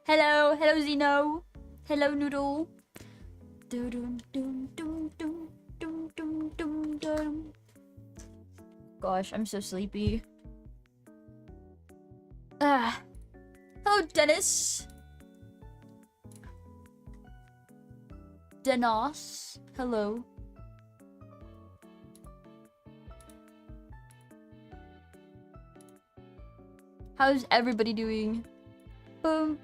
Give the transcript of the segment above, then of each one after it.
Hello, hello Zeno. Hello Noodle. Gosh, I'm so sleepy. Hello Dennis. Denos. Hello. How's everybody doing? Hello.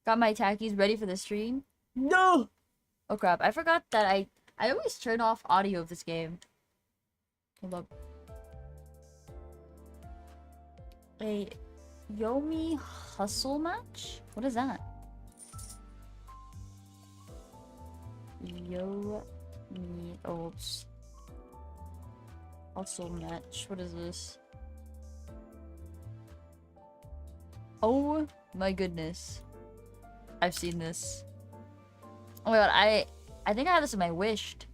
Got my tackies ready for the stream? No. Oh crap! I forgot that I always turn off audio of this game. Hold up. A Yomi hustle match? What is that? Yomi oops. Hustle match. What is this? Oh my goodness. I've seen this. Oh my god, I think I have this in my wished.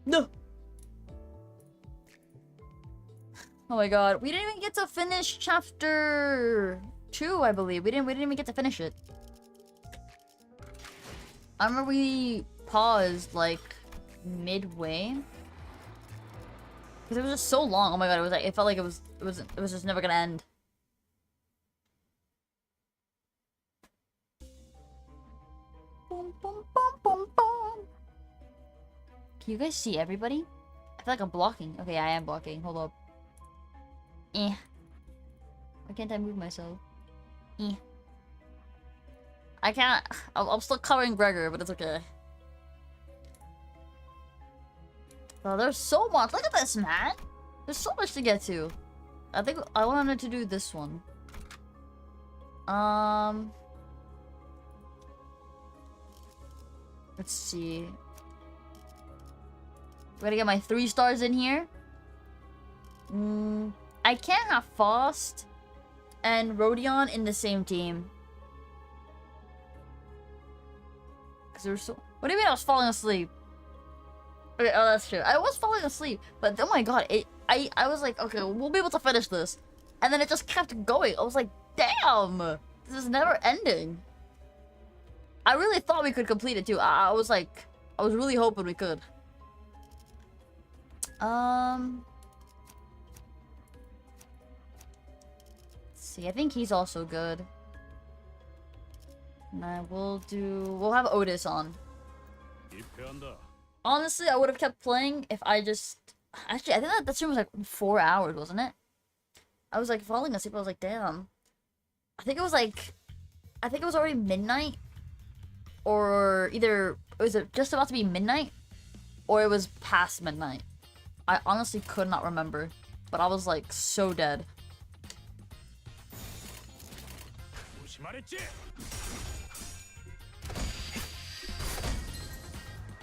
No. Oh my god, we didn't even get to finish chapter 2, I believe. We didn't even get to finish it. I remember we paused like midway. Because it was just so long. Oh my god, it was like it felt like it was just never gonna end. Boom, boom, boom, boom, boom. Can you guys see everybody? I feel like I'm blocking. Okay, I am blocking. Hold up. Why can't I move myself? I can't. I'm still covering Gregor, but it's okay. Oh, there's so much. Look at this, man. There's so much to get to. I think I wanted to do this one. Let's see. Gotta get my 3 stars in here. I can't have Faust and Rodion in the same team. Cause they were so. What do you mean I was falling asleep? Okay, oh, that's true. I was falling asleep, but oh my god, I was like, okay, we'll be able to finish this, and then it just kept going. I was like, damn, this is never ending. I really thought we could complete it too. I was like, I was really hoping we could. See, I think he's also good. And we'll have Outis on. Honestly, I would have kept playing if I just... Actually, I think that stream was like 4 hours, wasn't it? I was like falling asleep, I was like, damn. I think it was already midnight. Or either, was it just about to be midnight? Or it was past midnight. I honestly could not remember. But I was like, so dead.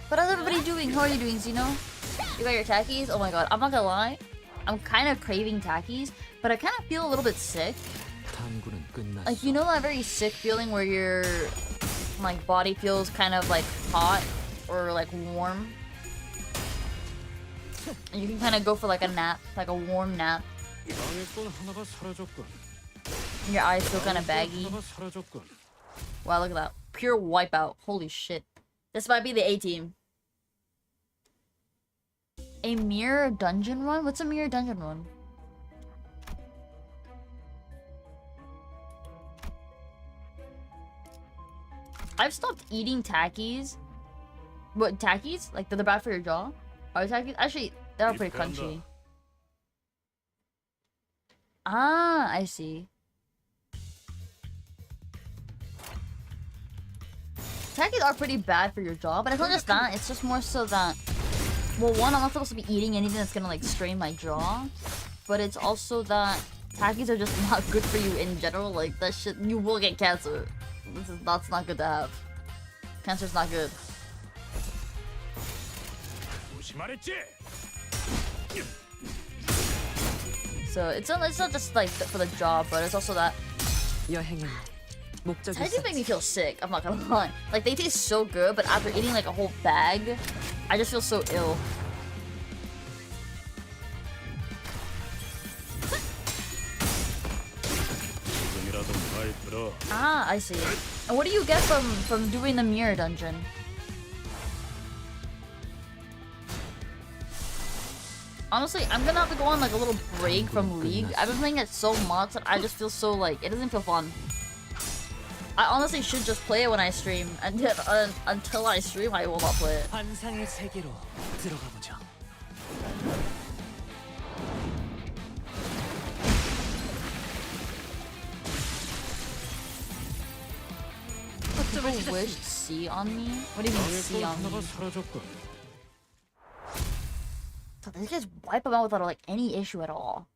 What is everybody doing? How are you doing, Zeno? You got your tackies? Oh my god, I'm not gonna lie. I'm kind of craving tackies, but I kind of feel a little bit sick. Like, you know that very sick feeling where your like body feels kind of like hot or like warm? And you can kind of go for like a nap, like a warm nap. Your eyes feel kind of baggy. Wow, look at that. Pure wipeout. Holy shit. This might be the A team. A mirror dungeon run? What's a mirror dungeon run? I've stopped eating tackies. What, tackies? Like, they're bad for your jaw? Are tackies? Actually, they're pretty crunchy. Ah, I see. Tackies are pretty bad for your jaw, but it's not just that. It's just more so that... Well, one, I'm not supposed to be eating anything that's gonna, like, strain my jaw. But it's also that tackies are just not good for you in general. Like, that shit, you will get cancer. That's not good to have. Cancer's not good. So it's not just like for the job, but it's also that. 여행은 목적이 They do make me 있었지. feel sick. I'm not gonna lie. Like they taste so good, but after eating like a whole bag, I just feel so ill. Ah, I see. And what do you get from doing the mirror dungeon? Honestly, I'm gonna have to go on like a little break from League. I've been playing it so much that I just feel so like it doesn't feel fun. I honestly should just play it when I stream. Until I stream, I will not play it. 환상의 세계로 들어가 보자. People wish C on me? What do you mean C on me? So they just wipe them out without like any issue at all.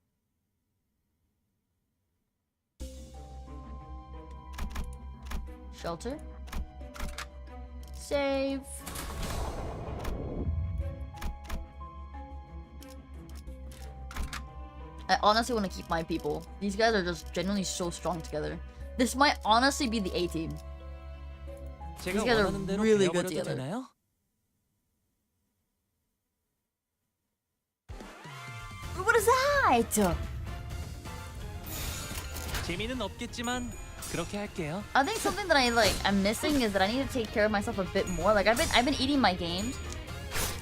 Shelter. Save. I honestly want to keep my people. These guys are just genuinely so strong together. This might honestly be the A team. These guys are really good together. 되나요? What is that? 재미는 없겠지만 그렇게 할게요. I think something that I'm missing is that I need to take care of myself a bit more. Like I've been eating my games.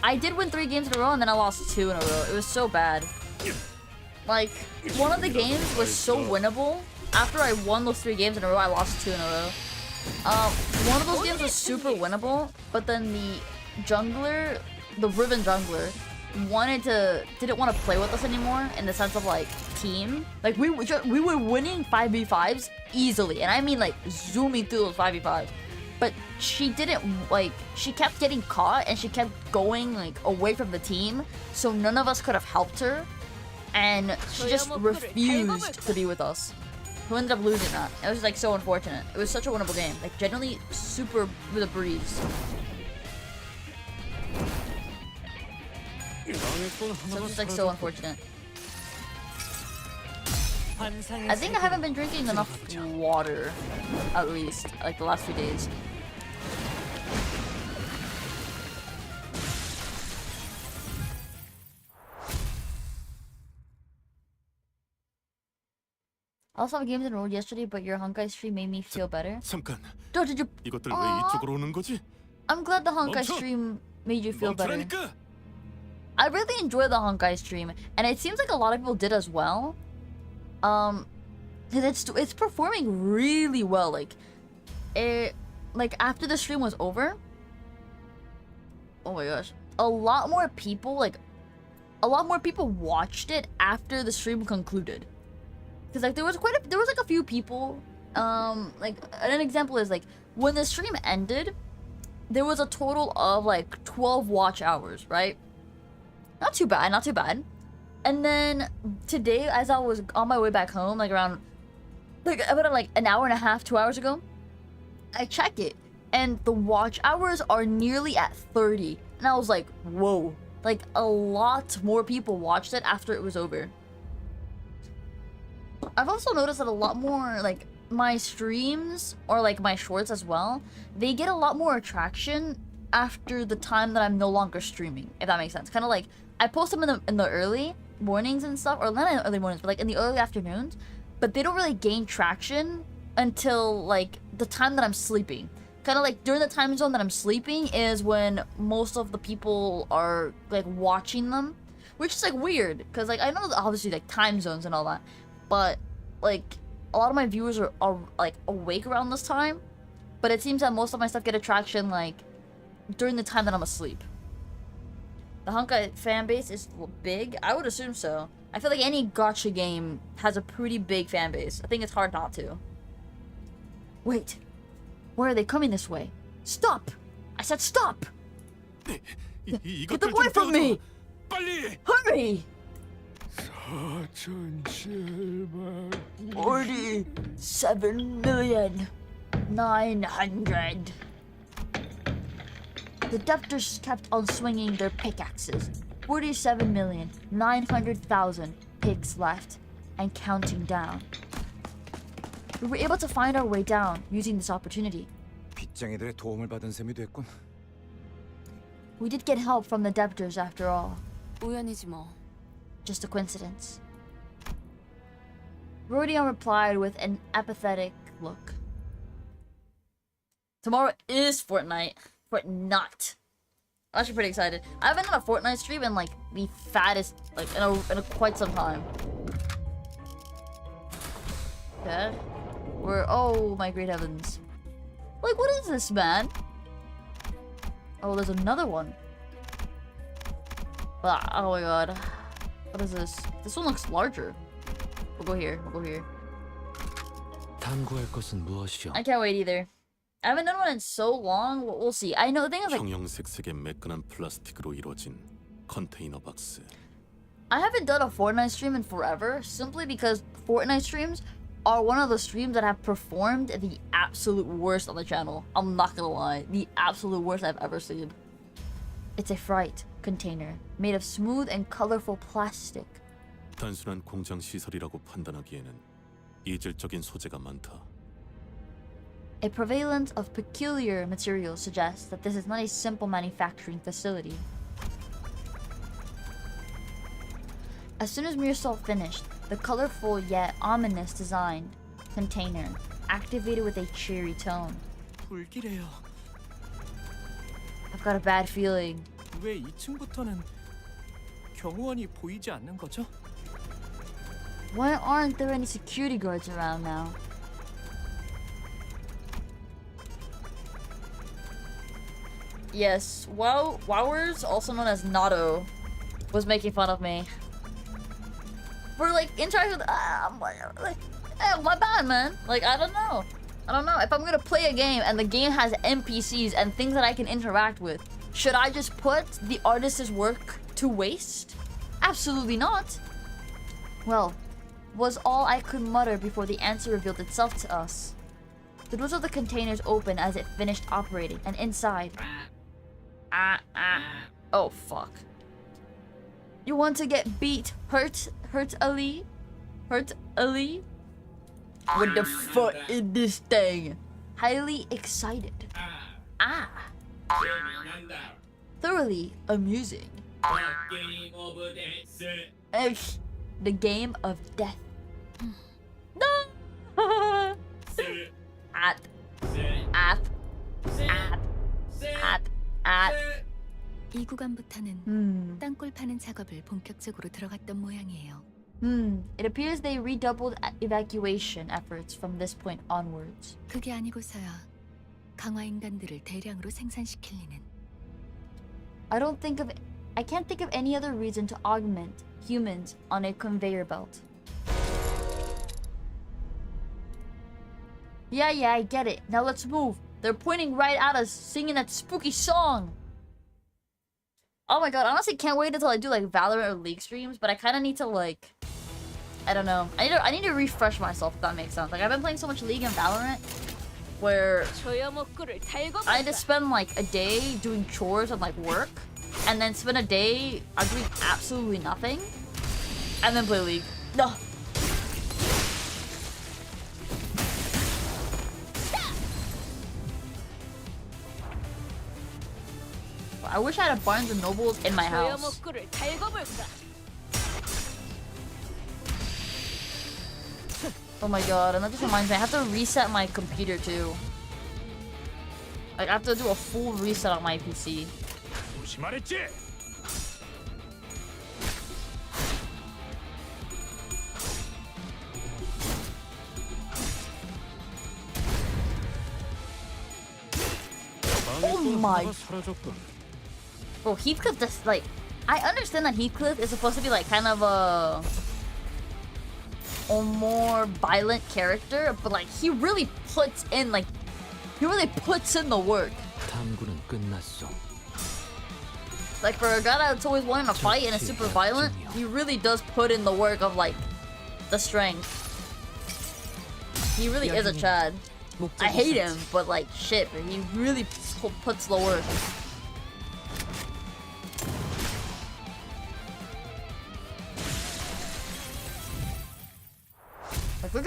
I did win 3 games in a row and then I lost 2 in a row. It was so bad. Like one of the games was so winnable. After I won those 3 games in a row, I lost 2 in a row. One of those games was super winnable, but then the jungler, the ribbon jungler, didn't want to play with us anymore in the sense of like team. Like we were winning 5v5s easily, and I mean like zooming through those 5v5s. But she didn't like. She kept getting caught, and she kept going like away from the team, so none of us could have helped her, and she just refused to be with us. Who ended up losing that. It was like so unfortunate. It was such a winnable game. Like genuinely super with a breeze. So it's just like so unfortunate. I think I haven't been drinking enough water, at least, like the last few days. I also have games enrolled yesterday, but your Honkai stream made me feel better. 잠깐. Oh, did you? 이것들 왜 이쪽으로 오는 거지? I'm glad the Honkai stream made you feel better. I really enjoy the Honkai stream, and it seems like a lot of people did as well. It's performing really well. Like after the stream was over. Oh my gosh, a lot more people watched it after the stream concluded. Cause like there was like a few people. Like an example is like when the stream ended, there was a total of like 12 watch hours, right? Not too bad, not too bad. And then today, as I was on my way back home, like around, like about like an hour and a half, 2 hours ago, I checked it, and the watch hours are nearly at 30. And I was like, whoa, like a lot more people watched it after it was over. I've also noticed that a lot more, like my streams or like my shorts as well, they get a lot more attraction after the time that I'm no longer streaming, if that makes sense. Kind of like I post them in the early mornings and stuff, or not in the early mornings, but like in the early afternoons, but they don't really gain traction until like the time that I'm sleeping. Kind of like during the time zone that I'm sleeping is when most of the people are like watching them, which is like weird because like I know that obviously like time zones and all that, but like a lot of my viewers are like awake around this time, but it seems that most of my stuff get attraction like during the time that I'm asleep. The Honkai fan base is big? I would assume so. I feel like any gacha game has a pretty big fan base. I think it's hard not to. Wait. Why are they coming this way? Stop! I said stop! Get away from me! 빨리! Hurry! 47,900,000. The debtors kept on swinging their pickaxes. 47,900,000 picks left. and counting down. We were able to find our way down using this opportunity. 빚쟁이들의 도움을 받은 셈이 됐군. We did get help from the debtors after all. 우연이지 뭐. Just a coincidence. Rodion replied with an apathetic look. Tomorrow is Fortnite. Fortnite. I'm actually pretty excited. I haven't done a Fortnite stream in like the fattest, like in a quite some time. Okay. Oh my great heavens. Like, what is this, man? Oh, there's another one. Oh my god. What is this? This one looks larger. We'll go here. We'll go here. 탐구할 것은 무엇이오? I can't wait either. I haven't done one in so long. We'll see. I know the thing is like 형형색색의 매끈한 플라스틱으로 이루어진 컨테이너 박스. I haven't done a Fortnite stream in forever simply because Fortnite streams are one of the streams that have performed the absolute worst on the channel. I'm not gonna lie. The absolute worst I've ever seen. It's a freight container made of smooth and colorful plastic. 단순한 공장 시설이라고 판단하기에는 이질적인 소재가 많다. A prevalence of peculiar materials suggests that this is not a simple manufacturing facility. As soon as Mirsol finished, the colorful yet ominous designed container activated with a cheery tone. 불길해요. I've got a bad feeling. 왜 2층부터는 경호원이 보이지 않는 거죠? Why aren't there any security guards around now? Yes, Wowers, also known as Natto, was making fun of me. For like interacting with my bad, man. Like, I don't know. If I'm gonna play a game and the game has NPCs and things that I can interact with, should I just put the artist's work to waste? Absolutely not. Well, was all I could mutter before the answer revealed itself to us. The doors of the containers opened as it finished operating, and inside... Oh, fuck. You want to get beat? Hurt Ali? Hurt Ali? What the fuck is this thing? Highly excited. Thoroughly amusing. The game of death. No! 이 구간부터는 땅굴 파는 작업을 본격적으로 들어갔던 모양이에요. It appears they redoubled evacuation efforts from this point onwards. 그게 아니고서야 강화 인간들을 대량으로 생산시킬 리는. I can't think of any other reason to augment humans on a conveyor belt. Yeah, I get it. Now let's move. They're pointing right at us, singing that spooky song. Oh my god, honestly can't wait until I do like Valorant or League streams, but I kind of need to like, I don't know. I need to refresh myself, if that makes sense. Like, I've been playing so much League and Valorant where I need to spend like a day doing chores and like work, and then spend a day doing absolutely nothing, and then play League. No. I wish I had a Barnes and Nobles in my house. Oh my god, and that just reminds me, I have to reset my computer too. Like, I have to do a full reset on my PC. Oh my... Bro, Heathcliff just, like... I understand that Heathcliff is supposed to be, like, kind of a more violent character, but, like, he really puts in, like... He really puts in the work. 탐구는 끝났어. Like, for a guy that's always wanting to fight and is super violent, he really does put in the work of, like, the strength. He really is a Chad. I hate him, but, like, shit, but he really puts the work.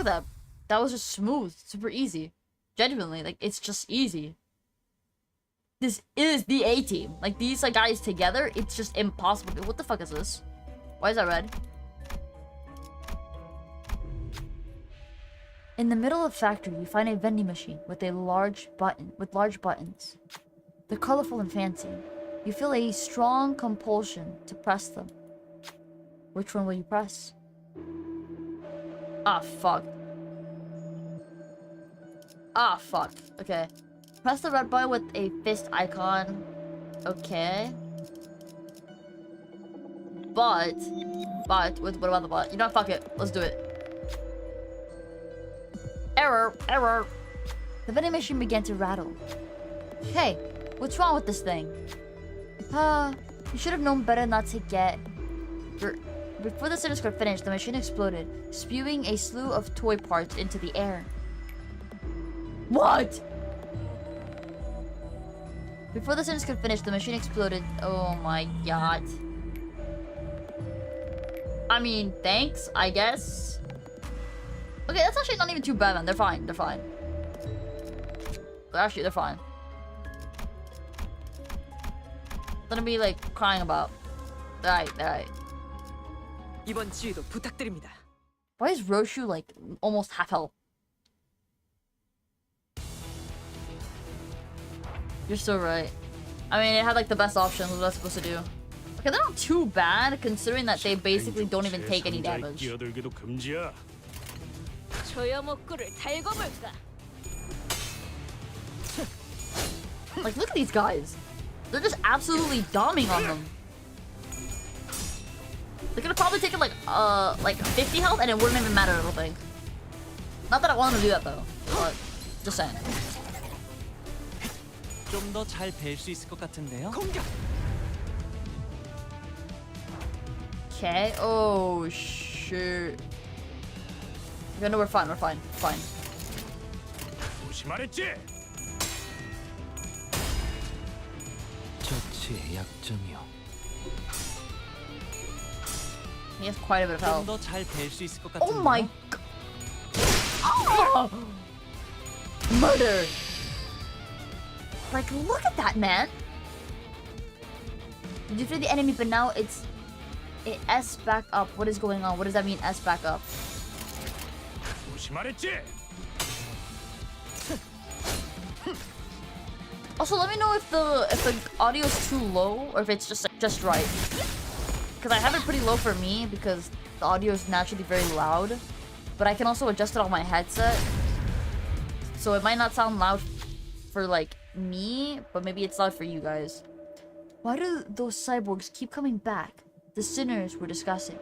that. That was just smooth, super easy. Genuinely, like, it's just easy. This is the A team. Like, these like guys together, it's just impossible. What the fuck is this? Why is that red? In the middle of the factory, you find a vending machine with large buttons. They're colorful and fancy. You feel a strong compulsion to press them. Which one will you press? Ah, fuck. Ah, fuck. Okay. Press the red button with a fist icon. Okay. But, what about the butt? You know, fuck it. Let's do it. Error. The vending machine began to rattle. Hey, what's wrong with this thing? You should have known better not to get... Before the sentence could finish, the machine exploded, spewing a slew of toy parts into the air. What? Before the sentence could finish, the machine exploded. Oh my god. I mean, thanks, I guess. Okay, that's actually not even too bad, man. They're fine. They're fine. They're fine. Gonna be like crying about. Alright. 이번 지휘도 부탁드립니다. Why is Roshu like almost half health? You're so right. I mean, it had like the best options. What was I supposed to do? Okay, they're not too bad considering that they basically don't even take any damage. Like, look at these guys. They're just absolutely doming on them. They could have probably taken like 50 health and it wouldn't even matter, I don't think. Not that I want them to do that though, but just saying. 좀 더 잘 뵐 수 있을 것 같은데요. Okay. Oh shoot. Okay, no, we're fine. Fine. 저치의 약점이요. He has quite a bit of health. 좀 더 잘 뵐 수 있을 것 같은데요. Oh my god. Oh! Murder. Like, look at that, man. You defeated the enemy, but now it S back up. What is going on? What does that mean, S back up? Also, let me know if the audio is too low or if it's just right. Because I have it pretty low for me because the audio is naturally very loud. But I can also adjust it on my headset. So it might not sound loud for like me, but maybe it's loud for you guys. Why do those cyborgs keep coming back? The sinners were discussing.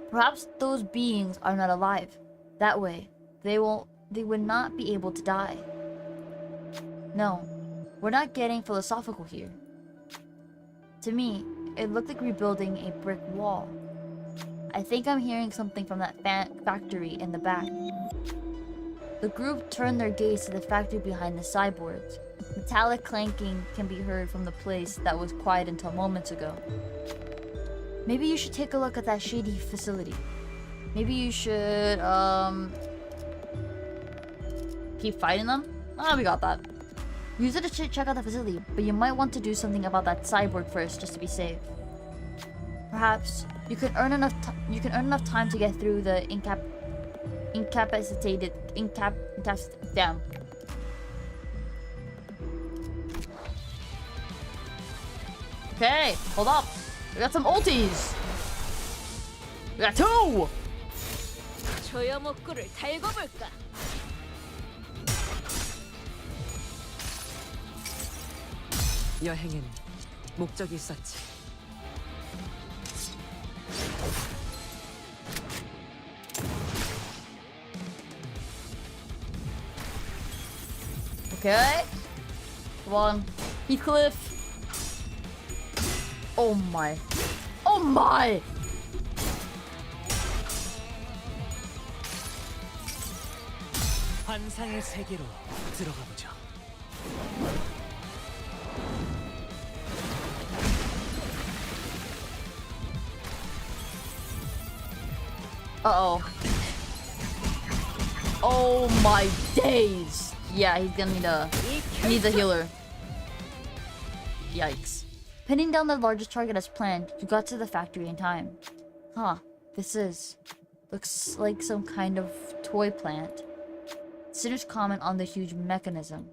Perhaps those beings are not alive. That way, they would not be able to die. No, we're not getting philosophical here. To me, it looked like rebuilding a brick wall. I think I'm hearing something from that factory in the back. The group turned their gaze to the factory behind the cyborgs. Metallic clanking can be heard from the place that was quiet until moments ago. Maybe you should take a look at that shady facility. Maybe you should, keep fighting them? Ah, we got that. Use it to check out the facility, but you might want to do something about that cyborg first, just to be safe. Perhaps you can earn enough time to get through the damn. Okay, hold up. We got some ultis. We got two. 𝓒𝓻𝓮𝓼. 여행엔 목적이 있었지. Okay. Come on. Heathcliff. Oh my. Oh my! 환상의 세계로 들어가 보죠. Uh-oh. Oh my days. Yeah, he's gonna need a healer. Yikes. Pinning down the largest target as planned, you got to the factory in time. Huh, looks like some kind of toy plant. Sinners comment on the huge mechanism.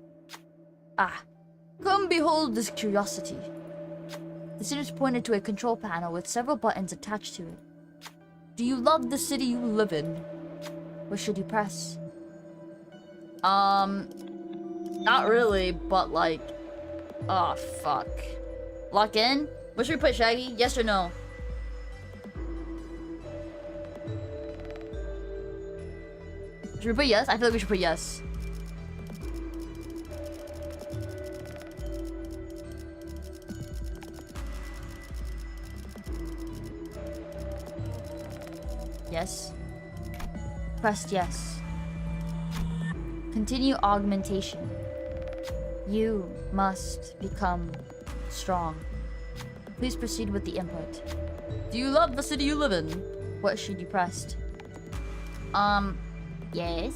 Ah, come behold this curiosity. The sinners pointed to a control panel with several buttons attached to it. Do you love the city you live in? What should you press? Not really, but like... Oh, fuck. Lock in? What should we put, Shaggy? Yes or no? Should we put yes? I feel like we should put yes. Yes. Pressed yes. Continue augmentation. You must become strong. Please proceed with the input. Do you love the city you live in? What should you press? Yes.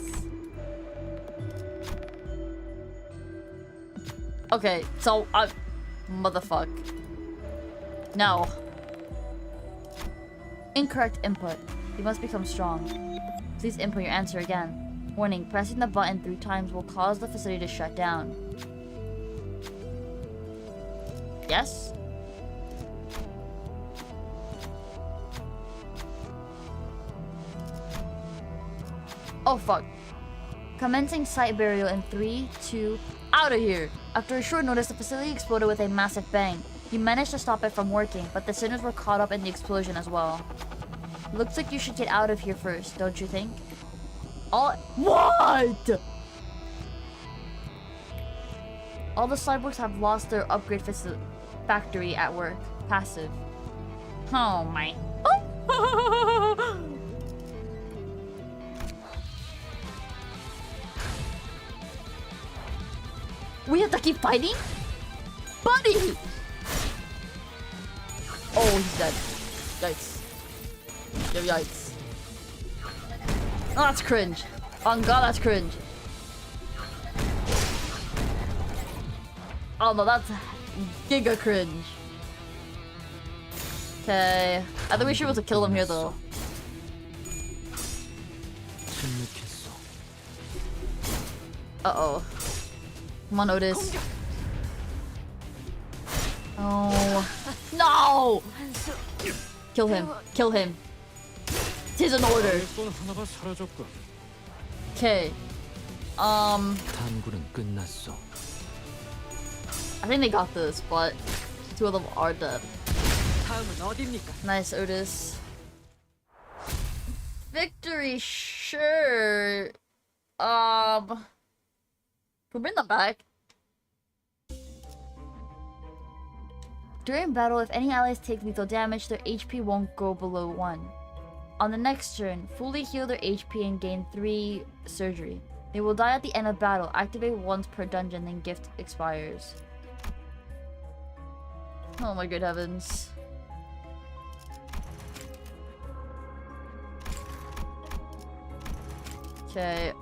Okay, so motherfuck. No. Incorrect input. You must become strong. Please input your answer again. Warning, pressing the button 3 times will cause the facility to shut down. Yes? Oh fuck. Commencing site burial in 3, 2, out of here! After a short notice, the facility exploded with a massive bang. You managed to stop it from working, but the sinners were caught up in the explosion as well. Looks like you should get out of here first, don't you think? What? All the cyborgs have lost their upgrade factory at work. Passive. Oh my. We have to keep fighting? Buddy! Oh, he's dead. Yikes. Yo, yikes. Oh, that's cringe. Oh god, that's cringe. Oh no, that's giga cringe. Okay. I think we should be able to kill them here though. 침묵했어. Uh-oh. Come on, Outis. Oh. No! Kill him. Kill him. Tis an order. 하나가 사라졌군. Okay. 탐구는 끝났어. I think they got this, but 2 of them are dead. 다음은 어디입니까? Nice, Outis. Victory, sure. We'll bring them back. During battle, if any allies take lethal damage, their HP won't go below 1. On the next turn, fully heal their HP and gain 3 surgery. They will die at the end of battle. Activate once per dungeon, then gift expires. Oh my good heavens. Okay.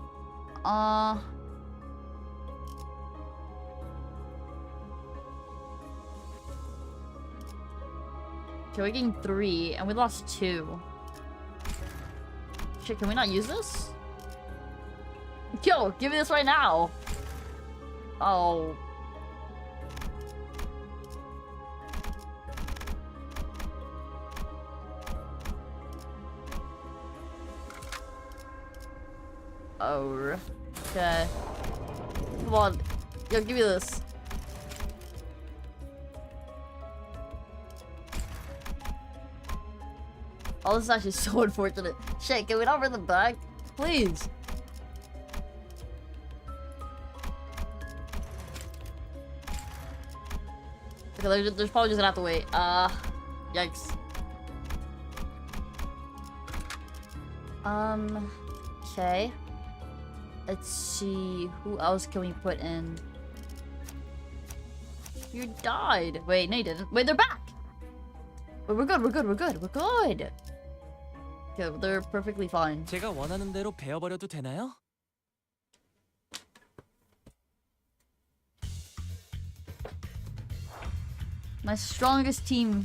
Okay, we're getting 3, and we lost 2. Shit, can we not use this? Yo, give me this right now! Oh. Oh. Okay. Come on. Yo, give me this. Oh, this is actually so unfortunate. Shit, can we not bring them back? Please. Okay, there's probably just gonna have to wait. Yikes. Okay. Let's see. Who else can we put in? You died. Wait, no you didn't. Wait, they're back! Wait, we're good, we're good, we're good, we're good! Okay, they're perfectly fine. 제가 원하는 대로 베어버려도 되나요? My strongest team.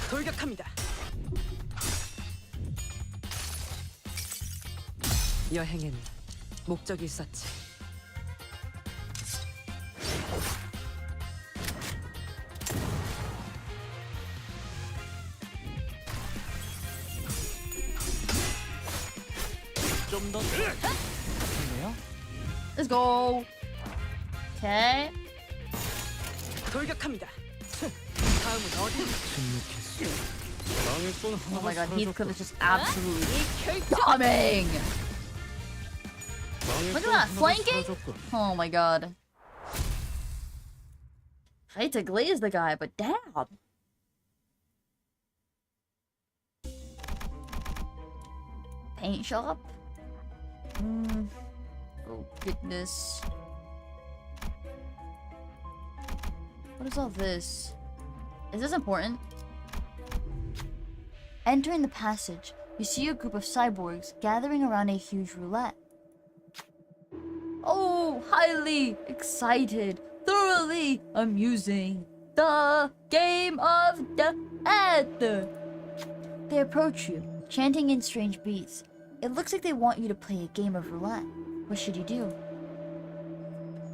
돌격합니다. 여행엔 목적이 있었지. 좀 더. Let's go. Okay. 돌격합니다. 다음은 어디입니까? 침묵했어. 망했군 Oh my 하나가 god, Heathcliff 사라졌군. is just absolutely bombing. Look at that, flanking? Oh my god. I hate to glaze the guy, but damn. Paint shop? Oh goodness. What is all this? Is this important? Entering the passage, you see a group of cyborgs gathering around a huge roulette. Oh, highly excited, thoroughly amusing. The game of death. They approach you, chanting in strange beats. It looks like they want you to play a game of roulette. What should you do?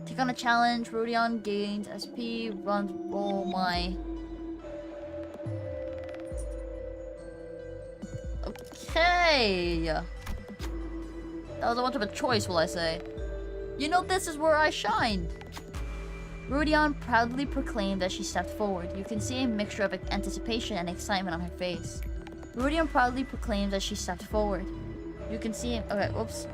Take on a challenge. Rodion gains SP. Runs. Oh my. Okay. That was a much of a choice, will I say. You know, this is where I shine. Rodion proudly proclaimed as she stepped forward. You can see a mixture of anticipation and excitement on her face. Rodion proudly proclaimed as she stepped forward. You can see him. Okay, whoops.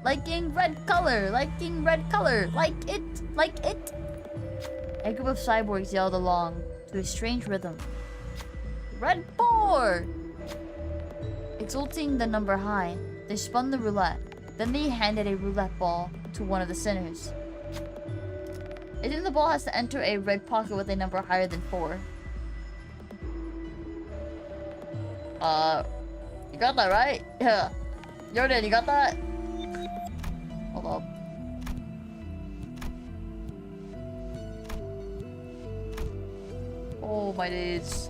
Liking red color, liking red color, like it, like it. A group of cyborgs yelled along to a strange rhythm. Red 4! Exulting the number high, they spun the roulette. Then they handed a roulette ball to one of the sinners. It think the ball has to enter a red pocket with a number higher than 4. You got that right? Yeah. Jordan, you got that? Hold up. Oh my days.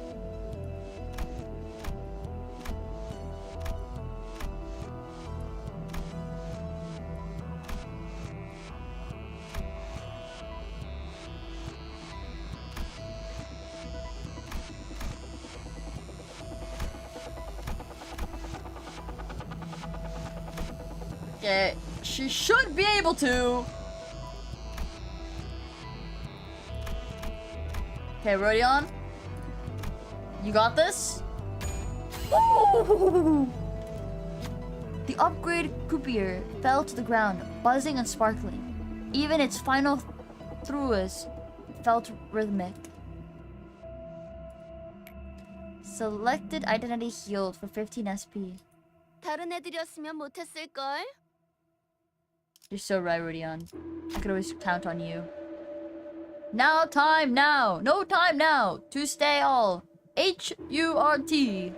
Okay, she should be able to. Okay, Rodion. You got this? Ooh! The upgrade croupier fell to the ground, buzzing and sparkling. Even its final throws felt rhythmic. Selected identity healed for 15 SP. 다른 애들이었으면 못했을걸? You're so right, Rodion. I could always count on you. Now time now! No time now! To stay all! H-U-R-T!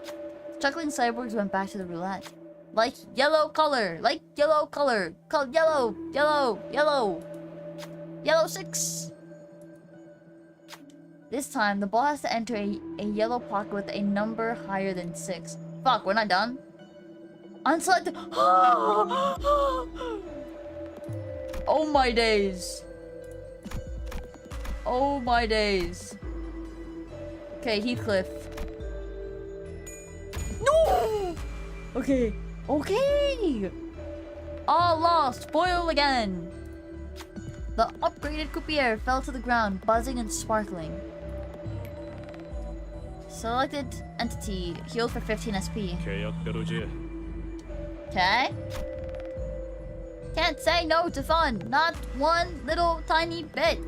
Chuckling cyborgs went back to the roulette. Like yellow color! Like yellow color! Yellow! Yellow! Yellow! Yellow 6! This time, the ball has to enter a yellow pocket with a number higher than 6. Fuck, we're not done? Unselected. Oh my days. Oh my days. Okay, Heathcliff. No! Okay. Okay! All lost. Foil again. The upgraded croupier fell to the ground, buzzing and sparkling. Selected entity healed for 15 SP. 계약대로지. Okay. Can't say no to fun. Not one little tiny bit.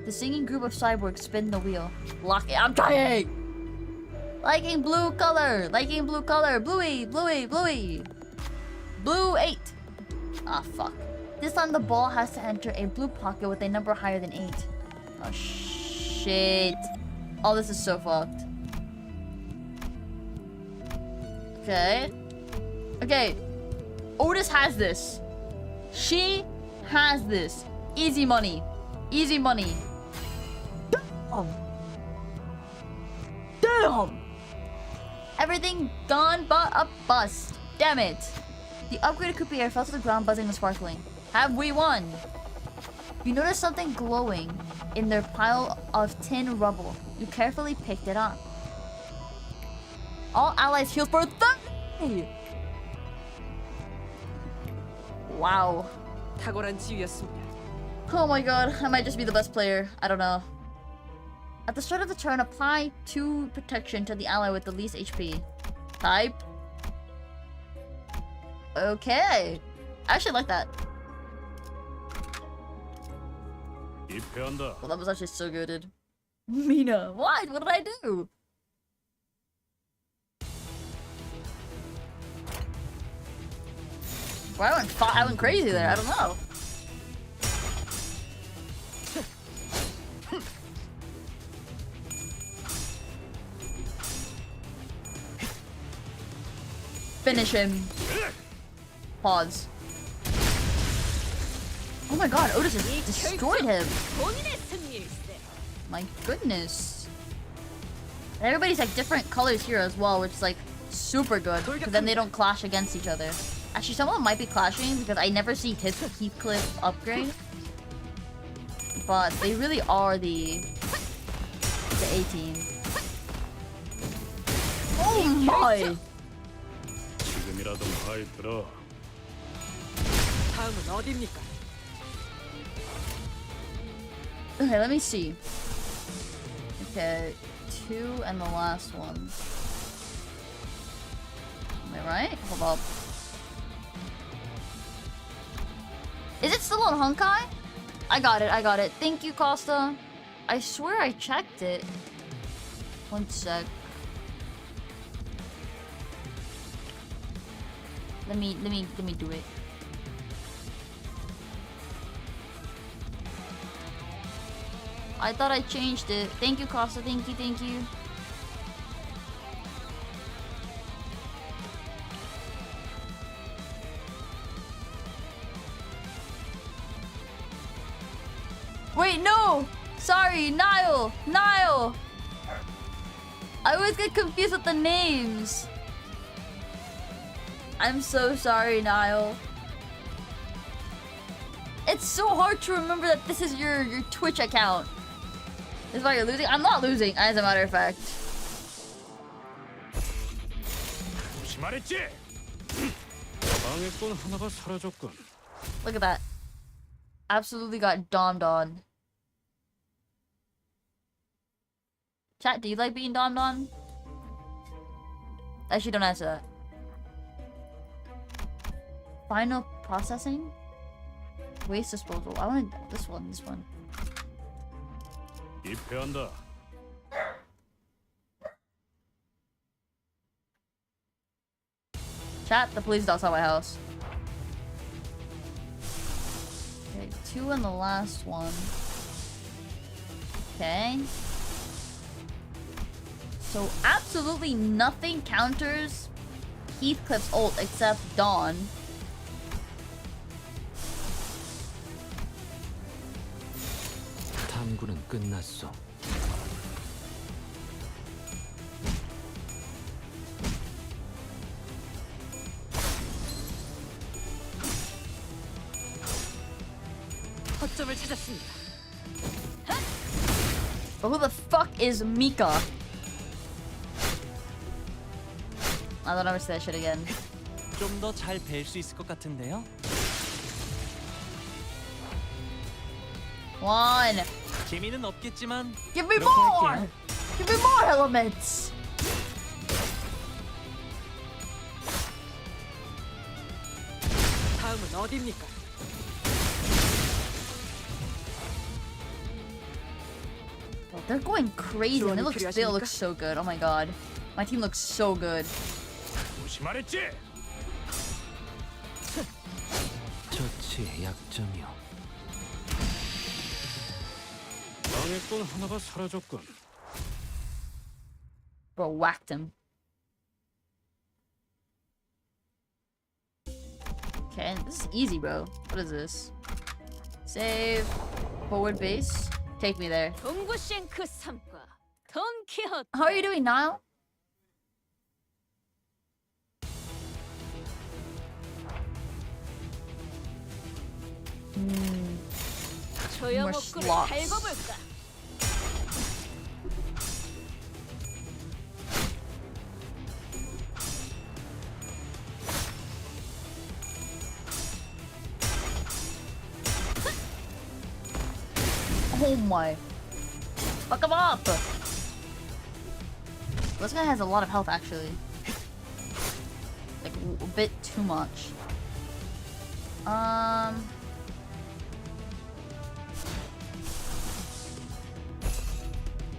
The singing group of cyborgs spin the wheel. Lock it. I'm trying! Liking blue color. Liking blue color. Bluey. Bluey. Bluey. Blue 8. Ah, fuck. This time the ball has to enter a blue pocket with a number higher than 8. Oh, shit. Oh, this is so fucked. Okay. Okay. Outis has this. She has this. Easy money. Easy money. Damn. Damn. Everything gone but a bust. Damn it. The upgraded croupier fell to the ground, buzzing and sparkling. Have we won? You noticed something glowing in their pile of tin rubble. You carefully picked it up. All allies heal for 30! Wow. 탁월한 지휘였습니다. Oh my god, I might just be the best player. I don't know. At the start of the turn, apply 2 protection to the ally with the least HP. Type. Okay. I actually like that. 입회한다. Well, that was actually so good. Mina, why? What did I do? Well, I went crazy there. I don't know. Finish him. Pause. Oh my god, Outis has destroyed him. My goodness. And everybody's like different colors here as well, which is like super good. Because then they don't clash against each other. Actually, some of them might be clashing because I never see Heathcliff upgrade. But they really are the A-team. Oh my! 지금이라도 말 들어. 다음은 어디입니까? Okay, let me see. Okay, 2 and the last one. Am I right? Hold up. Is it still on Honkai? I got it, I got it. Thank you, Costa. I swear I checked it. One sec. Let me do it. I thought I changed it. Thank you, Costa. Thank you, thank you. Wait, no! Sorry, Niall! Niall! I always get confused with the names. I'm so sorry, Niall. It's so hard to remember that this is your Twitch account. This is why you're losing? I'm not losing, as a matter of fact. 조심하랬지. 방해꾼 하나가 사라졌군. Look at that. Absolutely got dommed on. Chat, do you like being dommed on? Actually, don't answer that. Final processing? Waste disposal. I want this one, this one. 입회한다. Chat, the police is outside my house. Okay, 2 and the last one. Okay. So absolutely nothing counters Heathcliff's ult except Dawn. 탐구는 끝났어. 거점을 찾았습니다. But who the fuck is Mika? I don't ever say that shit again. 좀 더 잘 뵐 수 있을 것 같은데요? One. 재미는 없겠지만 Give me more! Give me more elements! 다음은 어디입니까? Oh, they're going crazy and they look so good. Oh my god. My team looks so good. 조심하랬지. 처치의 약점이요. 방해꾼 하나가 사라졌군. Bro, whacked him. Okay, this is easy, bro. What is this? Save. Forward base. Take me there. 𝓡𝓾𝓵𝓮𝓼 𝓒𝓻𝓮𝓭𝓲. How are you doing now? 조여 More 목구를 slots. 달궈볼까? Oh my. Fuck him up! This guy has a lot of health, actually. Like, a bit too much.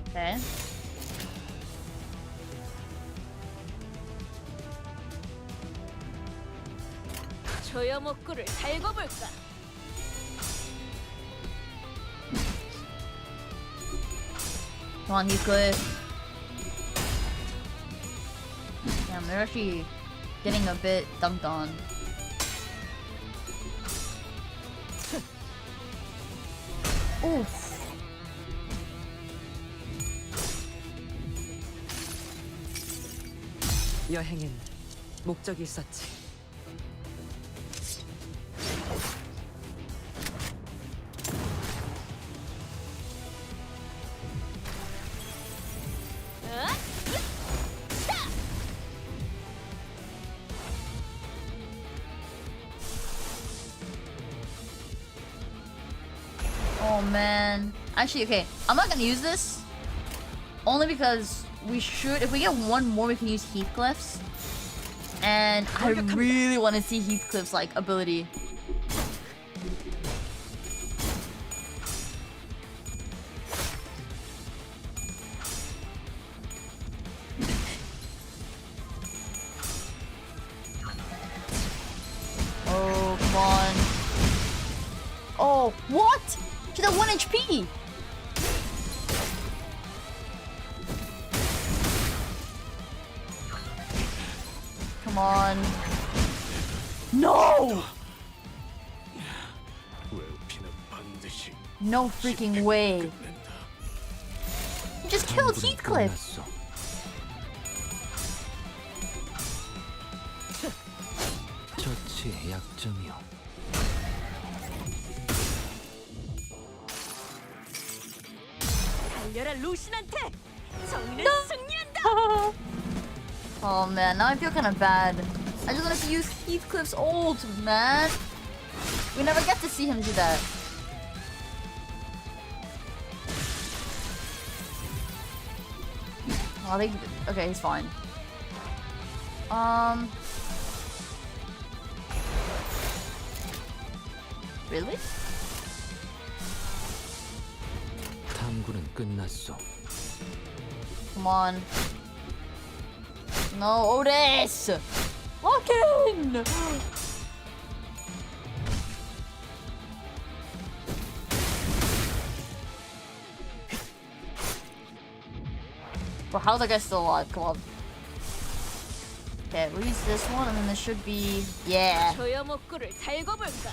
Okay. 조여 목구를 달궈볼까? Come on, Heathcliff. Damn, they're actually getting a bit dunked on. Oof. 여행엔 목적이 있었지. Oh man. Actually, okay. I'm not gonna use this. Only because we should. If we get one more, we can use Heathcliff's. And I really want to see Heathcliff's like ability. Oh, come on. Oh, what? She's at 1 HP! Come on. No! No freaking way. You just killed Heathcliff! 처치의 약점이요. 달려라 루신한테! 정의는 승리한다! Oh man, now I feel kind of bad. I just wanted to use Heathcliff's ult, man. We never get to see him do that. Oh, I think... Okay, he's fine. Really? 탐구는 끝났어. Come on. No, Outis! Lock in! Bro, how's that guy still alive? Come on. Okay, we'll use this one and then this should be... Yeah. 조여 목구를 달궈볼까?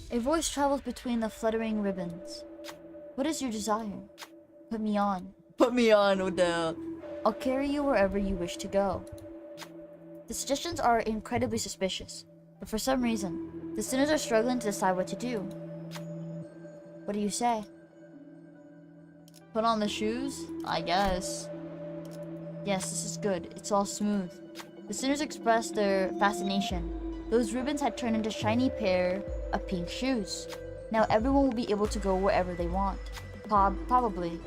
A voice travels between the fluttering ribbons. What is your desire? Put me on. Put me on, Odell. I'll carry you wherever you wish to go. The suggestions are incredibly suspicious, but for some reason, the sinners are struggling to decide what to do. What do you say? Put on the shoes? I guess. Yes, this is good. It's all smooth. The sinners expressed their fascination. Those ribbons had turned into shiny pair of pink shoes. Now everyone will be able to go wherever they want. Probably.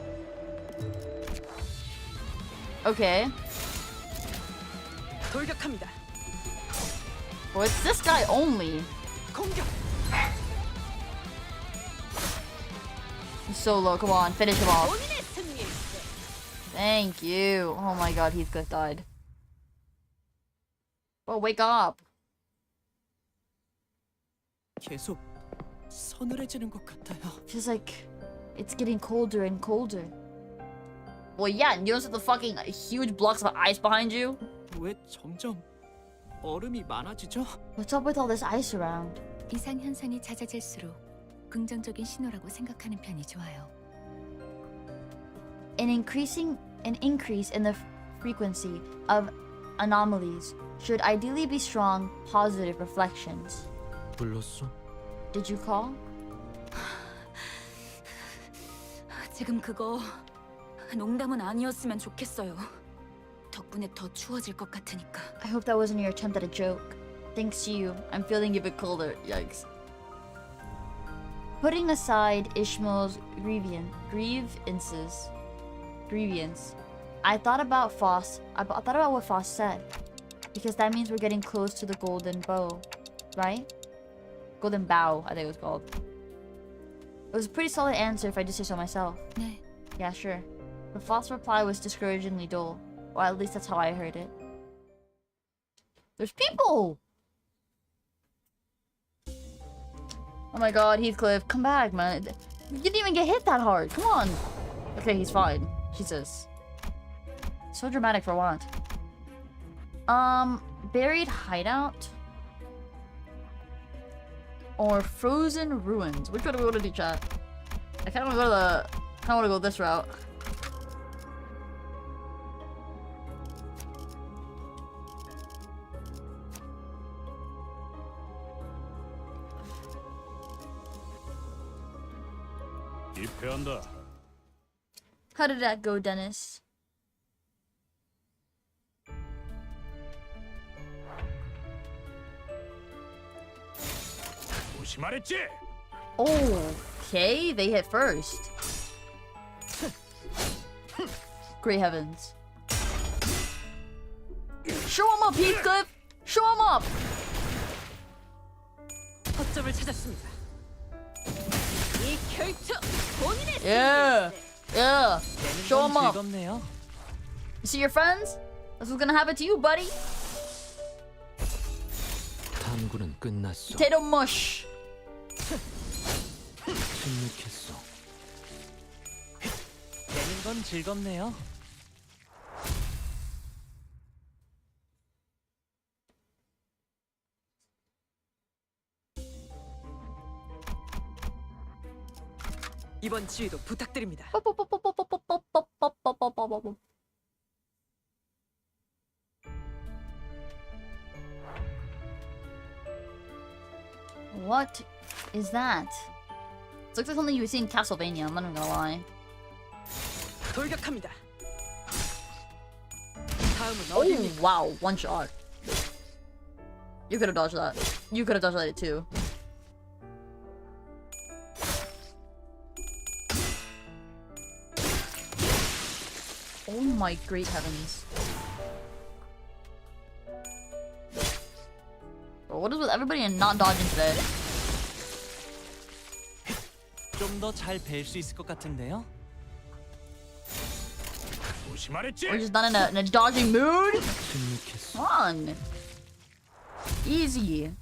Okay. 돌격합니다. Well, it's this guy only. 공격. He's so low. Come on, finish him off. 본인의 승리일세. Thank you. Oh my god, Heathcliff died. Bro, wake up. 계속 서늘해지는 것 같아요. Feels like it's getting colder and colder. Well, yeah, you notice the fucking huge blocks of ice behind you? 왜 점점 얼음이 많아지죠? What's up with all this ice around? 이상 현상이 잦아질수록 긍정적인 신호라고 생각하는 편이 좋아요. An increase in the frequency of anomalies should ideally be strong, positive reflections. 불렀어? Did you call? 지금 그거 농담은 아니었으면 좋겠어요. 덕분에 더 추워질 것 같으니까. I hope that wasn't your attempt at a joke. Thanks to you, I'm feeling a bit colder. Yikes. Putting aside Ishmael's grievance, I thought about what Foss said. Because that means we're getting close to the golden bow, right? Golden bow, I think it was called. It was a pretty solid answer if I do say so myself. 네. Yeah, sure. The Foss reply was discouragingly dull. Or at least that's how I heard it. There's people! Oh my god, Heathcliff, come back, man. You didn't even get hit that hard. Come on. Okay, he's fine. Jesus. So dramatic for what? Buried hideout? Or frozen ruins? Which one do we want to do, chat? I kinda wanna go this route. 입회한다. How did that go, Dennis? 조심하랬지? Okay, they hit first. Great heavens. Show him up, Heathcliff! Show him up! 허점을 찾았습니다. 이 결투 본인의 Yeah! Yeah! Show him up! 즐겁네요. You see your friends? That's what's gonna happen to you, buddy! 탐구는 끝났어. Potato mush! 침묵했어. 깨는 건 즐겁네요. 이번 지휘도 부탁드립니다. What is that? It looks like something you would see in Castlevania, I'm not even gonna lie. 돌격합니다. 다음은 Oh, 어디입니까? wow, one shot. You could have dodged that. You could have dodged that too. Oh my great heavens. Bro, what is with everybody and not dodging today? 좀 더 잘 뵐 수 있을 것 같은데요. 조심하랬지? We're just not in a dodging mood? 침묵했어. Come on. Easy.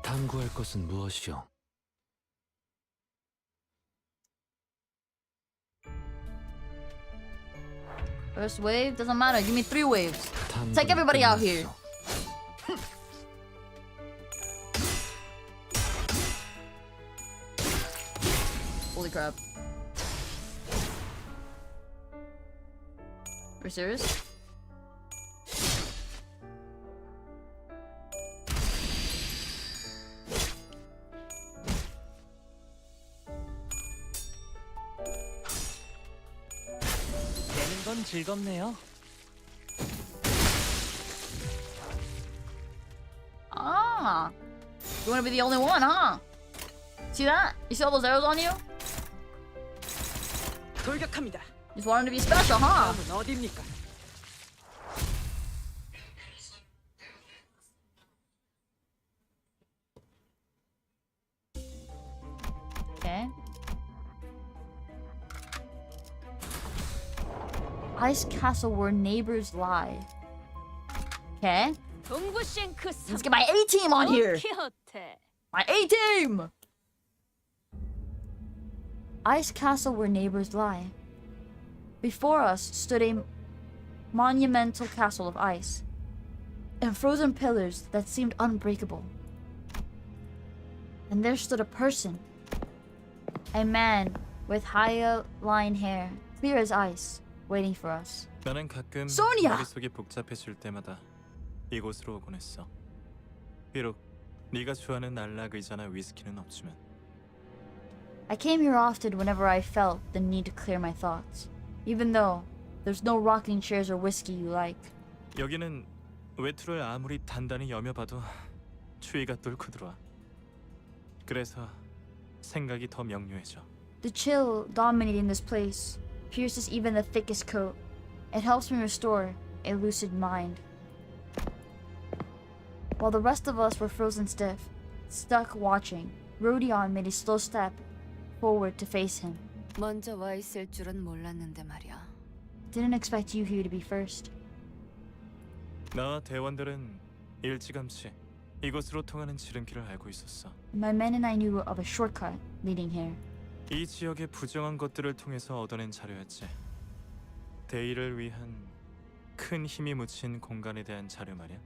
탐구할 것은 무엇이오? First wave? Doesn't matter. Give me 3 waves. 탐구는 Take everybody out here. 끝났어. Holy crap. Are you serious? 깨는 건 즐겁네요. Ah. You want to be the only one, huh? See that? You see all those arrows on you? 돌격합니다. Just wanted to be special, huh? 다음은 어디입니까? Okay. Ice castle where neighbors lie. Okay. Let's get my A team on here. My A team. Ice castle where neighbors lie. Before us stood a monumental castle of ice and frozen pillars that seemed unbreakable. And there stood a person, a man with hyaline hair, clear as ice, waiting for us. 나는 가끔 소니아! 머릿속이 복잡해질 때마다 이곳으로 오곤 했어. 비록 네가 좋아하는 안락의자나 위스키는 없지만 I came here often whenever I felt the need to clear my thoughts, even though there's no rocking chairs or whiskey you like. 여기는 외투를 아무리 단단히 여며봐도 추위가 뚫고 들어와. 그래서 생각이 더 명료해져. The chill dominating this place pierces even the thickest coat. It helps me restore a lucid mind. While the rest of us were frozen stiff, stuck watching, Rodion made a slow step forward to face him. 먼저 와 있을 줄은 몰랐는데 말이야. Didn't expect you here to be first. 나와 대원들은 일찌감치 이곳으로 통하는 지름길을 알고 있었어. My men and I knew of a shortcut leading here. 이 지역의 부정한 것들을 통해서 얻어낸 자료였지. 대의를 위한 큰 힘이 묻힌 공간에 대한 자료 말이야.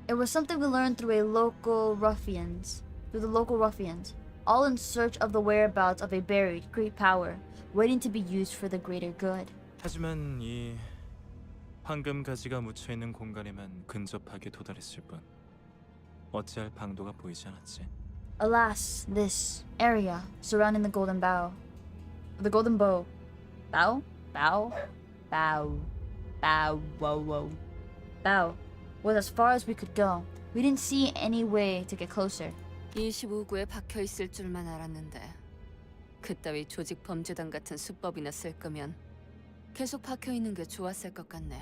It was something we learned through the local ruffians, all in search of the whereabouts of a buried great power, waiting to be used for the greater good. 하지만 이 황금 가지가 묻혀 있는 공간에만 근접하게 도달했을 뿐 어찌할 방도가 보이지 않았지. Alas, this area surrounding the golden bow, was as far as we could go. We didn't see any way to get closer. 25구에 박혀 있을 줄만 알았는데 그따위 조직 범죄단 같은 수법이나 쓸 거면 계속 박혀 있는 게 좋았을 것 같네.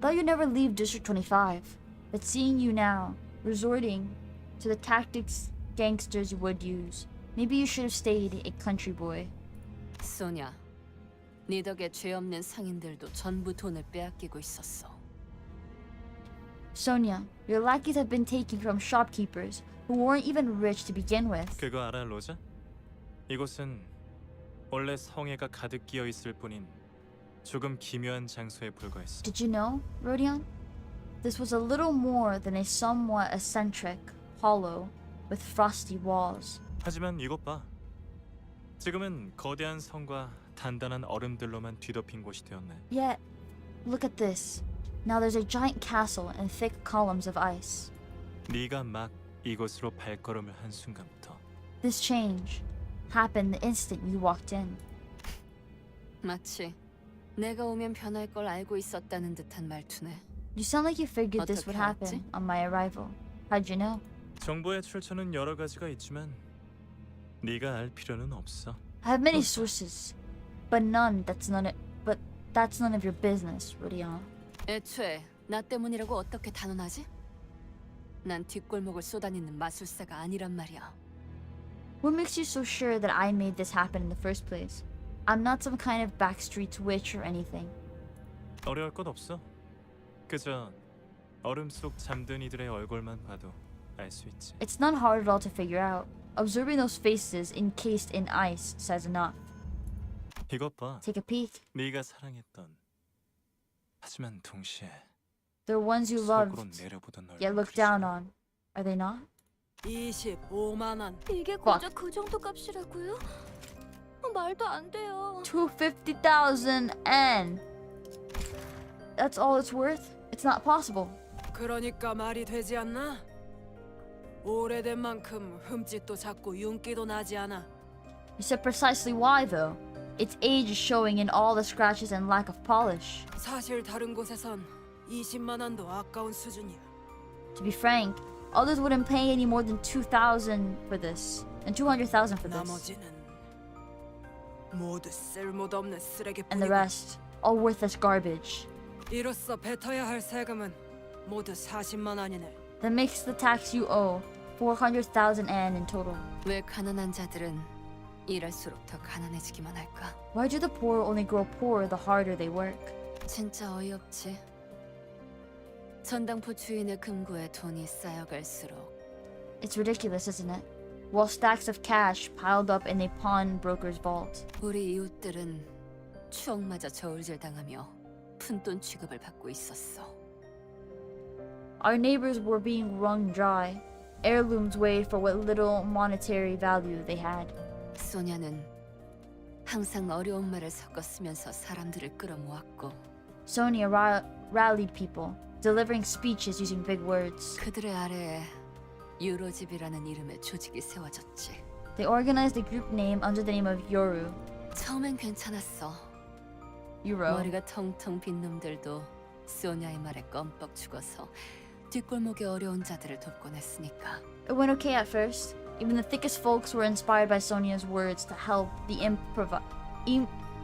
Thought you'd never leave District 25, but seeing you now, resorting to the tactics gangsters would use, maybe you should have stayed a country boy. 소냐, 네 덕에 죄 없는 상인들도 전부 돈을 빼앗기고 있었어. Sonia, your lackeys have been taken from shopkeepers who weren't even rich to begin with. 그거 알아, 로자? 이곳은 원래 성애가 가득 끼어 있을 뿐인 조금 기묘한 장소에 불과했어. Did you know, Rodion? This was a little more than a somewhat eccentric hollow with frosty walls. 하지만 이것 봐. 지금은 거대한 성과 단단한 얼음들로만 뒤덮인 곳이 되었네. Yet, look at this. Now there's a giant castle and thick columns of ice. 네가 막 이곳으로 발걸음을 한 순간부터 This change happened the instant you walked in. 마치 내가 오면 변할 걸 알고 있었다는 듯한 말투네. You sound like you figured this would 어떻게 알았지? happen on my arrival. How'd you know? 정보의 출처는 여러 가지가 있지만 네가 알 필요는 없어. I have many sources, but that's none of your business, Rodion. 애초에 나 때문이라고 어떻게 단언하지? 난 뒷골목을 쏘다니는 마술사가 아니란 말이야. What makes you so sure that I made this happen in the first place? I'm not some kind of backstreet witch or anything. 어려울 것 없어. 그저 얼음 속 잠든 이들의 얼굴만 봐도 알 수 있지. It's not hard at all to figure out. Observing those faces encased in ice says enough. 이것 봐. Take a peek. 네가 사랑했던 하지만 동시에 They're ones you 속으로 loved, 내려보던 yet looked down on. Are they not? 25만 원. 이게 고작 그 정도 값이라고요? 말도 안 돼요. 250,000 N. That's all it's worth? It's not possible. 그러니까 말이 되지 않나? 오래된 만큼 흠집도 작고 윤기도 나지 않아. You said precisely why, though. Its age is showing in all the scratches and lack of polish. 사실 다른 곳에선 20만 원도 아까운 수준이야. To be frank, others wouldn't pay any more than 2,000 for this, and 200,000 for this. 나머지는 모두 쓸모도 없는 And the 쓰레기뿐이고 rest, all worthless garbage. 이로써 뱉어야 할 세금은 모두 40만 원이네. That makes the tax you owe 400,000 N in total. 왜 가난한 자들은 일할수록 더 가난해지기만 할까? Why do the poor only grow poorer the harder they work? 진짜 어이없지. 전당포 주인의 금고에 돈이 쌓여갈수록 It's ridiculous, isn't it? While stacks of cash piled up in a pawnbroker's vault. 우리 이웃들은 추억마저 저울질 당하며 푼돈 취급을 받고 있었어. Our neighbors were being wrung dry. Heirlooms weighed for what little monetary value they had. 소냐는 항상 어려운 말을 섞어 쓰면서 사람들을 끌어모았고 Sonia rallied people, delivering speeches using big words. 그들의 아래에 유로집이라는 이름의 조직이 세워졌지. They organized a group name under the name of Yoru. 처음엔 괜찮았어. Euro. 머리가 텅텅 빈 놈들도 소냐의 말에 껌뻑 죽어서 뒷골목의 어려운 자들을 돕곤 했으니까. It went okay at first. Even the thickest folks were inspired by Sonia's words to help the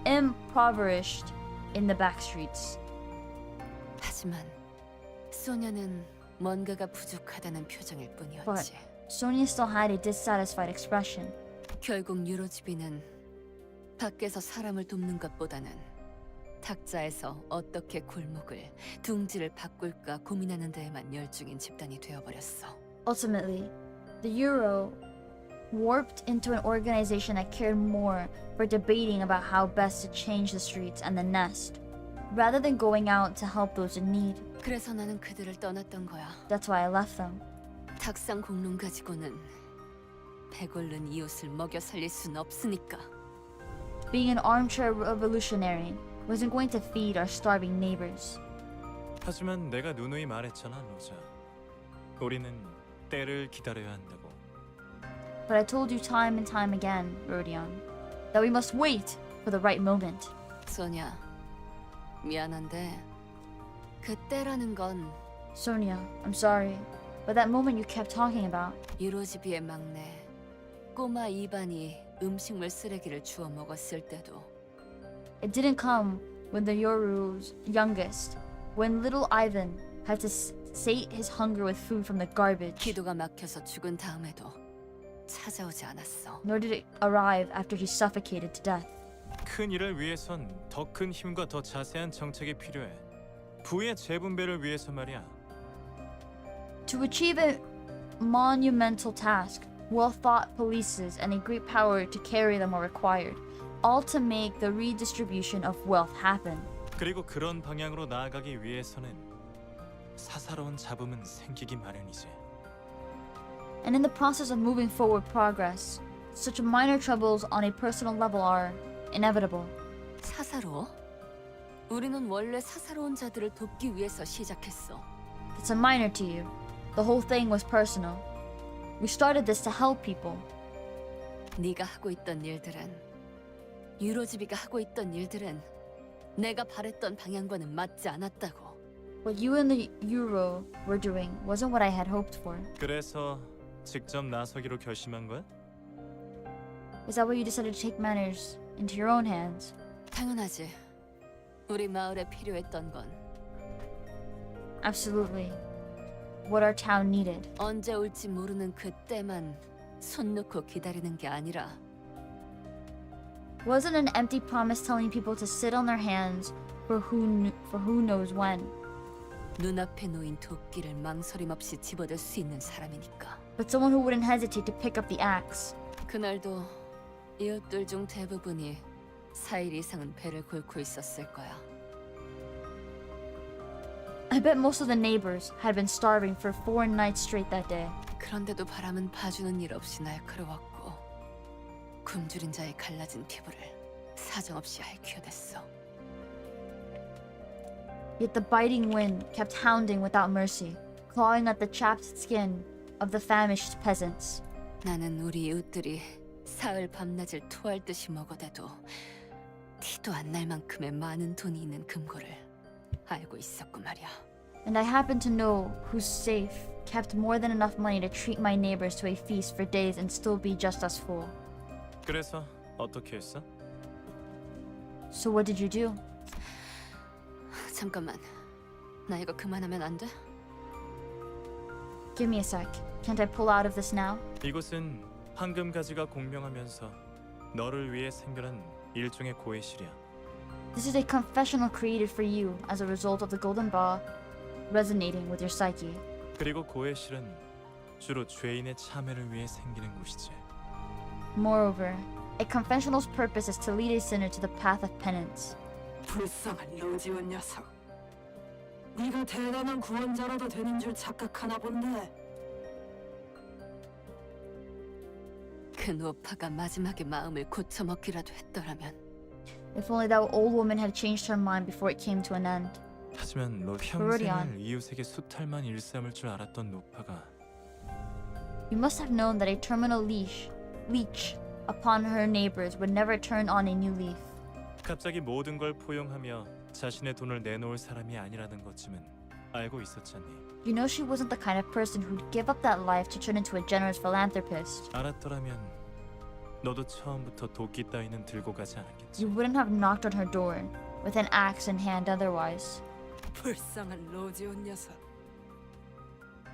impoverished in the back streets. 하지만 소냐는 뭔가가 부족하다는 표정일 뿐이었지. Sonia still had a dissatisfied expression. 결국 유로집이는 밖에서 사람을 돕는 것보다는 탁자에서 어떻게 골목을 둥지를 바꿀까 고민하는 데에만 열중인 집단이 되어버렸어. Ultimately, the Euro warped into an organization that cared more for debating about how best to change the streets and the nest, rather than going out to help those in need. 그래서 나는 그들을 떠났던 거야. That's why I left them. 탁상 공론 가지고는 배고른 이웃을 먹여 살릴 순 없으니까. Being an armchair revolutionary wasn't going to feed our starving neighbors. 하지만 내가 누누이 말했잖아, 로자. 우리는 때를 기다려야 한다고. But I told you time and time again, Rodion, that we must wait for the right moment. 소냐, 미안한데 그 때라는 건 Sonia, I'm sorry, but that moment you kept talking about, 유로집이의 막내 꼬마 이반이 음식물 쓰레기를 주워 먹었을 때도 it didn't come when the Yoru's youngest, when little Ivan had to sate his hunger with food from the garbage, 기도가 막혀서 죽은 다음에도 찾아오지 않았어. nor did it arrive after he suffocated to death. 큰 일을 위해선 더 큰 힘과 더 자세한 정책이 필요해. 부의 재분배를 위해서 말이야. To achieve a monumental task, well-thought policies and a great power to carry them are required, all to make the redistribution of wealth happen. 그리고 그런 방향으로 나아가기 위해서는 사사로운 잡음은 생기기 마련이지. And in the process of moving forward progress, such minor troubles on a personal level are inevitable. 사사로워? 우리는 원래 사사로운 자들을 돕기 위해서 시작했어. It's a minor to you. The whole thing was personal. We started this to help people. 네가 하고 있던 일들은 유로집이가 하고 있던 일들은 내가 바랬던 방향과는 맞지 않았다고. What you and the Euro were doing wasn't what I had hoped for. 그래서 직접 나서기로 결심한 거야? Is that why you decided to take matters into your own hands? 당연하지. 우리 마을에 필요했던 건 Absolutely. What our town needed. 언제 올지 모르는 그때만 손 놓고 기다리는 게 아니라 Wasn't an empty promise telling people to sit on their hands for who knows when, 눈앞에 놓인 도끼를 망설임 없이 집어들 수 있는 사람이니까. but someone who wouldn't hesitate to pick up the axe. 그날도 이웃들 중 대부분이 4일 이상은 배를 곪고 있었을 거야. I bet most of the neighbors had been starving for 4 nights straight that day. 그런데도 바람은 봐주는 일 없이 날카로웠고 굶주린 자의 갈라진 피부를 사정없이 핥혀댔어. Yet the biting wind kept hounding without mercy, clawing at the chapped skin of the famished peasants. 나는 우리 이웃들이 사흘 밤낮을 토할 듯이 먹어대도 티도 안 날 만큼의 많은 돈이 있는 금고를 알고 있었고 말이야. And I happened to know whose safe kept more than enough money to treat my neighbors to a feast for days and still be just as full. 그래서 어떻게 했어? So what did you do? 잠깐만, 나 이거 그만하면 안 돼? Give me a sec. Can't I pull out of this now? 이곳은 황금가지가 공명하면서 너를 위해 생겨난 일종의 고해실이야. This is a confessional created for you as a result of the golden bar resonating with your psyche. 그리고 고해실은 주로 죄인의 참회를 위해 생기는 곳이지. Moreover, a confessional's purpose is to lead a sinner to the path of penance. 불쌍한 여지운 녀석. 네가 대단한 구원자라도 되는 줄 착각하나 본데. 그 노파가 마지막에 마음을 고쳐먹기라도 했더라면. If only that old woman had changed her mind before it came to an end. 하지만 너 평생을 이웃에게 수탈만 일삼을 줄 알았던 노파가 You must have known that a terminal leech upon her neighbors would never turn on a new leaf. 갑자기 모든 걸 포용하며 자신의 돈을 내놓을 사람이 아니라는 것쯤은 알고 있었잖니. You know she wasn't the kind of person who'd give up that life to turn into a generous philanthropist. 알았더라면 너도 처음부터 도끼 따위는 들고 가지 않았겠지. You wouldn't have knocked on her door with an axe in hand otherwise. 불쌍한 로지온 녀석.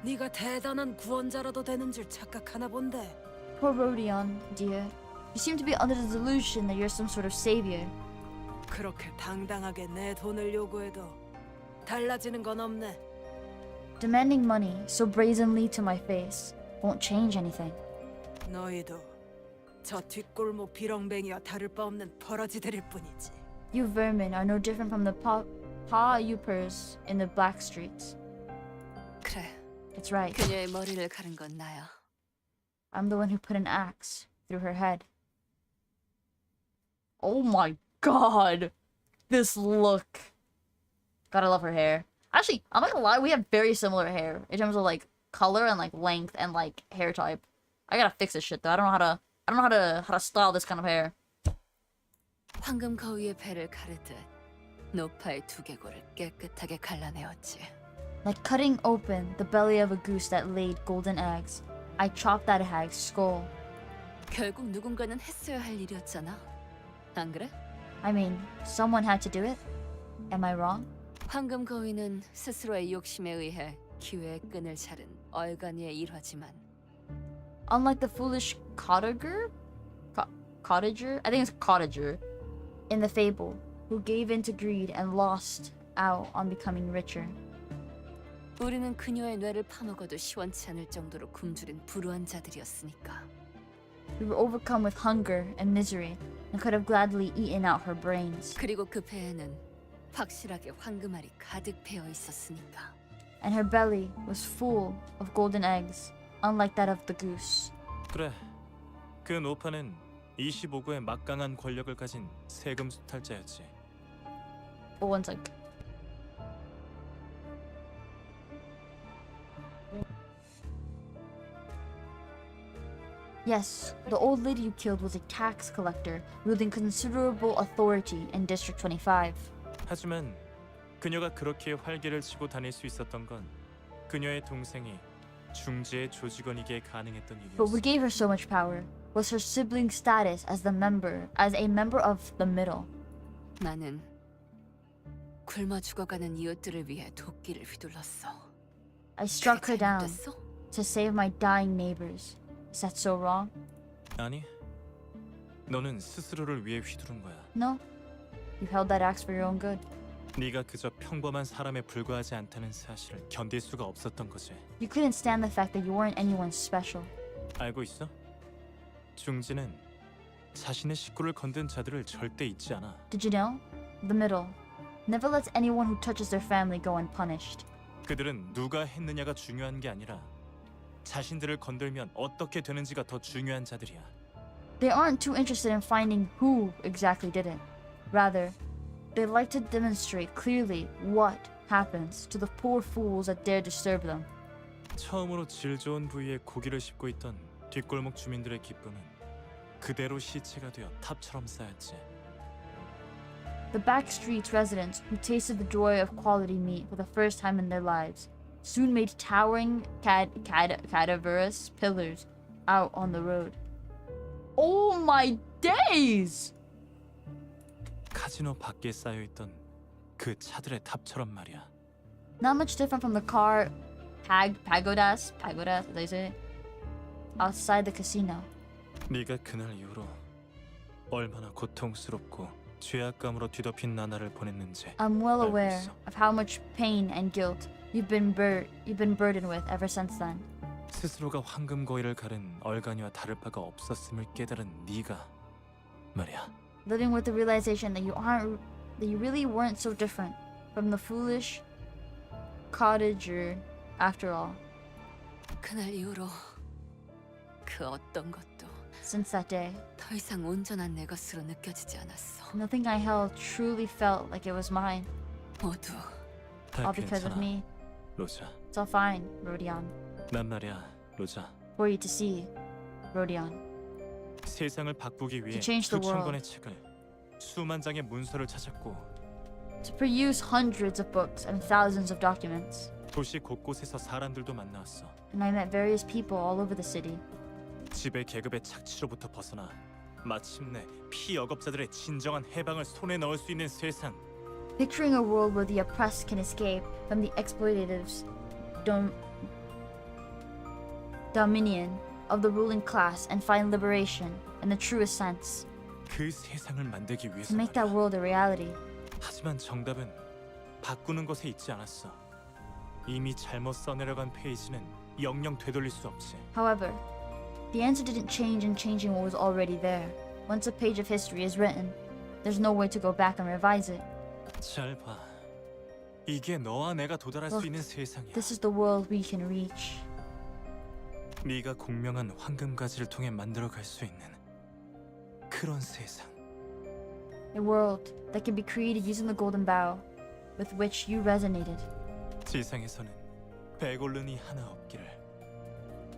네가 대단한 구원자라도 되는 줄 착각하나 본데. Poor Rodion, dear. You seem to be under the delusion that you're some sort of savior. 그렇게 당당하게 내 돈을 요구해도 달라지는 건 없네. Demanding money so brazenly to my face won't change anything. 너희도 저 뒷골목 비렁뱅이와 다를 바 없는 버러지들일 뿐이지. You vermin are no different from the Pawras in the black streets. 그래, That's right. 그녀의 머리를 가른 건 나야. I'm the one who put an axe through her head. Oh my god! This look. Gotta love her hair. Actually, I'm not gonna lie, we have very similar hair in terms of like color and like length and like hair type. I gotta fix this shit though. I don't know how to style this kind of hair. 황금 거위의 배를 가르듯 노파의 두개골을 깨끗하게 갈라내었지. Like cutting open the belly of a goose that laid golden eggs, I chopped that hag's skull. 결국 누군가는 했어야 할 일이었잖아. 안 그래? I mean, someone had to do it. Am I wrong? 황금 거위는 스스로의 욕심에 의해 기회의 끈을 자른 얼간이의 일화지만 Unlike the foolish cottager? Cottager? I think it's cottager. In the fable, who gave in to greed and lost out on becoming richer. 우리는 그녀의 뇌를 파먹어도 시원치 않을 정도로 굶주린 불우한 자들이었으니까. We were overcome with hunger and misery and could have gladly eaten out her brains. 그리고 그 배에는 확실하게 황금알이 가득 배어 있었으니까. And her belly was full of golden eggs, unlike that of the goose. 그래, 그 노파는 25구의 막강한 권력을 가진 세금 수탈자였지. But one sec. Yes, the old lady you killed was a tax collector wielding considerable authority in District 25. 하지만 그녀가 그렇게 활개를 치고 다닐 수 있었던 건 그녀의 동생이 중지의 조직원이기에 가능했던 But what 일이었어. gave her so much power was her sibling status as a member of the middle. 나는 굶어 죽어가는 이웃들을 위해 도끼를 휘둘렀어. I struck her down 잘못됐어? to save my dying neighbors. Is that so wrong? 아니, 너는 스스로를 위해 휘두른 거야. No. You held that axe for your own good. 네가 그저 평범한 사람에 불과하지 않다는 사실을 견딜 수가 없었던 거지. You couldn't stand the fact that you weren't anyone special. 알고 있어? 중지는 자신의 식구를 건든 자들을 절대 잊지 않아. Did you know? The middle never lets anyone who touches their family go unpunished. 그들은 누가 했느냐가 중요한 게 아니라 자신들을 건들면 어떻게 되는지가 더 중요한 자들이야. They aren't too interested in finding who exactly did it. Rather, they like to demonstrate clearly what happens to the poor fools that dare disturb them. 처음으로 질 좋은 부위에 고기를 씹고 있던 뒷골목 주민들의 기쁨은 그대로 시체가 되어 탑처럼 쌓였지. The back streets residents who tasted the joy of quality meat for the first time in their lives soon made towering cadaverous pillars out on the road. Oh my days! 카지노 밖에 쌓여있던 그 차들의 탑처럼 말이야. Not much different from the car pagodas, as they say, outside the casino. 네가 그날 이후로 얼마나 고통스럽고 죄악감으로 뒤덮인 나날을 보냈는지 I'm well 알고 aware 있어. of how much pain and guilt you've been burdened with ever since then. 스스로가 황금고리를 가른 얼간이와 다를 바가 없었음을 깨달은 네가 말이야. Living with the realization that you really weren't so different from the foolish cottager after all. 그날 이후로 그 어떤 것도 Since that day, 더 이상 온전한 내 것으로 느껴지지 않았어. nothing I held truly felt like it was mine. 모두 다 All because of 괜찮아, me. 로자. It's all fine, Rodion. 난 말이야, 로자. For you to see, Rodion. 세상을 바꾸기 위해 To change the 수천 world. 권의 책을, 수만 장의 문서를 찾았고 To produce hundreds of books and thousands of documents. 도시 곳곳에서 사람들도 만나왔어. And I met various people all over the city. 지배 계급의 착취로부터 벗어나 마침내 피억업자들의 진정한 해방을 손에 넣을 수 있는 세상. Picturing a world where the oppressed can escape from the exploitatives' dominion of the ruling class and find liberation in the truest sense. 그 세상을 만들기 위해서 To make that 말이야. world a reality. 하지만 정답은 바꾸는 것에 있지 않았어. 이미 잘못 써내려간 페이지는 영영 되돌릴 수 없지. However, the answer didn't change in changing what was already there. Once a page of history is written, there's no way to go back and revise it. 잘 봐. 이게 너와 내가 도달할 수 Look, 있는 세상이야. This is the world we can reach. 네가 공명한 황금가지를 통해 만들어갈 수 있는 그런 세상. A world that can be created using the golden bow with which you resonated. 지상에서는 백올른이 하나 없기를.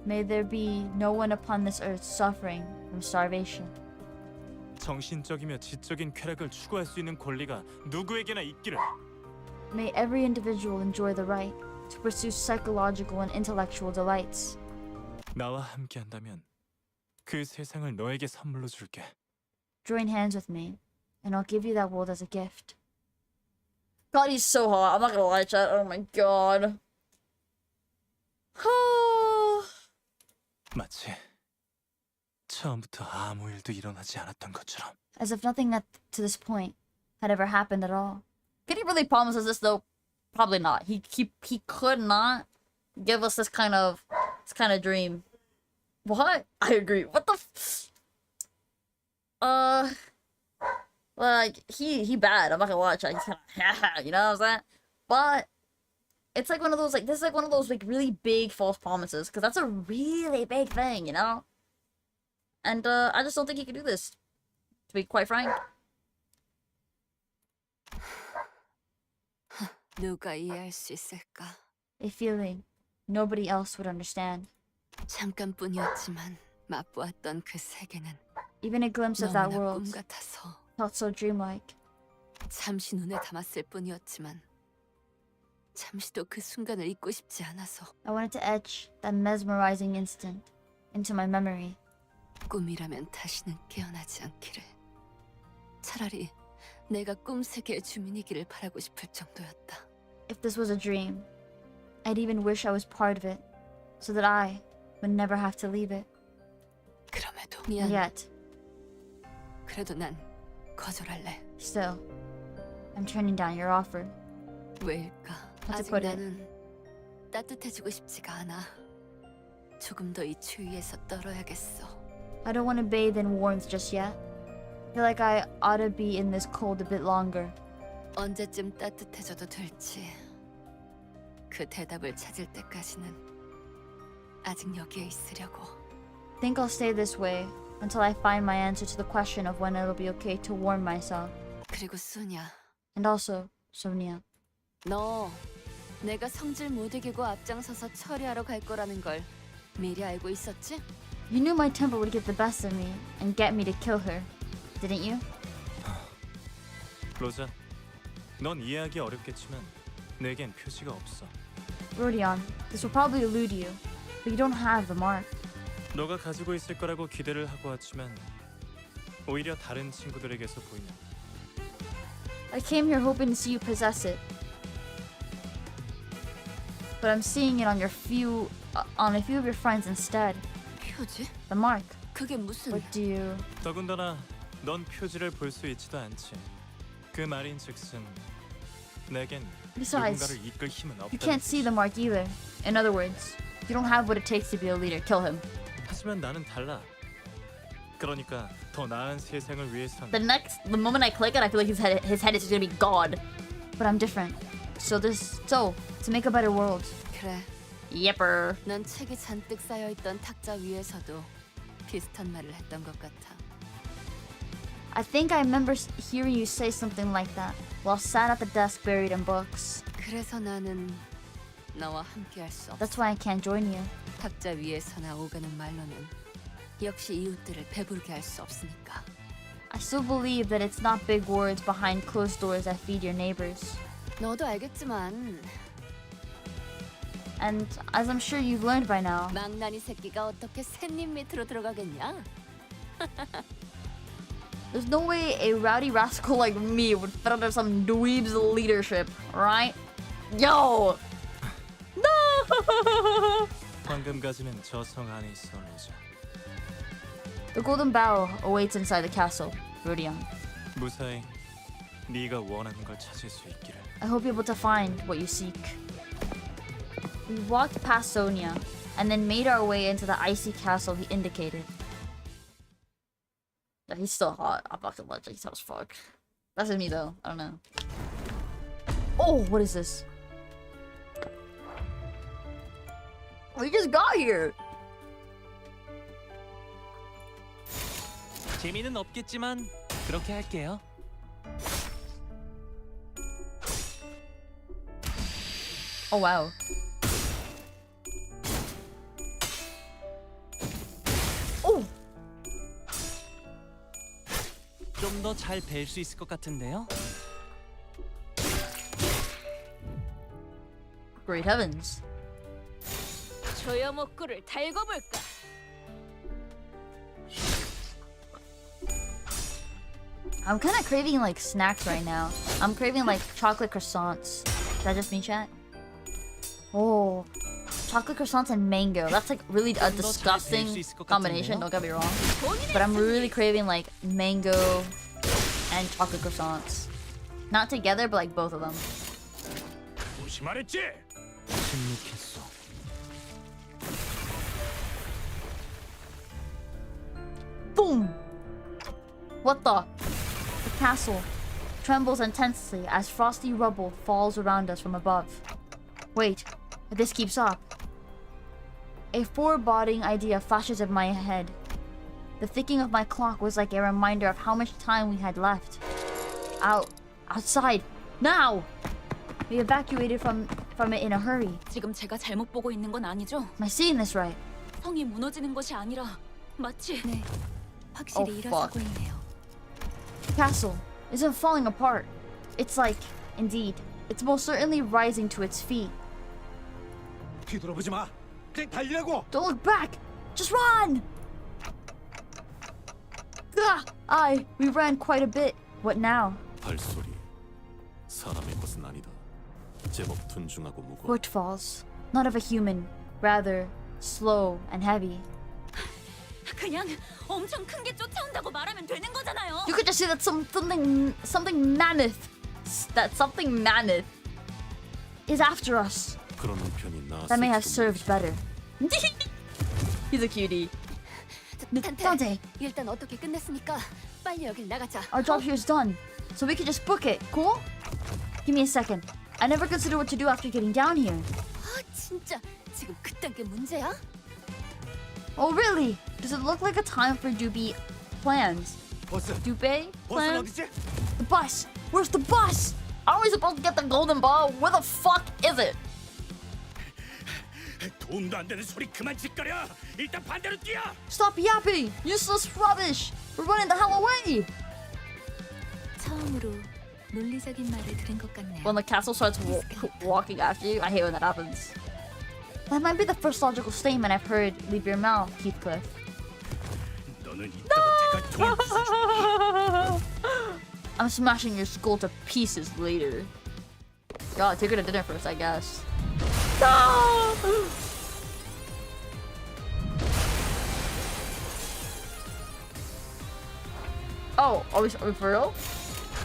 May there be no one upon this earth suffering from starvation. 정신적이며 지적인 쾌락을 추구할 수 있는 권리가 누구에게나 있기를. May every individual enjoy the right to pursue psychological and intellectual delights. 나와 함께한다면 그 세상을 너에게 선물로 줄게. Join hands with me, and I'll give you that world as a gift. God, he's so hot. I'm not gonna lie, chat. Oh my god. 마치 처음부터 아무 일도 일어나지 않았던 것처럼. As if nothing up to this point had ever happened at all. Could he really promise us this though? Probably not. He could not give us this kind of dream. What? I agree. What the like he bad. I'm not gonna watch. He's kind of you know what I'm saying? But it's like one of those this is like one of those like really big false promises because that's a really big thing, you know. And I just don't think he could do this. To be quite frank. 누가 이해할 수 있을까? A feeling nobody else would understand. 잠깐뿐이었지만 맛보았던 그 세계는 Even a glimpse of that 너무나 world 꿈 같아서 felt so dreamlike. 잠시 눈에 담았을 뿐이었지만 잠시도 그 순간을 잊고 싶지 않아서 I wanted to etch that mesmerizing instant into my memory. 꿈이라면 다시는 깨어나지 않기를. 차라리 내가 꿈 세계의 주민이기를 바라고 싶을 정도였다. If this was a dream, I'd even wish I was part of it, so that I would never have to leave it. 그럼에도 And 미안. yet, 그래도 난 거절할래. still, I'm turning down your offer. 왜일까? How to 아직 put it? 나는 따뜻해지고 싶지가 않아. 조금 더 이 추위에서 떨어야겠어. I don't want to bathe in warmth just yet. I feel like I ought to be in this cold a bit longer. 언제쯤 따뜻해져도 될지 그 대답을 찾을 때까지는 아직 여기에 있으려고. Think I'll stay this way until I find my answer to the question of when it'll be okay to warm myself. 그리고 수냐, And also, Sonia, 너 내가 성질 못 이기고 앞장서서 처리하러 갈 거라는 걸 미리 알고 있었지? you knew my temper would get the best of me and get me to kill her, didn't you? 로자, 넌 이해하기 어렵겠지만 내겐 표시가 없어. Rodion, this will probably elude you, but you don't have the mark. 너가 가지고 있을 거라고 기대를 하고 왔지만 오히려 다른 친구들에게서 보이는. I came here hoping to see you possess it, but I'm seeing it on a few of your friends instead. 표지? The mark. 그게 무슨... What do you? 더군다나 넌 표지를 볼 수 있지도 않지. 그 말인즉슨 내겐 Besides, 누군가를 이끌 힘은 you 없다는 can't see the mark either. In other words, you don't have what it takes to be a leader. Kill him. 하지만 나는 달라. 그러니까 더 나은 세상을 위해선 The moment I click it, I feel like his head is gonna be God. But I'm different. So to make a better world. 그래. Yepper. 넌 책이 잔뜩 쌓여있던 탁자 위에서도 비슷한 말을 했던 것 같아. I think I remember hearing you say something like that while sat at the desk buried in books. 그래서 나는 너와 함께할 수 없어. That's why I can't join you. 탁자 위에서나 오가는 말로는 역시 이웃들을 배부르게 할 수 없으니까. I still believe that it's not big words behind closed doors that feed your neighbors. 너도 알겠지만 And as I'm sure you've learned by now, 망나니 새끼가 어떻게 샌님 밑으로 들어가겠냐? there's no way a rowdy rascal like me would fit under some dweeb's leadership, right? Yo! No! 황금가지는 저 성 안에 있어, 로즈. The golden bow awaits inside the castle, 𝓒𝓻𝓮. 무사히 네가 원하는 걸 찾을 수 있기를. I hope you're able to find what you seek. We walked past Sonia, and then made our way into the icy castle he indicated. Yeah, he's still hot. I'm not gonna lie, he's hot as fuck. That's just me though, I don't know. Oh, what is this? We just got here! 재미는 없겠지만 그렇게 할게요. Oh wow. Oh! 좀 더 잘 뵐 수 있을 것 같은데요. Great heavens. 조여목구를 달궈볼까? I'm kind of craving like snacks right now. I'm craving like chocolate croissants. Is that just me, chat? Oh, chocolate croissants and mango. That's like really a disgusting combination, don't get me wrong. But I'm really craving like mango and chocolate croissants. Not together, but like both of them. 조심하랬지? 침묵했어. Boom! What the? The castle trembles intensely as frosty rubble falls around us from above. Wait, if this keeps up. A foreboding idea flashes in my head. The ticking of my clock was like a reminder of how much time we had left. Outside, now! We evacuated from it in a hurry. 지금 제가 잘못 보고 있는 건 아니죠? Am I seeing this right? 성이 무너지는 것이 아니라 마치 네, 확실히 Oh, 일어서고 있네요. The castle isn't falling apart. It's like, indeed, it's most certainly rising to its feet. 뒤돌아보지 마. 그냥 달리라고. Don't look back! Just run! We ran quite a bit. What now? 발소리. 사람의 것은 아니다. 제법 둔중하고 무거워. Footfalls. Not of a human. Rather, slow and heavy. 그냥 엄청 큰 게 쫓아온다고 말하면 되는 거잖아요. You could just say that something mammoth. That something mammoth is after us. 그러는 편이 나았을지도 That may have 모르지. served better. He's a cutie. 탄테, Dante, 일단 어떻게 끝냈으니까 빨리 여길 나가자. our job here is done. So we could just book it. Cool? Give me a second. I never considered what to do after getting down here. 아, 진짜 지금 그딴 게 문제야? Oh, really? Does it look like a time for Doobie plans? 버스. Doobie 버스는 plans? 어디지? The bus! Where's the bus? Are we supposed to get the golden ball? Where the fuck is it? 도움도 안 되는 소리 그만 짓거려. 일단 반대로 뛰어. Stop yapping! Useless rubbish! We're running the hell away! 처음으로 논리적인 말을 들은 것 같네요. When the castle starts walking after you, I hate when that happens. That might be the first logical statement I've heard leave your mouth, Heathcliff. 너는 이따가 내가 돌 I'm smashing your skull to pieces later. God, take her to dinner first, I guess. No! Oh, are we for real?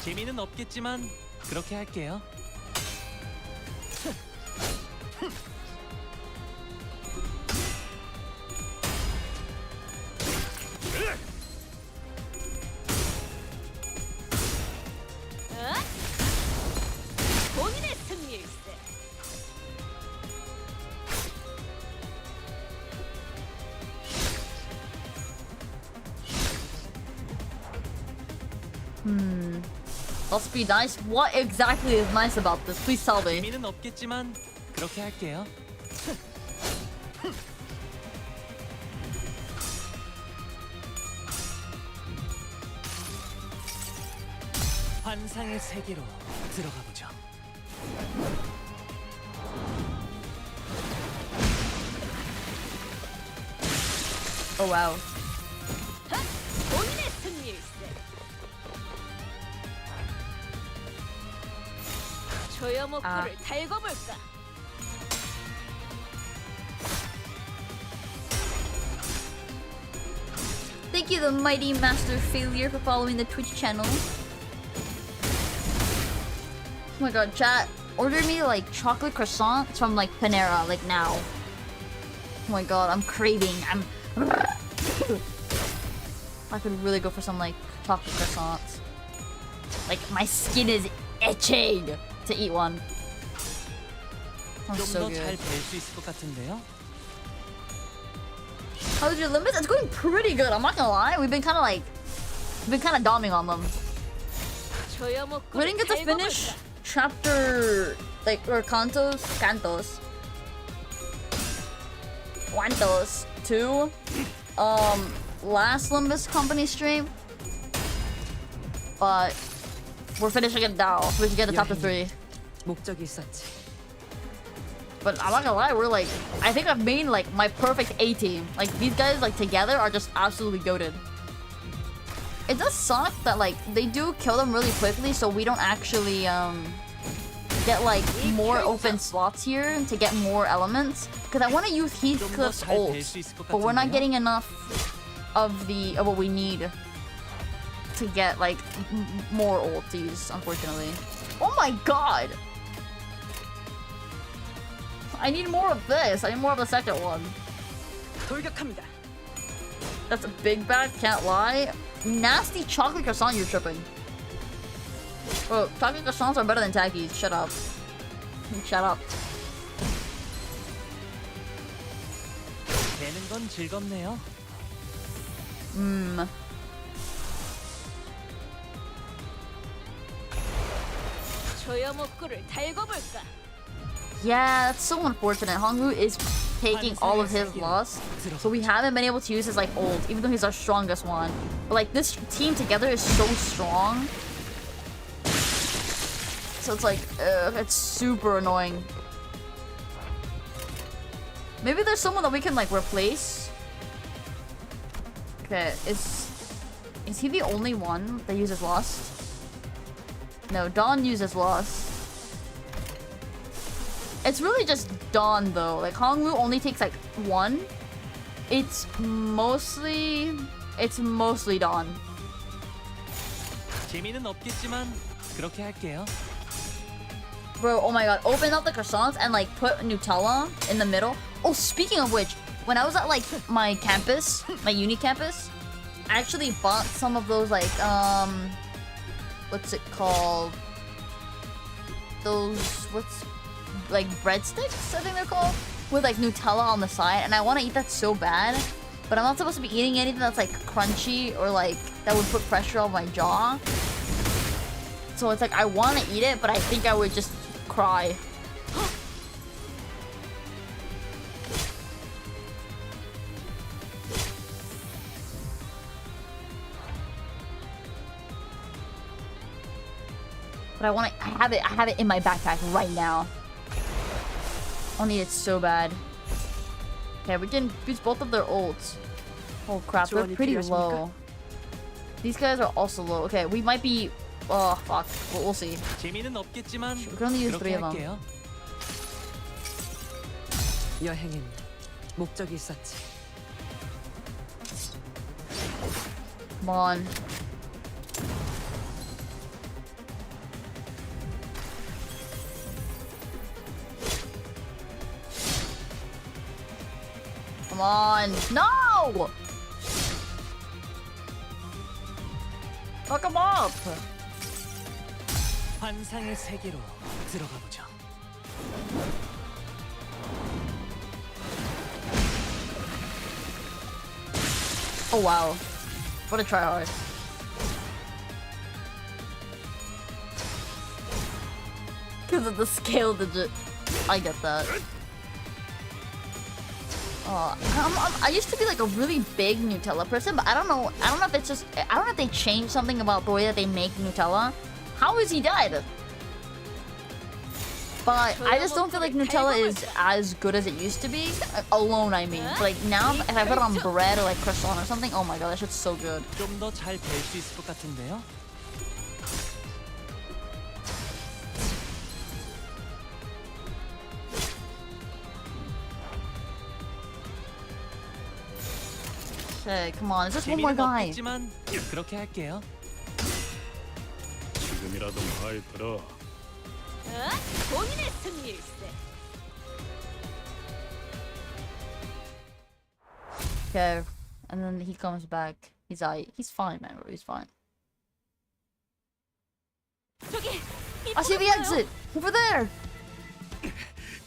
재미는 없겠지만 그렇게 할게요. 본인의 승리일세. Let's be nice. What exactly is nice about this? Please tell me. 재미는 없겠지만 그렇게 할게요. 환상의 세계로 들어가 보죠. Oh wow. 본인의 승리일세. 조여목구를 달궈볼까? Thank you, the mighty master failure, for following the Twitch channel. Oh my god, chat. Order me like chocolate croissants from like Panera, like now. Oh my god, I'm craving. I could really go for some like chocolate croissants. Like my skin is itching to eat one. Sounds so 좀 더 잘 good. 뵐 수 있을 것 같은데요. How's your Limbus? It's going pretty good. I'm not gonna lie. We've been kind of doming on them. We didn't get to finish chapter like or cantos 2. Last Limbus company stream, but we're finishing it now. So we can get to chapter 3. 목적이 있었지. But I'm not gonna lie, we're like, I think I've made like my perfect A team. Like these guys like together are just absolutely goated. It does suck that like they do kill them really quickly, so we don't actually get like more open slots here to get more elements. Because I want to use Heathcliff's ult, but we're not getting enough of what we need to get like more ulties, unfortunately. Oh my god! I need more of this. I need more of the second one. 돌격합니다. That's a big bad, can't lie. Nasty chocolate croissant, you're tripping. Bro, chocolate croissants are better than Taggies. Shut up. Shut up. 되는 건 즐겁네요. 조여목구를 달궈볼까? Yeah, that's so unfortunate. Hongwoo is taking all of his loss, so we haven't been able to use his like ult, even though he's our strongest one. But like this team together is so strong, so it's like it's super annoying. Maybe there's someone that we can like replace. Okay, is he the only one that uses lost? No, Dawn uses lost. It's really just Dawn though. Like Hongwoo only takes like 1. It's mostly Dawn. 재미는 없겠지만 그렇게 할게요. Bro, oh my god, open up the croissants and like put Nutella in the middle. Oh, speaking of which, when I was at like my campus, my uni campus, I actually bought some of those like what's it called? Those like breadsticks, I think they're called, with like Nutella on the side, and I want to eat that so bad, but I'm not supposed to be eating anything that's like crunchy or like that would put pressure on my jaw. So it's like I want to eat it, but I think I would just cry. But I have it in my backpack right now. I'll need it so bad. Okay, we can use both of their ults. Oh crap, they're pretty low. These guys are also low. Okay, we might be... Oh, fuck. We'll see. 재미는 없겠지만 We can only use 3 그렇게 of them. 할게요. 여행엔 목적이 있었지. Come on. on. No! Fuck him up. 환상의 세계로 들어가 보죠. Oh wow. What a tryhard. Because of the scale digit. I get that. I used to be like a really big Nutella person, but I don't know if it's just, I don't know if they changed something about the way that they make Nutella. How is he dead? But I just don't feel like Nutella is as good as it used to be. Alone, I mean. Like now, if I put it on bread or like croissant or something, oh my god, that shit's so good. 좀 더 잘 뵐 수 있을 것 같은데요. Okay, come on, is this one more 재미는 guy? 없겠지만 그렇게 할게요. 지금이라도 말 들어. 본인의 승리일세. Okay, and then he comes back. He's fine, man, bro. He's fine. 저기 I see the exit over there.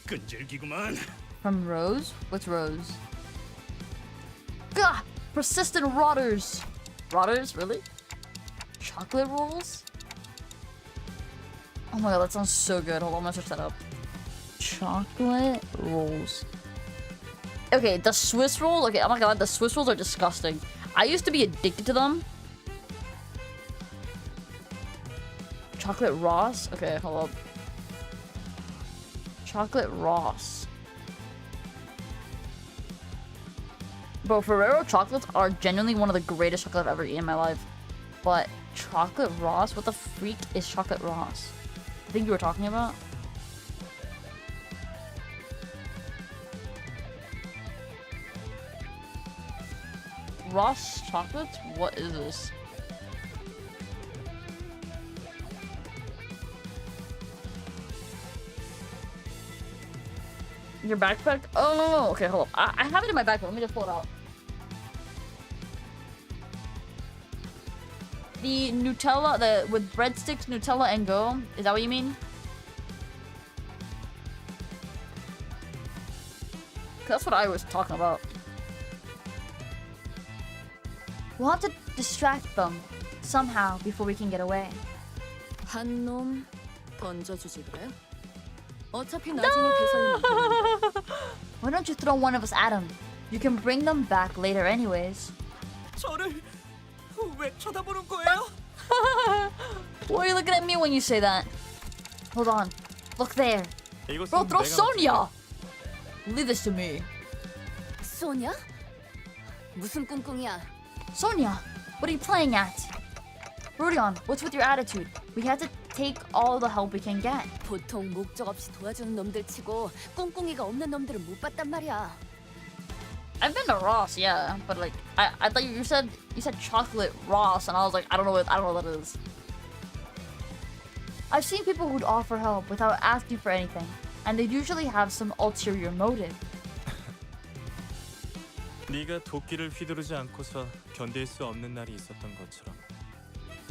끈질기구만. From Rose? What's Rose? Gah! Persistent rotters. Rotters? Really? Chocolate rolls? Oh my god, that sounds so good. Hold on, I'm gonna search that up. Chocolate rolls. Okay, the Swiss roll. Okay, oh my god, the Swiss rolls are disgusting. I used to be addicted to them. Chocolate Ross? Okay, hold up. Chocolate Ross. Bro, Ferrero chocolates are genuinely one of the greatest chocolate I've ever eaten in my life. But Chocolate Ross? What the freak is Chocolate Ross? I think you were talking about? Ross chocolates? What is this? Your backpack? Oh, no. Okay, hold up. I have it in my backpack. Let me just pull it out. The Nutella, with breadsticks, Nutella, and go. Is that what you mean? That's what I was talking about. We'll have to distract them somehow before we can get away. 한 놈 던져주지 그래? 어차피 나중에 계산이 많겠는데. Why don't you throw one of us at them? You can bring them back later anyways. 저를 왜 쳐다보는 거예요? Why are you looking at me when you say that? Hold on. Look there. 이것은 Bro, throw 내가 Sonia! Leave this to me. 소냐? 무슨 꿍꿍이야? Sonia, what are you playing at? Rudion, what's with your attitude? We have to take all the help we can get. 보통 목적 없이 도와주는 놈들 치고 꿍꿍이가 없는 놈들은 못 봤단 말이야. I've been to Ross, yeah, but like I thought you said chocolate Ross, and I was like, I don't know what that is. I've seen people who'd offer help without asking for anything, and they'd usually have some ulterior motive. 네가 도끼를 휘두르지 않고서 견딜 수 없는 날이 있었던 것처럼.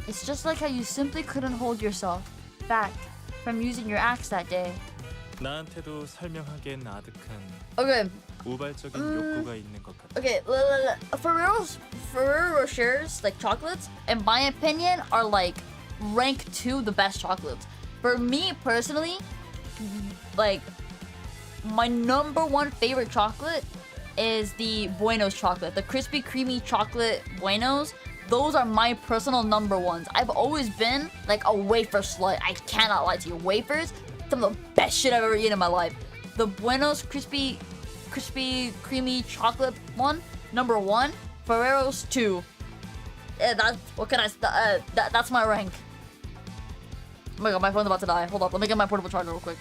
It's just like how you simply couldn't hold yourself back from using your axe that day. 나한테도 설명하기엔 아득한 Okay, 우발적인 욕구가 있는 것 같아. okay, Ferrero Rochers, like chocolates, in my opinion, are like rank 2 the best chocolates. For me personally, like my #1 favorite chocolate is the Buenos chocolate, the crispy creamy chocolate Buenos. Those are my personal #1s. I've always been like a wafer slut. I cannot lie to you. Wafers, some of the best shit I've ever eaten in my life. The Buenos crispy creamy chocolate one, #1. Ferrero's 2. That's what can I? That's my rank. Oh my god, my phone's about to die. Hold up, let me get my portable charger real quick.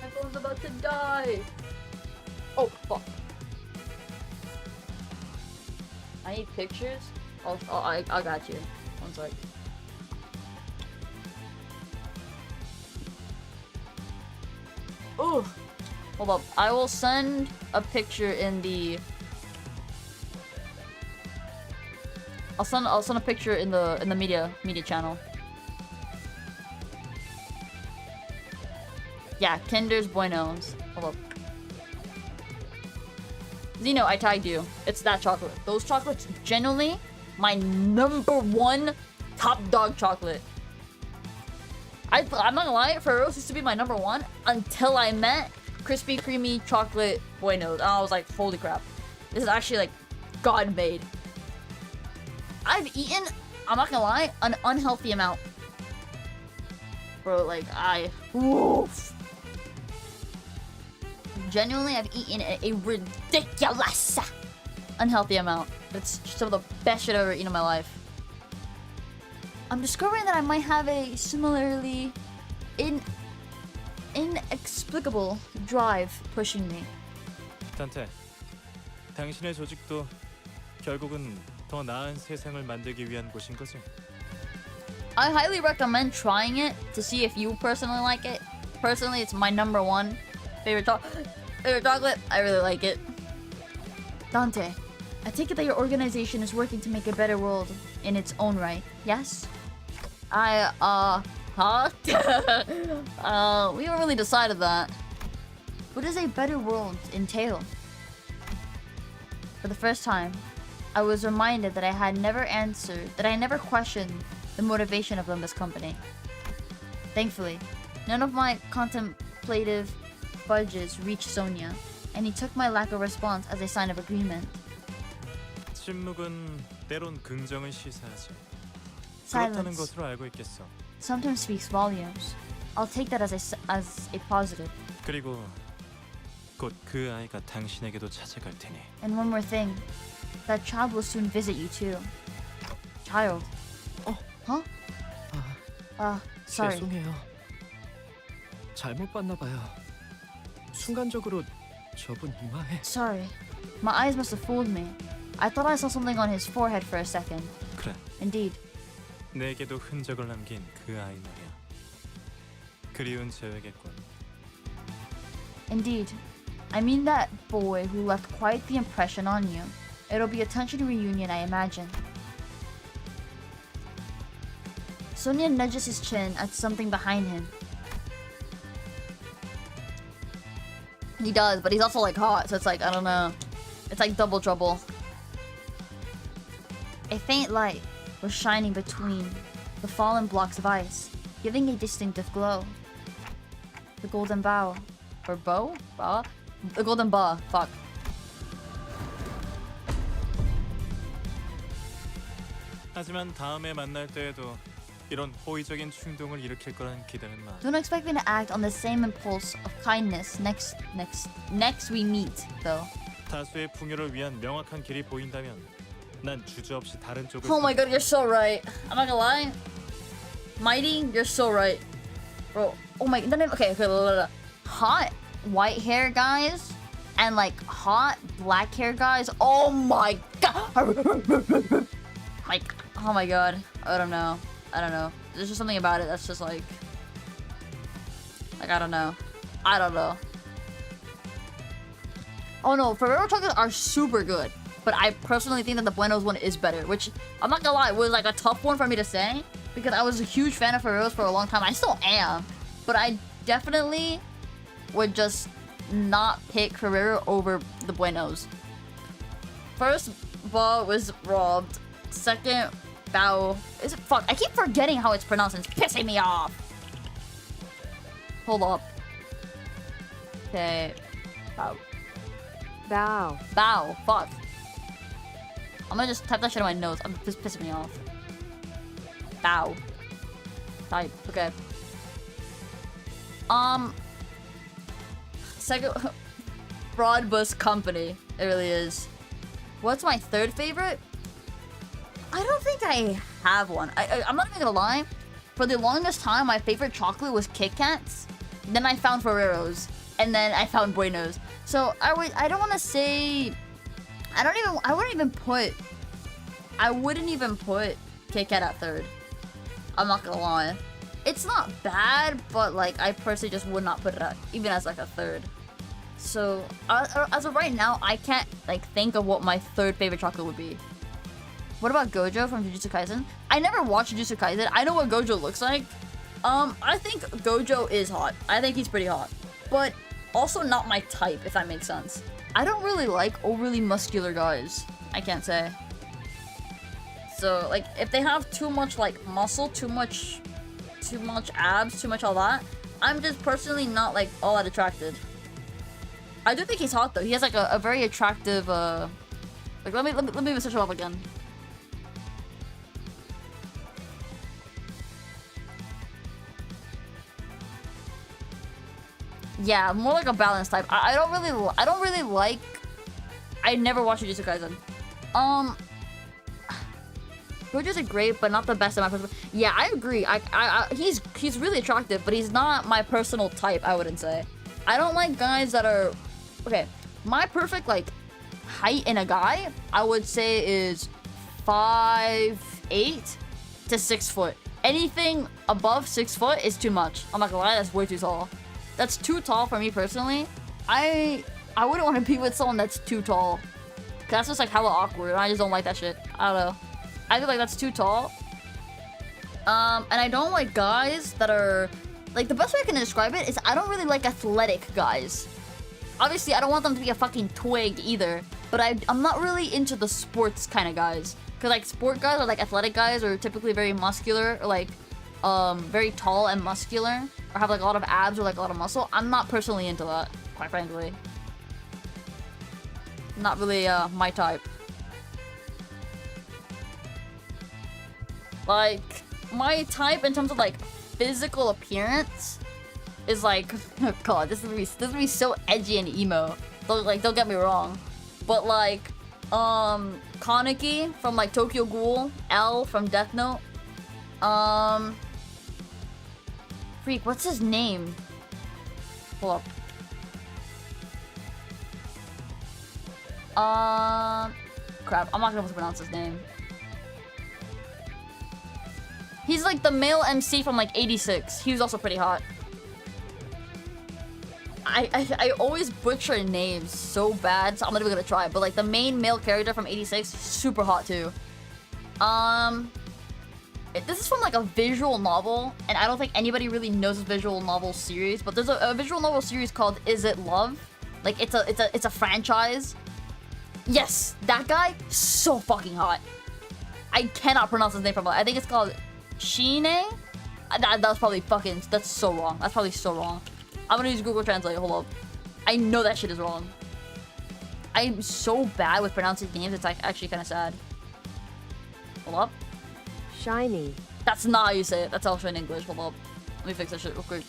My phone's about to die. Oh fuck. I need pictures. I got you. One sec. Oh, hold up. I will send a picture in the. I'll send a picture in the media channel. Yeah, Kinder's Buenos. Hold up. Zeno, I tagged you. It's that chocolate. Those chocolates, genuinely, my #1 top dog chocolate. I'm not gonna lie, Ferrero's used to be my #1 until I met Crispy Creamy Chocolate Buenos. And I was like, holy crap. This is actually like God made. I've eaten, I'm not gonna lie, an unhealthy amount. Bro, like oof. Genuinely, I've eaten a ridiculous unhealthy amount. It's some of the best shit I've ever eaten in my life. I'm discovering that I might have a similarly inexplicable drive pushing me. 단테, 당신의 조직도 결국은 더 나은 세상을 만들기 위한 곳인 거지. I highly recommend trying it to see if you personally like it. Personally, it's my #1 favorite chocolate. I really like it. Dante, I take it that your organization is working to make a better world in its own right, yes? We haven't really decided that. What does a better world entail? For the first time, I was reminded that I never questioned the motivation of Limbus Company. Thankfully, none of my contemplative budges reached Sonia, and he took my lack of response as a sign of agreement. 침묵은 때론 긍정을 시사하지. 그렇다는 Silence 것으로 알고 있겠어. sometimes speaks volumes. I'll take that as a positive. 그리고 곧 그 아이가 당신에게도 찾아갈 테니. And one more thing, that child will soon visit you too. Child. Huh? Sorry. 죄송해요. 잘못 봤나 봐요. 순간적으로 저분 이마에. Sorry. My eyes must have fooled me. I thought I saw something on his forehead for a second. 그래, Indeed. 내게도 흔적을 남긴 그 아이 말이야. 그리운 재회겠군. Indeed. I mean that boy who left quite the impression on you. It'll be a touching reunion, I imagine. Sonia nudges his chin at something behind him. He does, but he's also like hot, so it's like, I don't know. It's like double trouble. A faint light was shining between the fallen blocks of ice, giving a distinctive glow. The golden bow. Or bow? Ba? The golden ba. Fuck. 하지만 다음에 만날 때에도 이런 호의적인 충동을 일으킬 거란 기대는 마. Don't expect me to act on the same impulse of kindness next we meet, though. 다수의 풍요를 위한 명확한 길이 보인다면 난 주저없이 다른 쪽을. Oh my god, you're so right. I'm not gonna lie. Mighty, you're so right. Bro, oh my god. Okay. Hot white hair guys and like hot black hair guys. Oh my god. Like, oh my god. I don't know. There's just something about it that's just like I don't know. Oh no, Ferrero chocolates are super good, but I personally think that the Buenos one is better, which I'm not gonna lie, was like a tough one for me to say because I was a huge fan of Ferrero's for a long time. I still am, but I definitely would just not pick Ferrero over the Buenos. First ball was robbed. Second bow is it fuck? I keep forgetting how it's pronounced. It's pissing me off. Hold up. Okay. Bow. Fuck. I'm gonna just type that shit in my notes. I'm just pissing me off. Bow. Type. Okay. Second. Broadbus Company. It really is. What's my third favorite? I don't think I have one. I'm not even gonna lie. For the longest time, my favorite chocolate was Kit Kats. Then I found Ferrero's, and then I found Buenos. So I don't want to say. I wouldn't even put I wouldn't even put Kit Kat at third. I'm not gonna lie. It's not bad, but like I personally just would not put it at even as like a third. So as of right now, I can't like think of what my third favorite chocolate would be. What about Gojo from Jujutsu Kaisen? I never watched Jujutsu Kaisen. I know what Gojo looks like. I think Gojo is hot. I think he's pretty hot, but also not my type, if that makes sense. I don't really like overly muscular guys. I can't say. So like if they have too much like muscle, too much abs, too much all that, I'm just personally not like all that attracted. I do think he's hot though. He has like a very attractive like let me even search him up again. Yeah, more like a balanced type. I don't really like. I never watched Jujutsu Kaisen. Gojo's a great, but not the best in my personal. Yeah, I agree. He's really attractive, but he's not my personal type. I wouldn't say. I don't like guys that are. Okay, my perfect like height in a guy, I would say is 5'8" to 6 foot. Anything above 6 foot is too much. I'm not gonna lie, that's way too tall. That's too tall for me personally. I wouldn't want to be with someone that's too tall. Cause that's just like hella awkward. I just don't like that shit. I don't know. I feel like that's too tall. And I don't like guys that are like, the best way I can describe it is I don't really like athletic guys. Obviously, I don't want them to be a fucking twig either. But I'm not really into the sports kind of guys. Cause like sport guys or like athletic guys are typically very muscular or like very tall and muscular. Or have like a lot of abs or like a lot of muscle. I'm not personally into that, quite frankly. Not really my type. Like, my type in terms of like physical appearance is like, oh god, this is gonna be so edgy and emo. Don't get me wrong. But like, Kaneki from like Tokyo Ghoul, L from Death Note. Freak, what's his name? Hold up. Crap, I'm not gonna be able to pronounce his name. He's like the male MC from like 86. He was also pretty hot. I always butcher names so bad, so I'm not even gonna try. But like the main male character from 86, super hot too. This is from like a visual novel, and I don't think anybody really knows this visual novel series. But there's a visual novel series called Is It Love? Like it's a franchise. Yes, that guy, so fucking hot. I cannot pronounce his name properly. I think it's called Shine. That was probably fucking. That's so wrong. That's probably so wrong. I'm gonna use Google Translate. Hold up. I know that shit is wrong. I'm so bad with pronouncing names. It's like actually kind of sad. Hold up. Shiny. That's not how you say it. That's also in English. Hold up. Let me fix that shit real quick.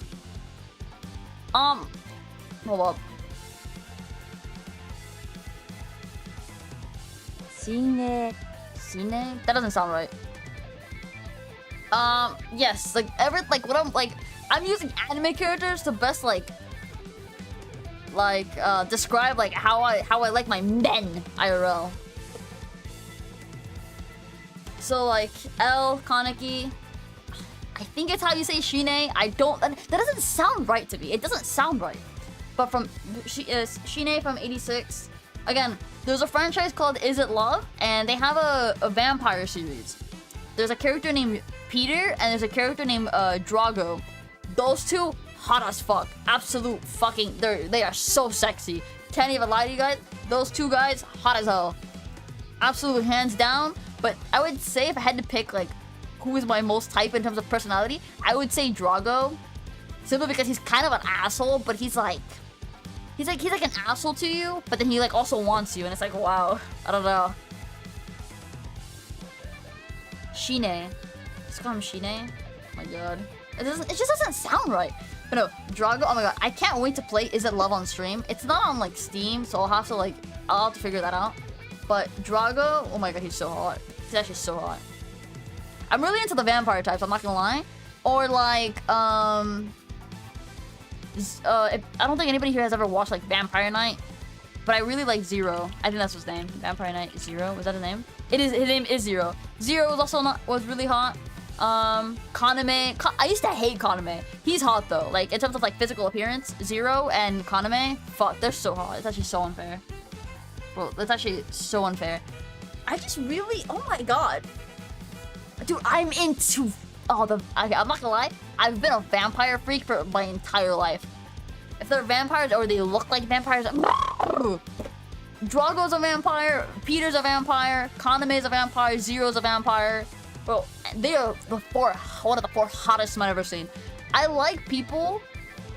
Hold up. Shine. Shine? That doesn't sound right. Yes, like I'm using anime characters to best describe like how I like my men IRL. So like L Kaneki, I think it's how you say Shine. That doesn't sound right to me. It doesn't sound right. But she is Shine from 86. Again, there's a franchise called Is It Love, and they have a vampire series. There's a character named Peter, and there's a character named Drago. Those two, hot as fuck. Absolute fucking, they are so sexy. Can't even lie to you guys. Those two guys, hot as hell. Absolute hands down. But I would say if I had to pick like who is my most type in terms of personality, I would say Drago. Simply because he's kind of an asshole, but he's like an asshole to you, but then he like also wants you, and it's like, wow, I don't know. Shine. Just call him Shine. Oh my god. It just doesn't sound right. But no, Drago, oh my god, I can't wait to play Is It Love on stream. It's not on like Steam, so I'll have to figure that out. But Drago, oh my god, he's so hot. He's actually so hot. I'm really into the vampire types, I'm not gonna lie. Or like, I don't think anybody here has ever watched like Vampire Night. but I really like Zero. I think that's his name. Vampire Knight Zero. Was that his name? It is. His name is Zero. Zero was also was really hot. 𝓒𝓻𝓮𝓼. I used to hate 𝓒𝓻𝓮𝓼. He's hot though. Like in terms of like physical appearance, Zero and 𝓒𝓻𝓮𝓼, fuck, they're so hot. It's actually so unfair. Well, that's actually so unfair. I just really, oh my god, dude, I'm into all the. Okay, I'm not gonna lie. I've been a vampire freak for my entire life. If they're vampires or they look like vampires, Drago's a vampire, Peter's a vampire, 𝓒𝓻𝓮𝓼's a vampire, Zero's a vampire. Bro, they are one of the four hottest men I've ever seen. I like people.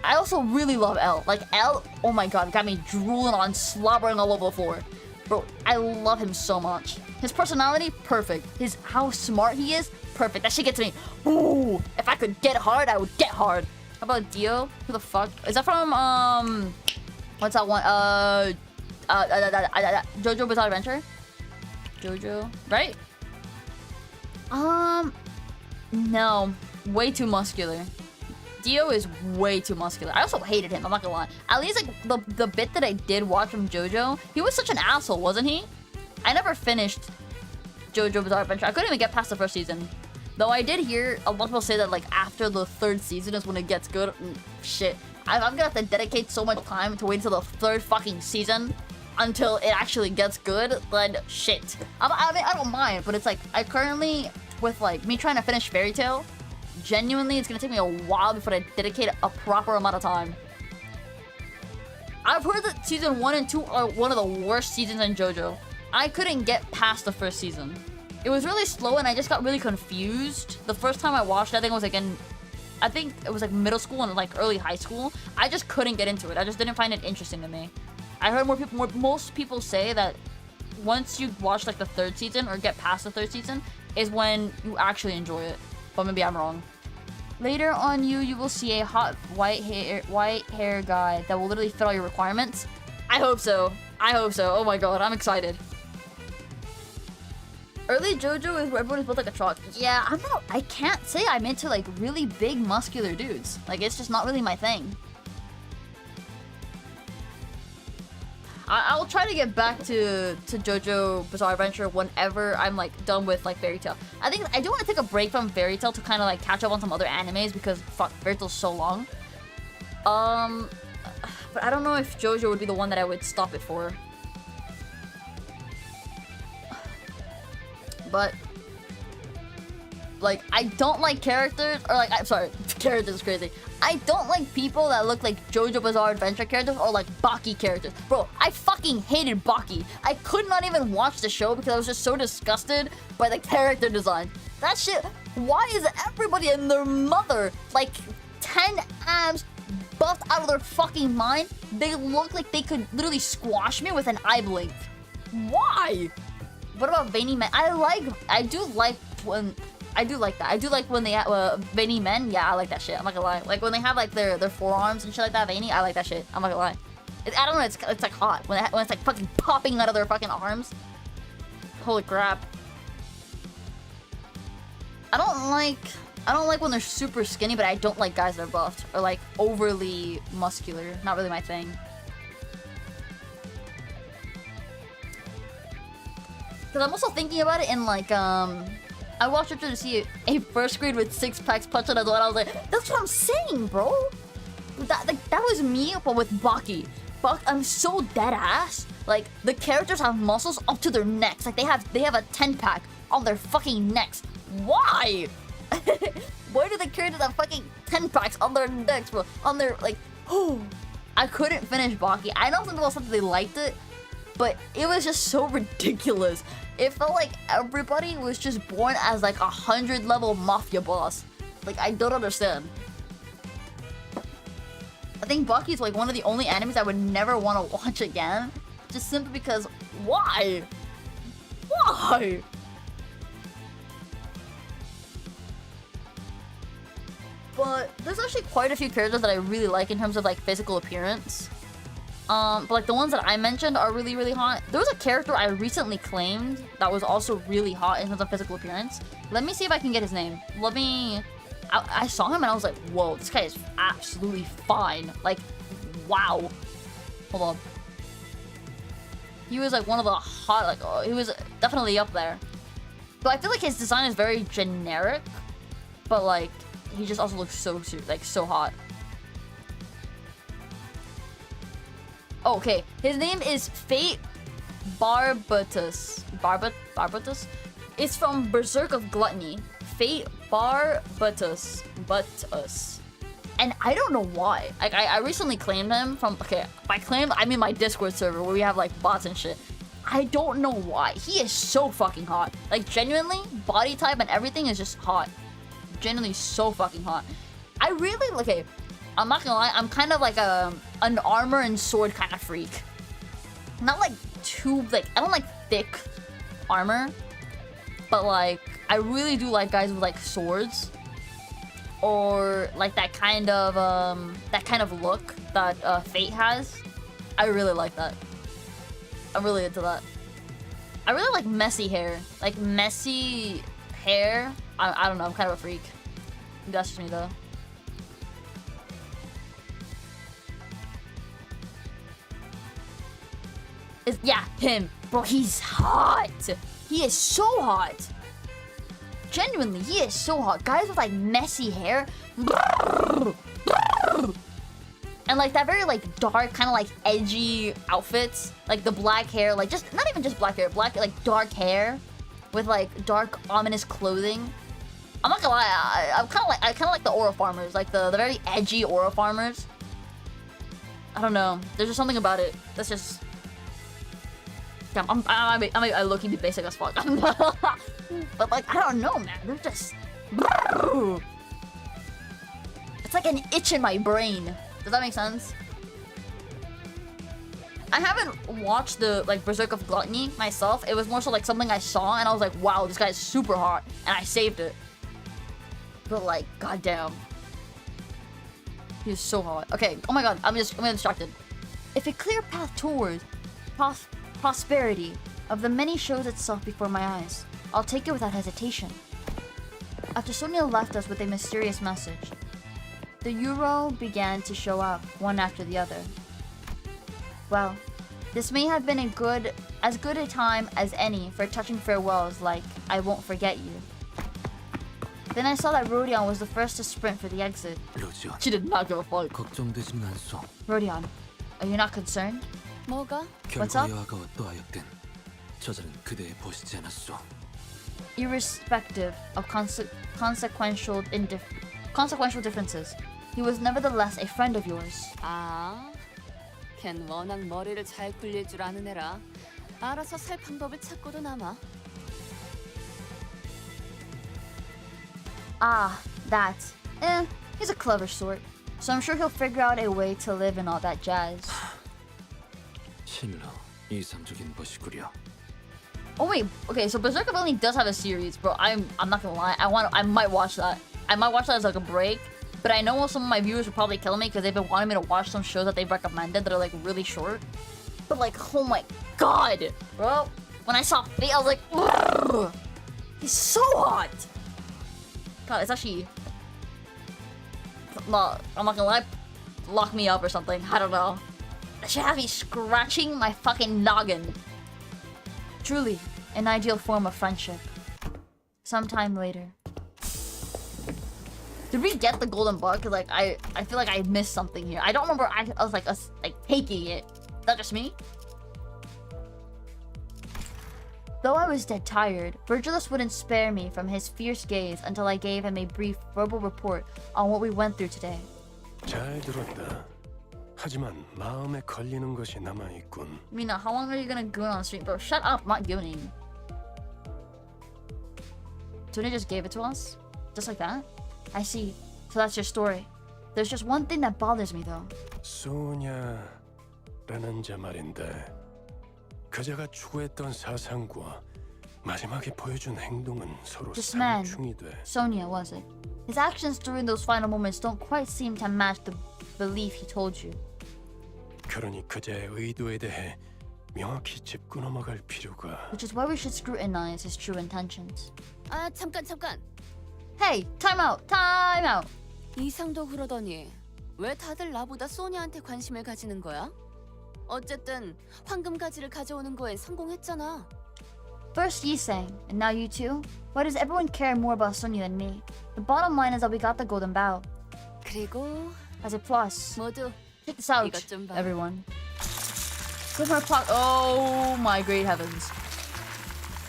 I also really love L. Like L, oh my god, got me drooling on, slobbering all over the floor. Bro, I love him so much. His personality, perfect. How smart he is, perfect. That shit gets me. Ooh, if I could get hard, I would get hard. How about Dio? Who the fuck? Is that from, what's that one? JoJo Bizarre Adventure? JoJo, right? No. Way too muscular. Dio is way too muscular. I also hated him, I'm not gonna lie. At least like the bit that I did watch from JoJo, he was such an asshole, wasn't he? I never finished JoJo Bizarre Adventure. I couldn't even get past the first season. Though I did hear a lot of people say that like after the third season is when it gets good. Shit. I'm gonna have to dedicate so much time to wait until the third fucking season until it actually gets good. But shit. I mean, I don't mind, but it's like I currently, with like me trying to finish Fairy Tail, genuinely it's gonna take me a while before I dedicate a proper amount of time. I've heard that season 1 and 2 are one of the worst seasons in JoJo. I couldn't get past the first season. It was really slow and I just got really confused. The first time I watched it, I think it was like middle school and like early high school. I just couldn't get into it. I just didn't find it interesting to me. I heard most people say that once you watch like the third season or get past the third season is when you actually enjoy it. But maybe I'm wrong. Later on you will see a hot white hair guy that will literally fit all your requirements. I hope so. I hope so. Oh my god, I'm excited. Early JoJo is where everyone is built like a truck. Yeah, I can't say I'm into like really big muscular dudes. Like it's just not really my thing. I'll try to get back to JoJo Bizarre Adventure whenever I'm like done with like Fairy Tail. I think I do want to take a break from Fairy Tail to kind of like catch up on some other animes because fuck, Fairy Tail's so long. But I don't know if JoJo would be the one that I would stop it for. But like I don't like characters, or like I'm sorry, characters is crazy. I don't like people that look like JoJo Bizarre Adventure characters or like Baki characters. Bro, I fucking hated Baki. I could not even watch the show because I was just so disgusted by the character design. That shit, why is everybody and their mother like 10 abs buffed out of their fucking mind? They look like they could literally squash me with an eye blink. Why? What about veiny men? I do like that. I do like when they have veiny men. Yeah, I like that shit. I'm not gonna lie. Like when they have like their forearms and shit like that, veiny. I like that shit. I'm not gonna lie. I don't know. It's like hot when it's like fucking popping out of their fucking arms. Holy crap. I don't like when they're super skinny, but I don't like guys that are buffed or like overly muscular. Not really my thing. Because I'm also thinking about it in like, I watched after to see a first grade with 6 packs punch on his one. I was like, that's what I'm saying, bro. That was me, but with Baki. I'm so dead ass. Like, the characters have muscles up to their necks. Like, they have a 10-pack on their fucking necks. Why? Why do the characters have fucking 10-packs on their necks, bro? On their, like, oh. I couldn't finish Baki. I know some people said they liked it, but it was just so ridiculous. It felt like everybody was just born as like 100-level mafia boss. Like, I don't understand. I think Baki is like one of the only animes I would never want to watch again. Just simply because, why? Why? But there's actually quite a few characters that I really like in terms of like physical appearance. But like the ones that I mentioned are really, really hot. There was a character I recently claimed that was also really hot in terms of physical appearance. Let me see if I can get his name. I saw him and I was like, whoa, this guy is absolutely fine. Like, wow. Hold on. He was like one of the hot, like he was definitely up there. But I feel like his design is very generic, but like he just also looks so so hot. Oh, okay, his name is 𝓡𝓾𝓵𝓮𝓼. Barbatus. It's from Berserk of Gluttony. 𝓡𝓾𝓵𝓮𝓼. And I don't know why. Like I recently claimed him from, okay, by claimed I mean my Discord server where we have like bots and shit. I don't know why. He is so fucking hot. Like genuinely, body type and everything is just hot. Genuinely so fucking hot. I really, okay, I'm not gonna lie, I'm kind of like an armor and sword kind of freak. Not like too, like, I don't like thick armor, but like I really do like guys with like swords or like that kind of look that Fate has. I really like that. I'm really into that. I really like messy hair. Like messy hair. I don't know, I'm kind of a freak. That's just me though. Yeah, him. Bro, he's hot. He is so hot. Genuinely, he is so hot. Guys with like messy hair. And like that very like dark, kind of like edgy outfits. Like the black hair, like just, not even just black hair, black, like dark hair. With like dark, ominous clothing. I'm not gonna lie, I kind of like the aura farmers. Like the very edgy aura farmers. I don't know. There's just something about it that's just... Damn, I low-key be basic as fuck. But like, I don't know, man. They're just... It's like an itch in my brain. Does that make sense? I haven't watched the like Berserk of Gluttony myself. It was more so like something I saw and I was like, wow, this guy's super hot. And I saved it. But like, goddamn. He is so hot. Okay, oh my god, I'm distracted. If a clear path towards prosperity of the many shows itself before my eyes, I'll take it without hesitation. After Sonia left us with a mysterious message, the euro began to show up one after the other. Well, this may have been as good a time as any for touching farewells like I won't forget you. Then I saw that Rodion was the first to sprint for the exit. She did not give a fuck. Rodion, are you not concerned? 뭐가? What's up? Irrespective of consequential differences, he was nevertheless a friend of yours. 아, 걘 워낙 머리를 잘 굴릴 줄 아는 애라 알아서 살 방법을 찾고도 남아. Ah, that. He's a clever sort, so I'm sure he'll figure out a way to live and all that jazz. Oh wait, okay, so Berserk of Only does have a series, bro. I'm not gonna lie, I might watch that. I might watch that as like a break, but I know some of my viewers will probably kill me because they've been wanting me to watch some shows that they've recommended that are like really short. But like, oh my god, bro. When I saw Fate, I was like, ugh, he's so hot. God, it's actually... No, I'm not gonna lie, lock me up or something, I don't know. That should have me scratching my fucking noggin. Truly, an ideal form of friendship. Sometime later. Did we get the golden bug? Cause like I feel like I missed something here. I don't remember. I was like taking it. Is that just me? Though I was dead tired, Virgilus wouldn't spare me from his fierce gaze until I gave him a brief verbal report on what we went through today. 잘 들었다. 하지만 마음에 걸리는 것이 남아 있군. Mina, how long are you gonna goon on stream, bro? Shut up, I'm not gooning. Tony just gave it to us, just like that. I see. So that's your story. There's just one thing that bothers me though. 소냐라는 자 말인데, 그자가 추구했던 사상과 마지막에 보여준 행동은 서로 This man, 상충이 돼. Sonia, was it? His actions during those final moments don't quite seem to match the belief he told you. 그러니 그자의 의도에 대해 명확히 짚고 넘어갈 필요가. Which is why we should scrutinize his true intentions. 아, 잠깐. Hey, time out, time out. 이상도 그러더니 왜 다들 나보다 소니한테 관심을 가지는 거야? 어쨌든 황금 가지를 가져오는 거엔 성공했잖아. First you sang, and now you too? Why does everyone care more about Sonya than me? The bottom line is that we got the golden bow. 그리고 As a plus, 모두 check this out, 이것 좀 봐. everyone. From her oh my great heavens.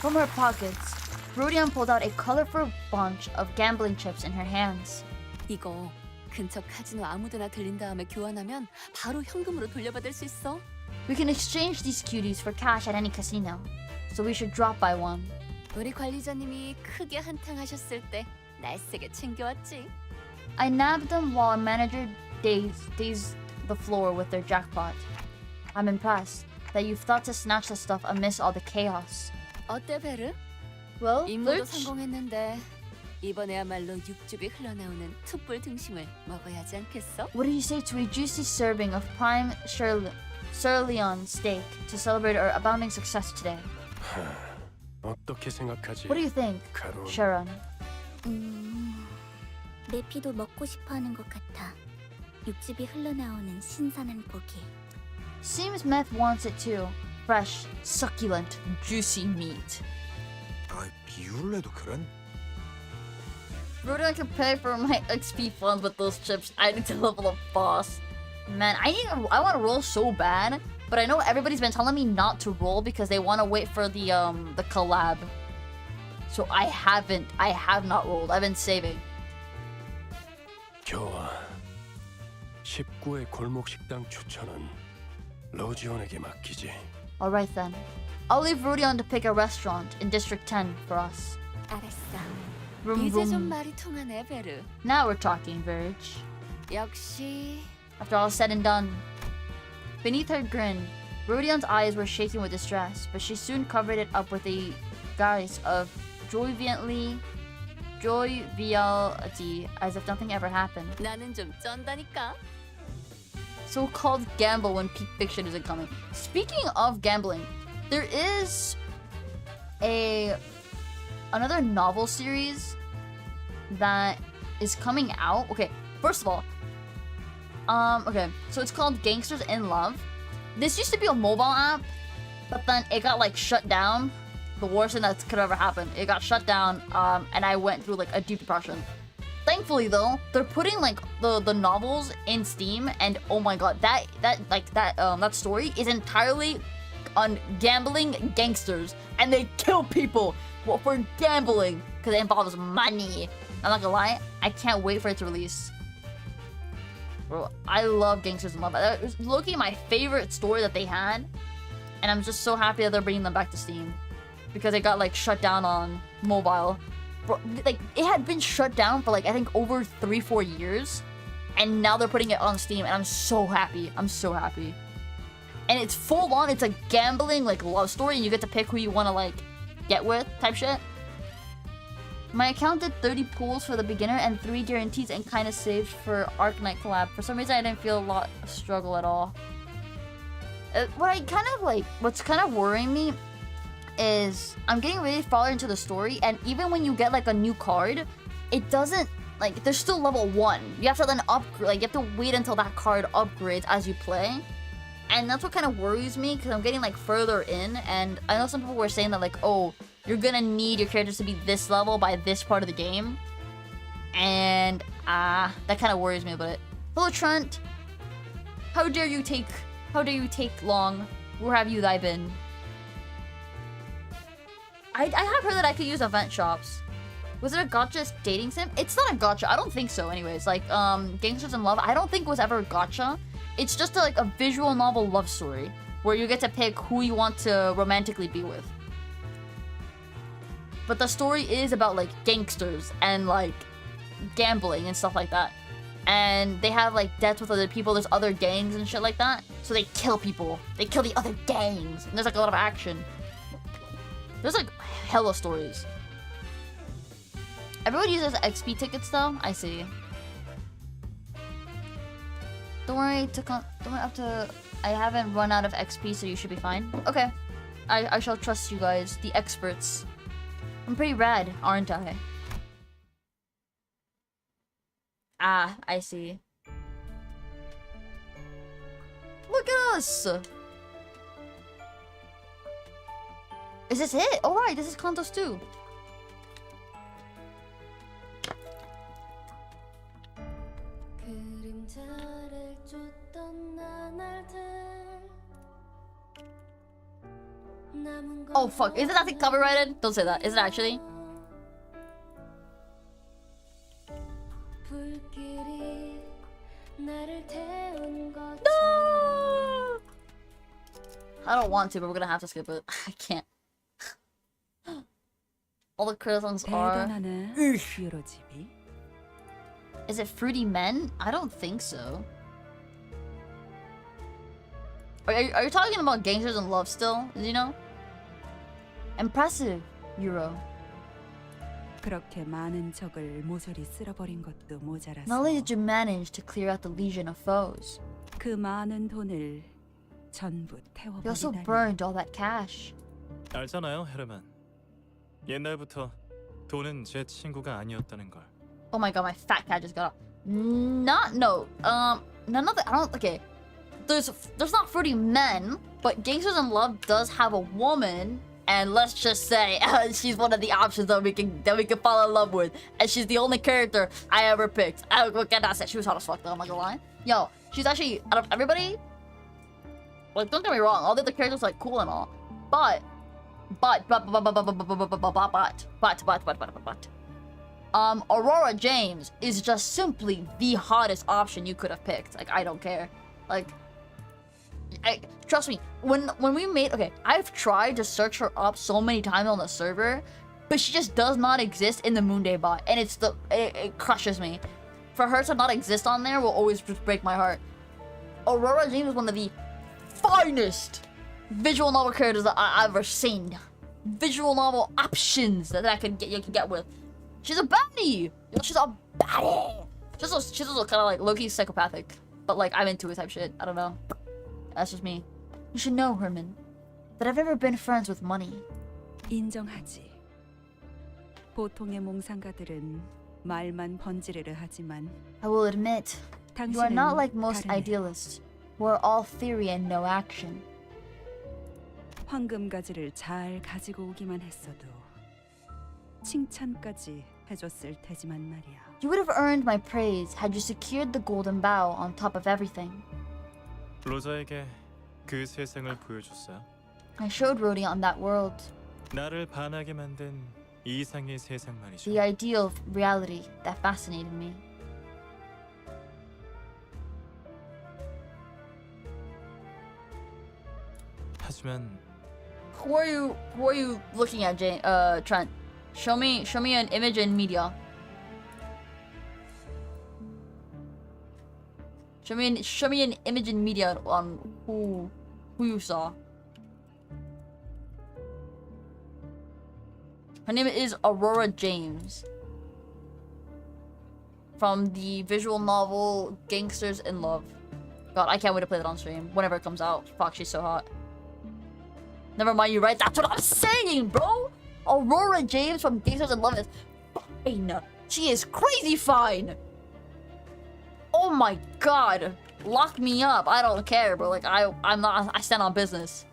From her pockets, Rodion pulled out a colorful bunch of gambling chips in her hands. 이거 근처 카지노 아무데나 들린 다음에 교환하면 바로 현금으로 돌려받을 수 있어. We can exchange these cuties for cash at any casino, so we should drop by one. 우리 관리자님이 크게 한탕하셨을 때 날쌔게 챙겨왔지. I nabbed them while a manager dazed the floor with their jackpot. I'm impressed that you've thought to snatch the stuff amidst all the chaos. 어때 베르? Well, 임무도 Lurch, 성공했는데 이번에야말로 육즙이 흘러나오는 툭불 등심을 먹어야 하지 않겠어? what do you say to a juicy serving of prime sirloin steak to celebrate our abounding success today? 어떻게 생각하지? What do you think, 가론. Sharon? 내 피도 먹고 싶어하는 것 같아. 육즙이 흘러나오는 신선한 고기. Seems Meth wants it too. Fresh, succulent, juicy meat. 아, 비유를 해도 그런? Rodion can pay for my XP fund with those chips. I need to level up boss. Man, I want to roll so bad, but I know everybody's been telling me not to roll because they want to wait for the collab. So I have not rolled. I've been saving. 좋아. 19의 골목 식당 추천은 로지온에게 맡기지. Alright then. I'll leave Rodion to pick a restaurant in District 10 for us. 알았어. Vroom, 이제 좀 vroom. 말이 통하네 베르. Now we're talking, Verge. 역시 After all said and done. Beneath her grin, Rodion's eyes were shaking with distress, but she soon covered it up with a guise of joviality, as if nothing ever happened. 나는 좀 쩐다니까. So-called gamble when peak fiction isn't coming. Speaking of gambling, there is another novel series that is coming out. Okay, first of all, okay, so it's called Gangsters in Love. This used to be a mobile app, but then it got like shut down. The worst thing that could ever happen. It got shut down, and I went through like a deep depression. Thankfully though, they're putting like the novels in Steam, and oh my god, that story is entirely on gambling gangsters, and they kill people for gambling because it involves money. I'm not gonna lie, I can't wait for it to release. Bro, I love Gangsters in Love. That was looking my favorite story that they had, and I'm just so happy that they're bringing them back to Steam because it got like shut down on mobile. Bro, like it had been shut down for like I think over 3-4 years, and now they're putting it on Steam, and I'm so happy. I'm so happy. And it's full on. It's a gambling like love story, and you get to pick who you want to like get with type shit. My account did 30 pulls for the beginner and 3 guarantees, and kind of saved for Arc Knight collab. For some reason, I didn't feel a lot of struggle at all. What's kind of worrying me is I'm getting really far into the story, and even when you get like a new card, it doesn't like there's still level 1. You have to then upgrade. Like you have to wait until that card upgrades as you play, and that's what kind of worries me because I'm getting like further in, and I know some people were saying that like, oh, you're gonna need your characters to be this level by this part of the game, and that kind of worries me about it. Hello Trent, how dare you take long? Where have you thy been? I have heard that I could use event shops. Was it a gacha dating sim? It's not a gacha. I don't think so. Anyways, like Gangsters in Love, I don't think was ever a gacha. It's just like a visual novel love story where you get to pick who you want to romantically be with. But the story is about like gangsters and like gambling and stuff like that. And they have like debts with other people. There's other gangs and shit like that. So they kill people. They kill the other gangs. And there's like a lot of action. There's like hella stories. Everyone uses XP tickets though. I see. Don't worry, I haven't run out of XP, so you should be fine. Okay. I shall trust you guys, the experts. I'm pretty rad, aren't I? Ah, I see. Look at us! Is this it? Oh right, this is Kantos too. Oh fuck, is it actually copyrighted? Don't say that. Is it actually? No! I don't want to, but we're gonna have to skip it. I can't. All the credit songs are... Is it Fruity Men? I don't think so. Are you talking about Gangsters in Love still? Did you know? Impressive, Euro. 그렇게 많은 적을 모조리 쓸어버린 것도 모자라서 Not only did you manage to clear out the legion of foes, 그 많은 돈을 전부 you also 태워버리다니. burned all that cash. 알잖아요, 헤르만. 옛날부터 돈은 제 친구가 아니었다는 걸. Oh my god, my fat cat just got up. Not no. None of the I don't okay. There's not Fruity Men, but Gangsters in Love does have a woman, and let's just say she's one of the options that we can fall in love with, and she's the only character I ever picked. I look at that said she was hot as fuck though. I'm not gonna lie. Yo, she's actually out of everybody. Like, don't get me wrong, all the other characters are like cool and all, but Aurora James is just simply the hottest option you could have picked. Like, I don't care. Like, trust me, when we made, okay, I've tried to search her up so many times on the server, but she just does not exist in the Moonday bot, and it crushes me. For her to not exist on there will always just break my heart. Aurora James is one of the finest visual novel characters that I've ever seen. Visual novel options that you can get with. She's a baddie! She's a baddie! She's also kind of like low-key psychopathic. But like, I'm into it type shit. I don't know. That's just me. You should know, Herman, that I've never been friends with money. 인정하지. 보통의 몽상가들은 말만 번지르르 하지만 I will admit, you are not like most 다르네. idealists, who are all theory and no action. 황금가지를 잘 가지고 오기만 했어도 칭찬까지 해줬을 테지만 말이야. You would have earned my praise had you secured the golden bow on top of everything. 로자에게 그 세상을 보여줬어요. I showed Rodion that world, 나를 반하게 만든 이상의 세상 말이죠. the ideal of reality that fascinated me. 하지만 Who are you looking at, Trent? Show me an image in media. Show me an image in media on who you saw. Her name is Aurora James. From the visual novel Gangsters in Love. God, I can't wait to play that on stream. Whenever it comes out. Fuck, she's so hot. Never mind, you're right. That's what I'm saying, bro! Aurora James from Gangsters in Love is fine. She is crazy fine! Oh my god. Lock me up. I don't care, bro. Like, I stand on business.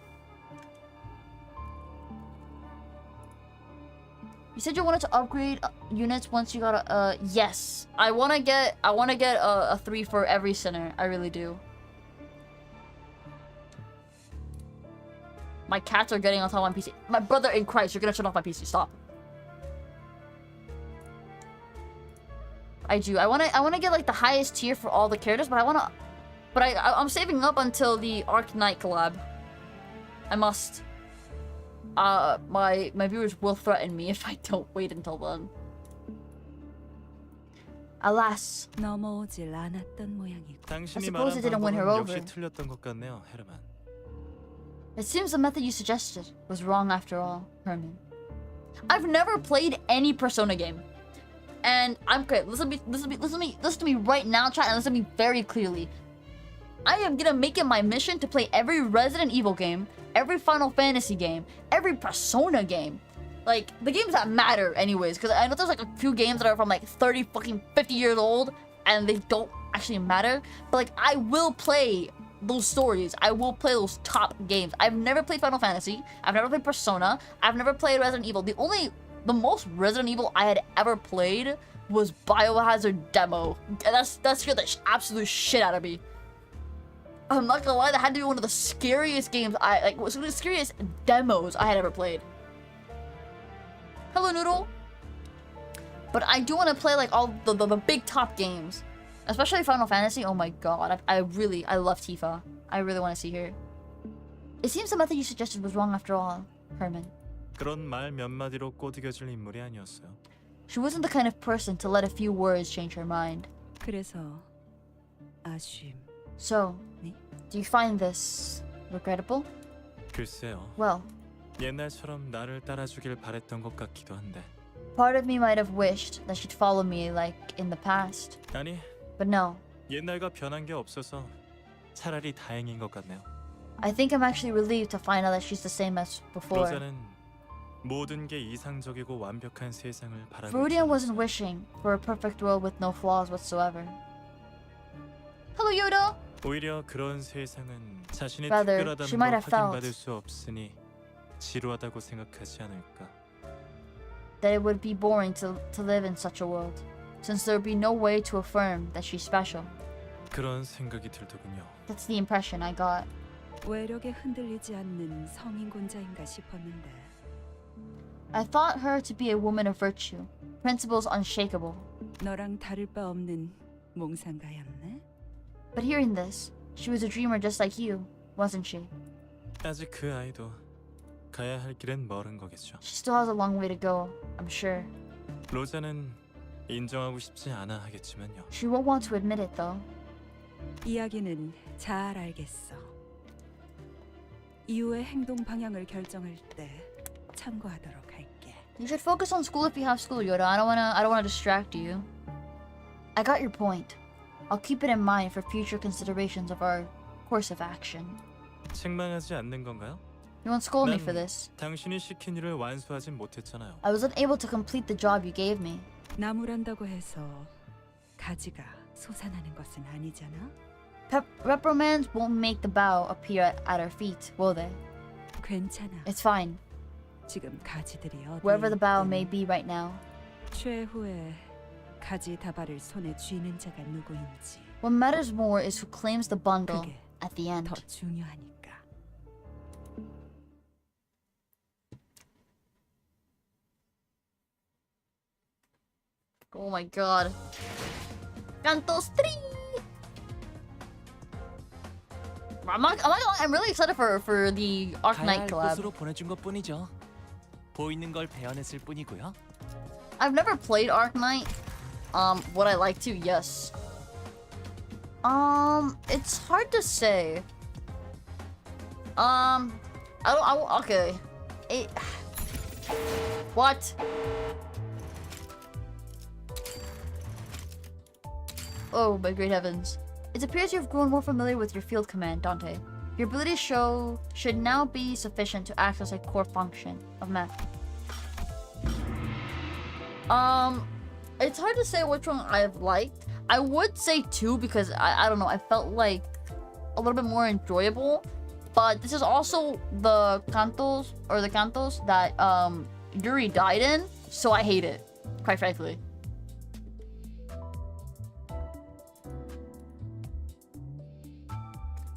You said you wanted to upgrade units once you got a yes. I wanna get a 3 for every center. I really do. My cats are getting on top of my PC. My brother in Christ, you're gonna turn off my PC. Stop. I do. I wanna get like the highest tier for all the characters, but I'm saving up until the Arc Knight collab. I must. My viewers will threaten me if I don't wait until then. Alas, 넘어오질 않았던 모양이고. 당신이 suppose 말한 it didn't win her 방법은 over. 역시 틀렸던 것 같네요, 헤르만. it seems the method you suggested was wrong after all, Herman. I've never played any Persona game. And I'm okay, listen to me right now, chat, and listen to me very clearly. I am gonna make it my mission to play every Resident Evil game, every Final Fantasy game, every Persona game. Like, the games that matter anyways, because I know there's like a few games that are from like 30 fucking 50 years old, and they don't actually matter. But like, I will play those stories. I will play those top games. I've never played Final Fantasy. I've never played Persona. I've never played Resident Evil. The most Resident Evil I had ever played was Biohazard Demo. And that scared the absolute shit out of me. I'm not gonna lie, that had to be one of the scariest games was one of the scariest demos I had ever played. Hello, Noodle. But I do want to play like all the big top games, especially Final Fantasy. Oh my god, I love Tifa. I really want to see her. It seems the method you suggested was wrong after all, Herman. 그런 말 몇 마디로 꼬드겨질 인물이 아니었어요. She wasn't the kind of person to let a few words change her mind. 그래서 아쉬움. So, 네? do you find this regrettable? 글쎄요. Well, 옛날처럼 나를 따라주길 바랬던 것 같기도 한데. part of me might have wished that she'd follow me like in the past. 아니, But no. 옛날과 변한 게 없어서 차라리 다행인 것 같네요. I think I'm actually relieved to find out that she's the same as before. 로자는 모든 게 이상적이고 완벽한 세상을 바라고 Viridian 있지 wasn't wishing for a perfect world with no flaws whatsoever. Hello, Yoda! 오히려 그런 세상은 자신이 Rather, 특별하다는 she 걸 might have felt 확인받을 수 없으니 지루하다고 생각하지 않을까. that it would be boring to live in such a world, since there would be no way to affirm that she's special. 그런 생각이 들더군요. That's the impression I got. 외력에 흔들리지 않는 성인군자인가 싶었는데 I thought her to be a woman of virtue, principles unshakable. 너랑 다를 바 없는 몽상가였네? But hearing this, she was a dreamer just like you, wasn't she? 아직 그 아이도 가야 할 길은 멀은 거겠죠. She still has a long way to go, I'm sure. 로자는 인정하고 싶지 않아 하겠지만요. She won't want to admit it though. 이야기는 잘 알겠어. 이후의 행동 방향을 결정할 때 참고하도록 할게. You should focus on school if you have school, Yoda. I don't wanna distract you. I got your point. I'll keep it in mind for future considerations of our course of action. 책망하지 않는 건가요? You won't scold me for this. 당신이 시킨 일을 완수하진 못했잖아요. I was unable to complete the job you gave me. 나무란다고 해서 가지가 솟아나는 것은 아니잖아. Reprimands won't make the bough appear at our feet, will they? 괜찮아. It's fine. 지금 가지들이 어디 Wherever the bough may 있든 be right now. 최후에 가지 다발을 손에 쥐는 자가 누구인지 What matters more is who claims the bundle 그게 at the end. 더 중요하니까. Oh my god. Cantos 3! I'm really excited for the Arc 가야 Knight 할 collab. 곳으로 보내준 것뿐이죠. 보이는 걸 베어냈을 뿐이고요. I've never played Arc Knight. Would I like to? Yes. It's hard to say. Okay. What? Oh, my great heavens. It appears you've grown more familiar with your field command, Dante. Your abilities should now be sufficient to access a core function of mech. It's hard to say which one I've liked. I would say 2 because I don't know, I felt like a little bit more enjoyable. But this is also the cantos that Yuri died in, so I hate it, quite frankly.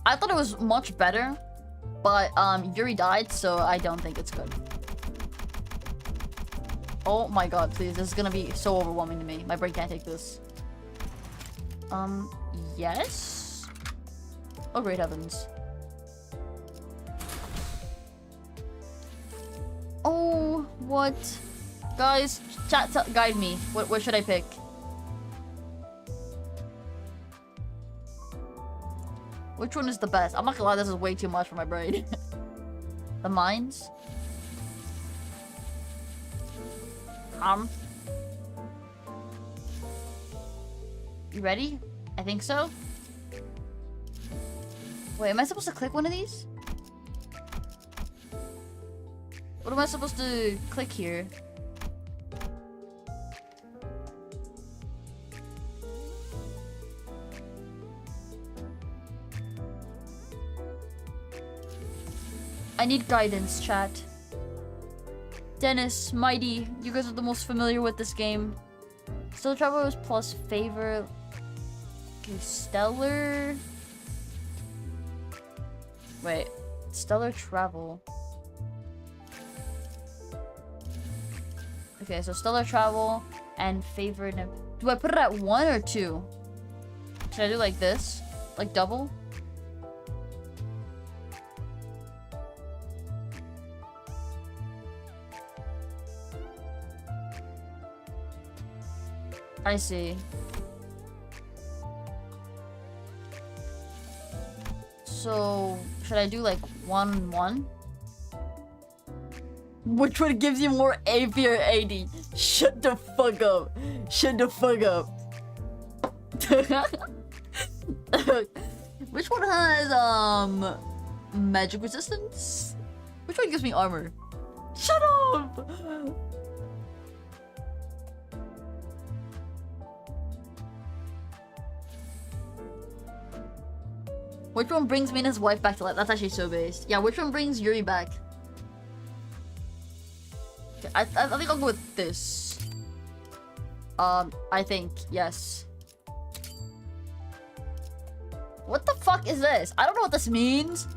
I thought it was much better, but Yuri died, so I don't think it's good. Oh my god, please, this is gonna be so overwhelming to me. My brain can't take this. Yes? Oh great heavens. Oh, what? Guys, chat, guide me. What should I pick? Which one is the best? I'm not gonna lie, this is way too much for my brain. The mines? You ready? I think so. Wait, am I supposed to click one of these? What am I supposed to click here? I need guidance, chat. Dennis, Mighty, you guys are the most familiar with this game. Stellar Travel is plus favor. Okay, Stellar. Wait, Stellar Travel. Okay, so Stellar Travel and favor. Do I put it at 1 or 2? Should I do like this? Like double? I see. So, should I do like 1 1? Which one gives you more AP or AD? Shut the fuck up. Shut the fuck up. Which one has magic resistance? Which one gives me armor? Shut up! Which one brings Mina's wife back to life? That's actually so based. Yeah, which one brings Yuri back? Okay, I think I'll go with this. I think, yes. What the fuck is this? I don't know what this means.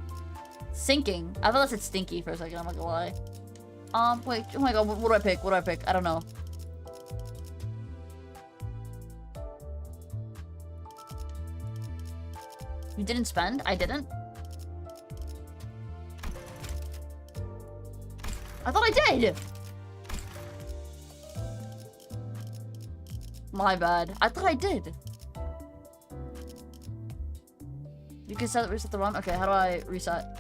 Sinking. I thought that said stinky for a second, I'm not gonna lie. Wait, oh my god, what do I pick? What do I pick? I don't know. You didn't spend? I didn't? I thought I did! My bad. I thought I did. You can reset the run? Okay, how do I reset?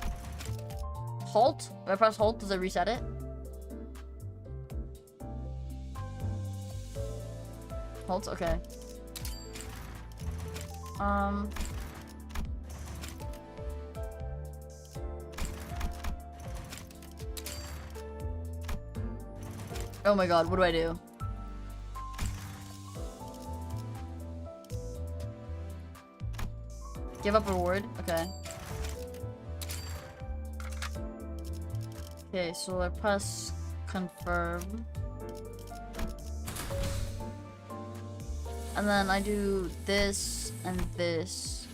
Halt? If I press halt, does it reset it? Halt? Okay. Oh my god, what do I do? Give up reward? Okay. Okay, so I press confirm. And then I do this and this.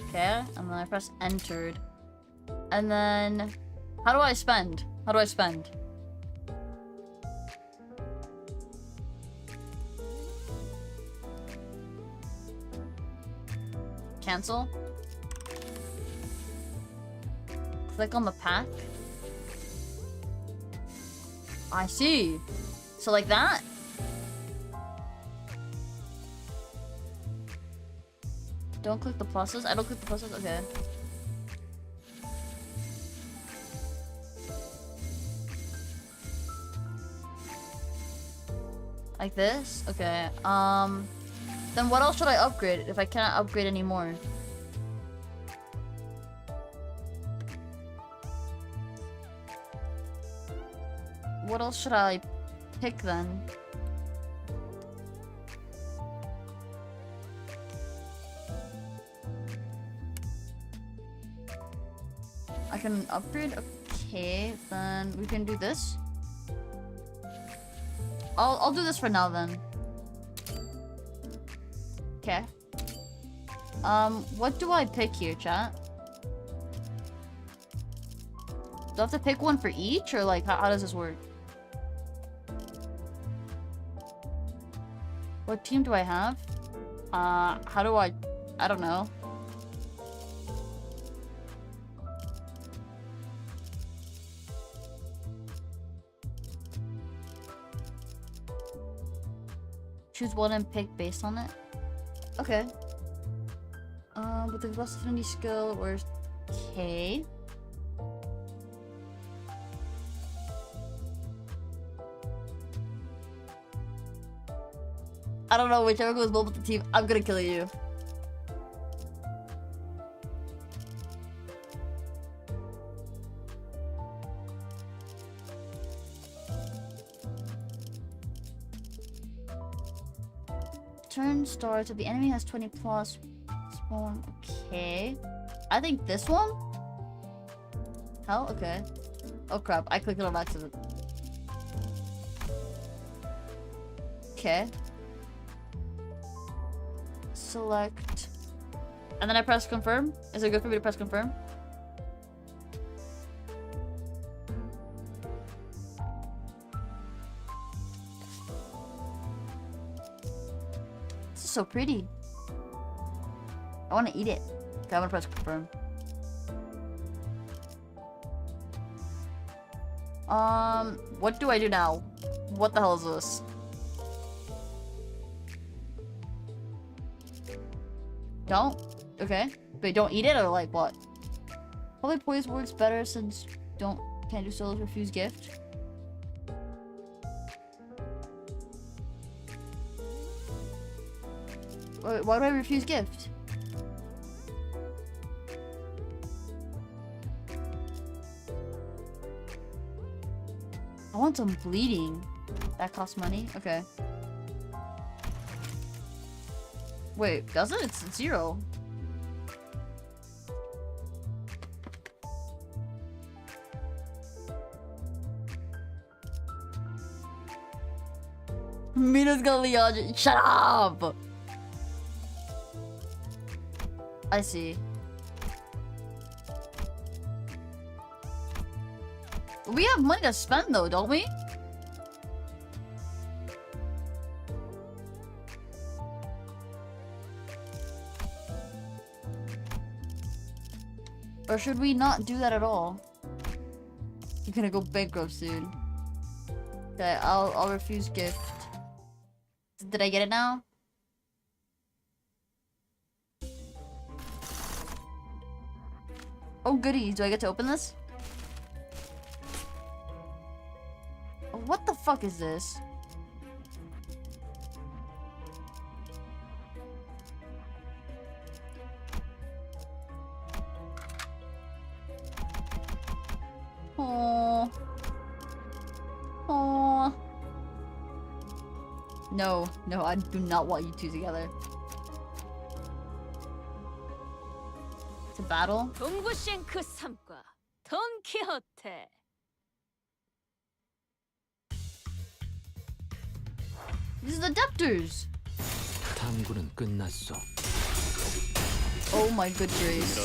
Okay, and then I press entered. And then how do I spend? How do I spend? Cancel. Click on the pack. I see. So like that? Don't click the pluses? I don't click the pluses? Okay. Like this? Okay. Then what else should I upgrade if I cannot upgrade anymore? What else should I pick then? I can upgrade? Okay, then we can do this. I'll do this for now then. Okay. What do I pick here, chat? Do I have to pick one for each, or like how does this work? What team do I have? How do I don't know. Choose one and pick based on it. Okay. With the plus affinity skill, or okay. I don't know, whichever goes well with the team, I'm gonna kill you. Turn stars if the enemy has 20 plus spawn. Okay. I think this one? Hell? Okay. Oh crap, I clicked it on accident. Okay. Select. And then I press confirm? Is it good for me to press confirm? This is so pretty. I want to eat it. Okay, I'm gonna press confirm. What do I do now? What the hell is this? Don't? Okay. Wait, don't eat it or like what? Probably poise works better since can't do solos refuse gift. Why do I refuse gift? I want some bleeding. That costs money? Okay. Wait, does it? It's 0. Mina's gonna Leon. Shut up! I see. We have money to spend though, don't we? Or should we not do that at all? You're gonna go bankrupt soon. Okay, I'll refuse gift. Did I get it now? Oh goody, do I get to open this? What the fuck is this? Oh. Oh. No, I do not want you two together. To battle? 𝓡𝓾𝓵𝓮𝓼 던키호테. These are the debtors. 탐구는 끝났어. Oh my good grace.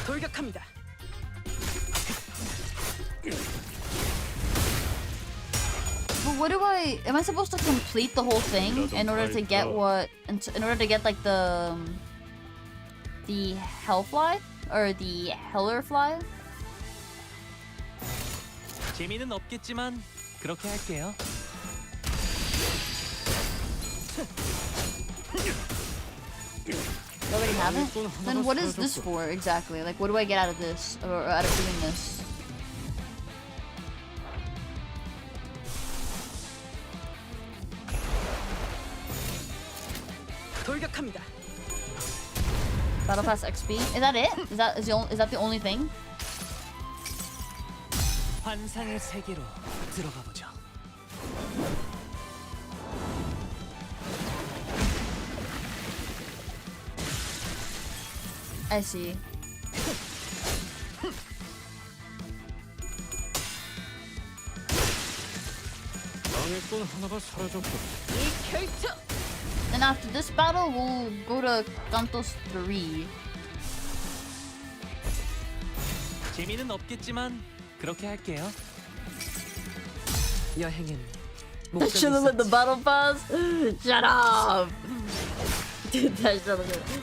돌격합니다. But what do am I supposed to complete the whole thing in order to get what, in order to get like the Hellfly? Or the Hellerfly? 재미는 없겠지만 그렇게 할게요. You already have it? Then what is this for exactly? Like what do I get out of this? Or out of doing this? 돌격합니다. Battle Pass XP? Is that it? Is that the only thing? 환상의 세계로 들어가 보죠. I see. 방해꾼 하나가 사라졌고. 이 결투. Then after this battle, we'll go to 𝓒𝓻𝓮𝓼. 재미는 없겠지만 그렇게 할게요. 여행은 That should have been the battle pass. Shut up, dude. That should have been.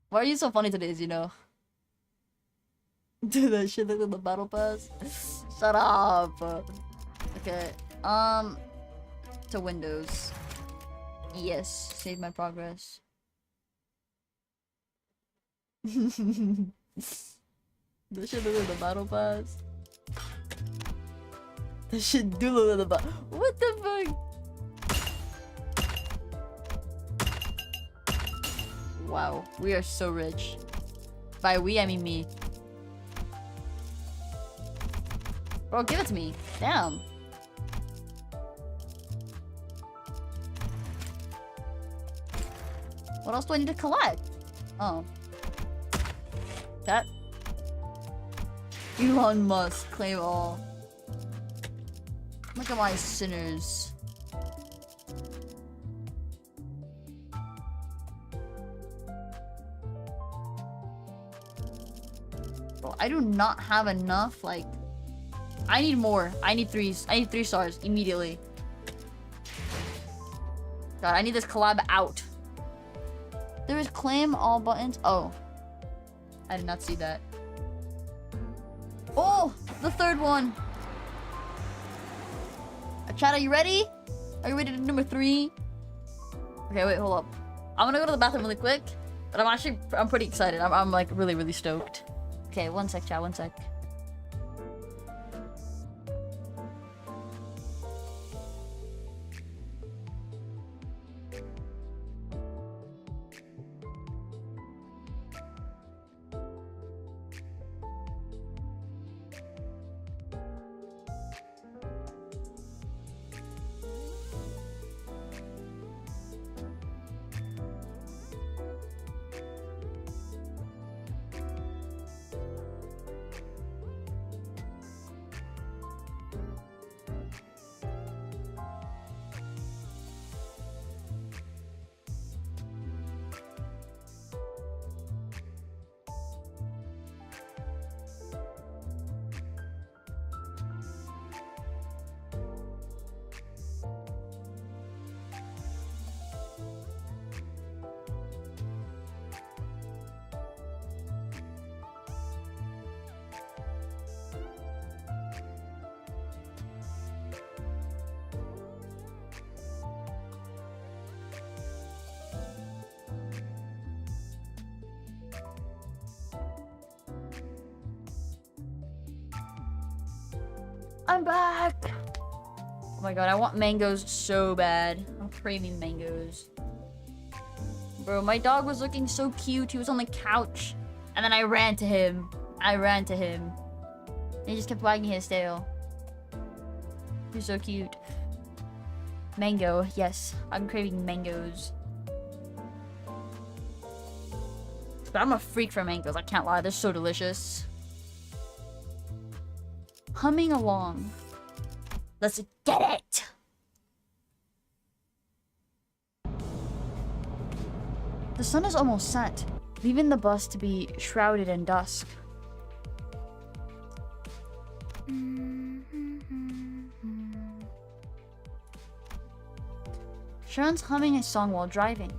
Why are you so funny today, Zeno? Dude, that shit look like the battle pass. Shut up. Okay. To Windows. Yes, save my progress. That shit look like the battle pass. That shit do look like the battle. What the fuck? Wow, we are so rich. By we, I mean me. Bro, give it to me. Damn. What else do I need to collect? Oh. That. Elon Musk, claim all. Look at my sinners. Bro, I do not have enough, like... I need more. I need 3 stars immediately. God, I need this collab out. There is claim all buttons. Oh. I did not see that. Oh! The third one! Chat, are you ready? Are you ready to number 3? Okay, wait, hold up. I'm gonna go to the bathroom really quick. But I'm pretty excited. I'm like really stoked. Okay, one sec, chat, one sec. I'm back! Oh my god, I want mangoes so bad. I'm craving mangoes. Bro, my dog was looking so cute. He was on the couch. And then I ran to him. And he just kept wagging his tail. He's so cute. Mango, yes. I'm craving mangoes. But I'm a freak for mangoes, I can't lie. They're so delicious. Humming along. Let's get it! The sun is almost set, leaving the bus to be shrouded in dusk. Sharon's humming a song while driving.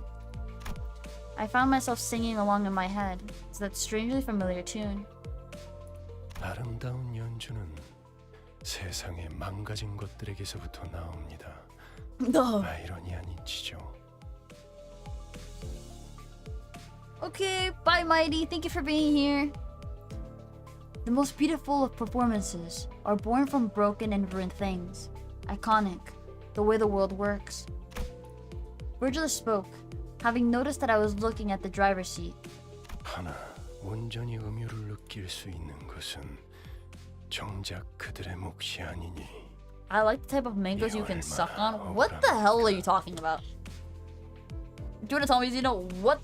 I found myself singing along in my head to that strangely familiar tune. 아름다운 연주는 세상의 망가진 것들에게서부터 나옵니다. No. 아이러니한 이치죠. Okay, bye Mighty, thank you for being here. The most beautiful of performances are born from broken and ruined things. Iconic, the way the world works. Virgil spoke, having noticed that I was looking at the driver's seat. 하나, 온전히 음유를 느낄 수 있는 것은 정작 그들의 몫이 아니니. I like the type of mangoes you can suck on. What the hell are you talking about? Do you want to tell me, Zeno, what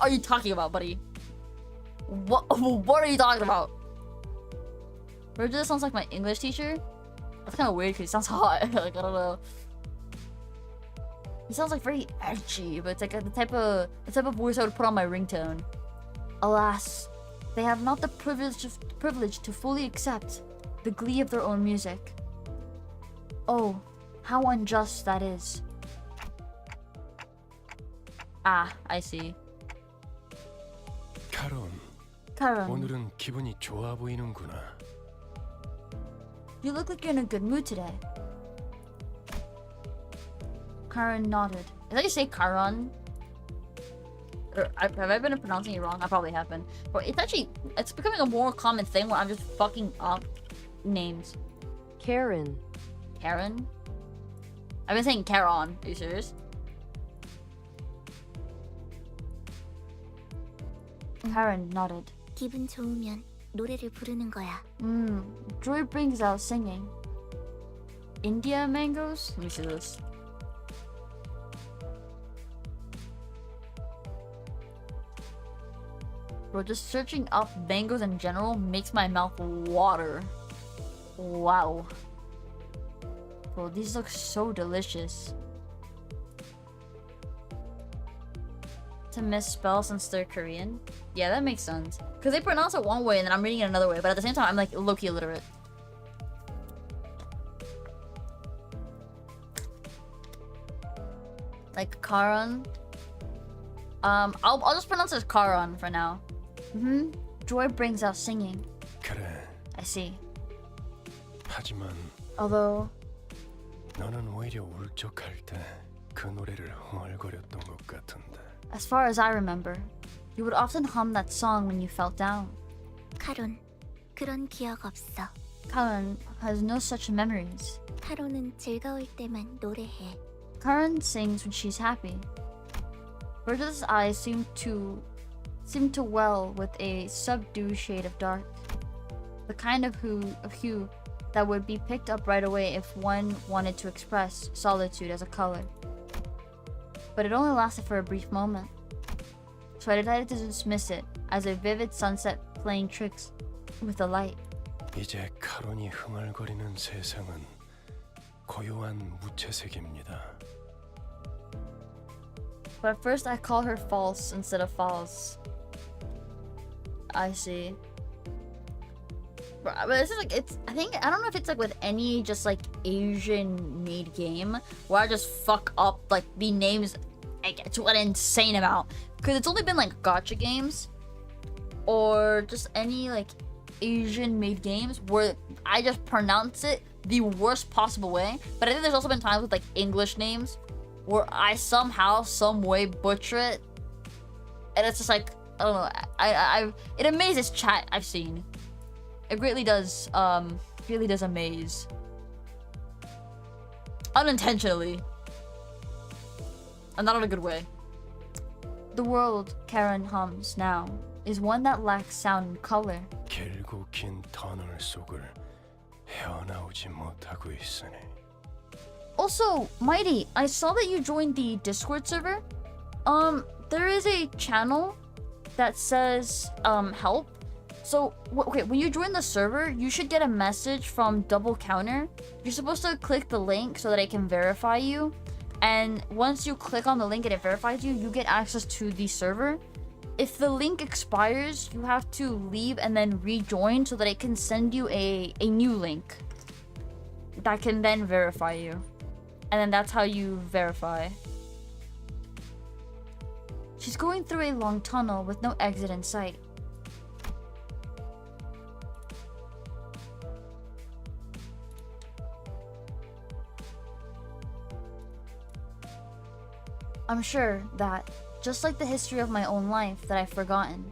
are you talking about, buddy? What are you talking about? Virgil sounds like my English teacher. That's kind of weird because he sounds hot. Like, I don't know. He sounds like very edgy, but it's like the type of voice I would put on my ringtone. Alas, they have not the privilege to fully accept the glee of their own music. Oh, how unjust that is. Ah, I see. 카론, 오늘은 기분이 좋아 보이는구나. You look like you're in a good mood today. Karen nodded. Did I just say Karan? Have I been pronouncing it wrong? I probably have been. But it's becoming a more common thing where I'm just fucking up names. Karen. Karen? I've been saying Karan. Are you serious? Karen nodded. 기분 좋으면 노래를 부르는 거야. Joy brings out singing. India mangoes? Let me see this. Bro, just searching up mangoes in general makes my mouth water. Wow. Bro, these look so delicious. To misspell since they're Korean? Yeah, that makes sense. Because they pronounce it one way and then I'm reading it another way, but at the same time, I'm like low-key illiterate. Like Karan. I'll just pronounce it as Karan for now. Joy brings out singing. 그래. I see. 하지만 Although 너는 오히려 울적할 때 그 노래를 흥얼거렸던 것 같은데. as far as I remember, you would often hum that song when you felt down. 카론, 그런 기억 없어. Karan has no such memories. 카론은 즐거울 때만 노래해. Karan sings when she's happy. Virgil's eyes seem to well with a subdued shade of dark. The kind of hue that would be picked up right away if one wanted to express solitude as a color. But it only lasted for a brief moment. So I decided to dismiss it as a vivid sunset playing tricks with the light. 이제 카론이 흥얼거리는 세상은 고요한 무채색입니다. But at first I call her false instead of false. I see. But this is like, I don't know if it's like with any just like Asian made game where I just fuck up like the names like to an insane amount. Because it's only been like gacha games or just any like Asian made games where I just pronounce it the worst possible way. But I think there's also been times with like English names where I somehow, some way butcher it. And it's just like, I don't know, it amazes chat I've seen. It really does amaze. Unintentionally. And not in a good way. The world Karen hums now is one that lacks sound and color. 길고 긴 터널 속을 헤어나오지 못하고 있으니. Also, Mighty, I saw that you joined the Discord server. There is a channel that says help. So, okay, when you join the server, you should get a message from 𝓒𝓻𝓮𝓼. You're supposed to click the link so that it can verify you. And once you click on the link and it verifies you, you get access to the server. If the link expires, you have to leave and then rejoin so that it can send you a new link that can then verify you. And then that's how you verify. She's going through a long tunnel with no exit in sight. I'm sure that, just like the history of my own life that I've forgotten,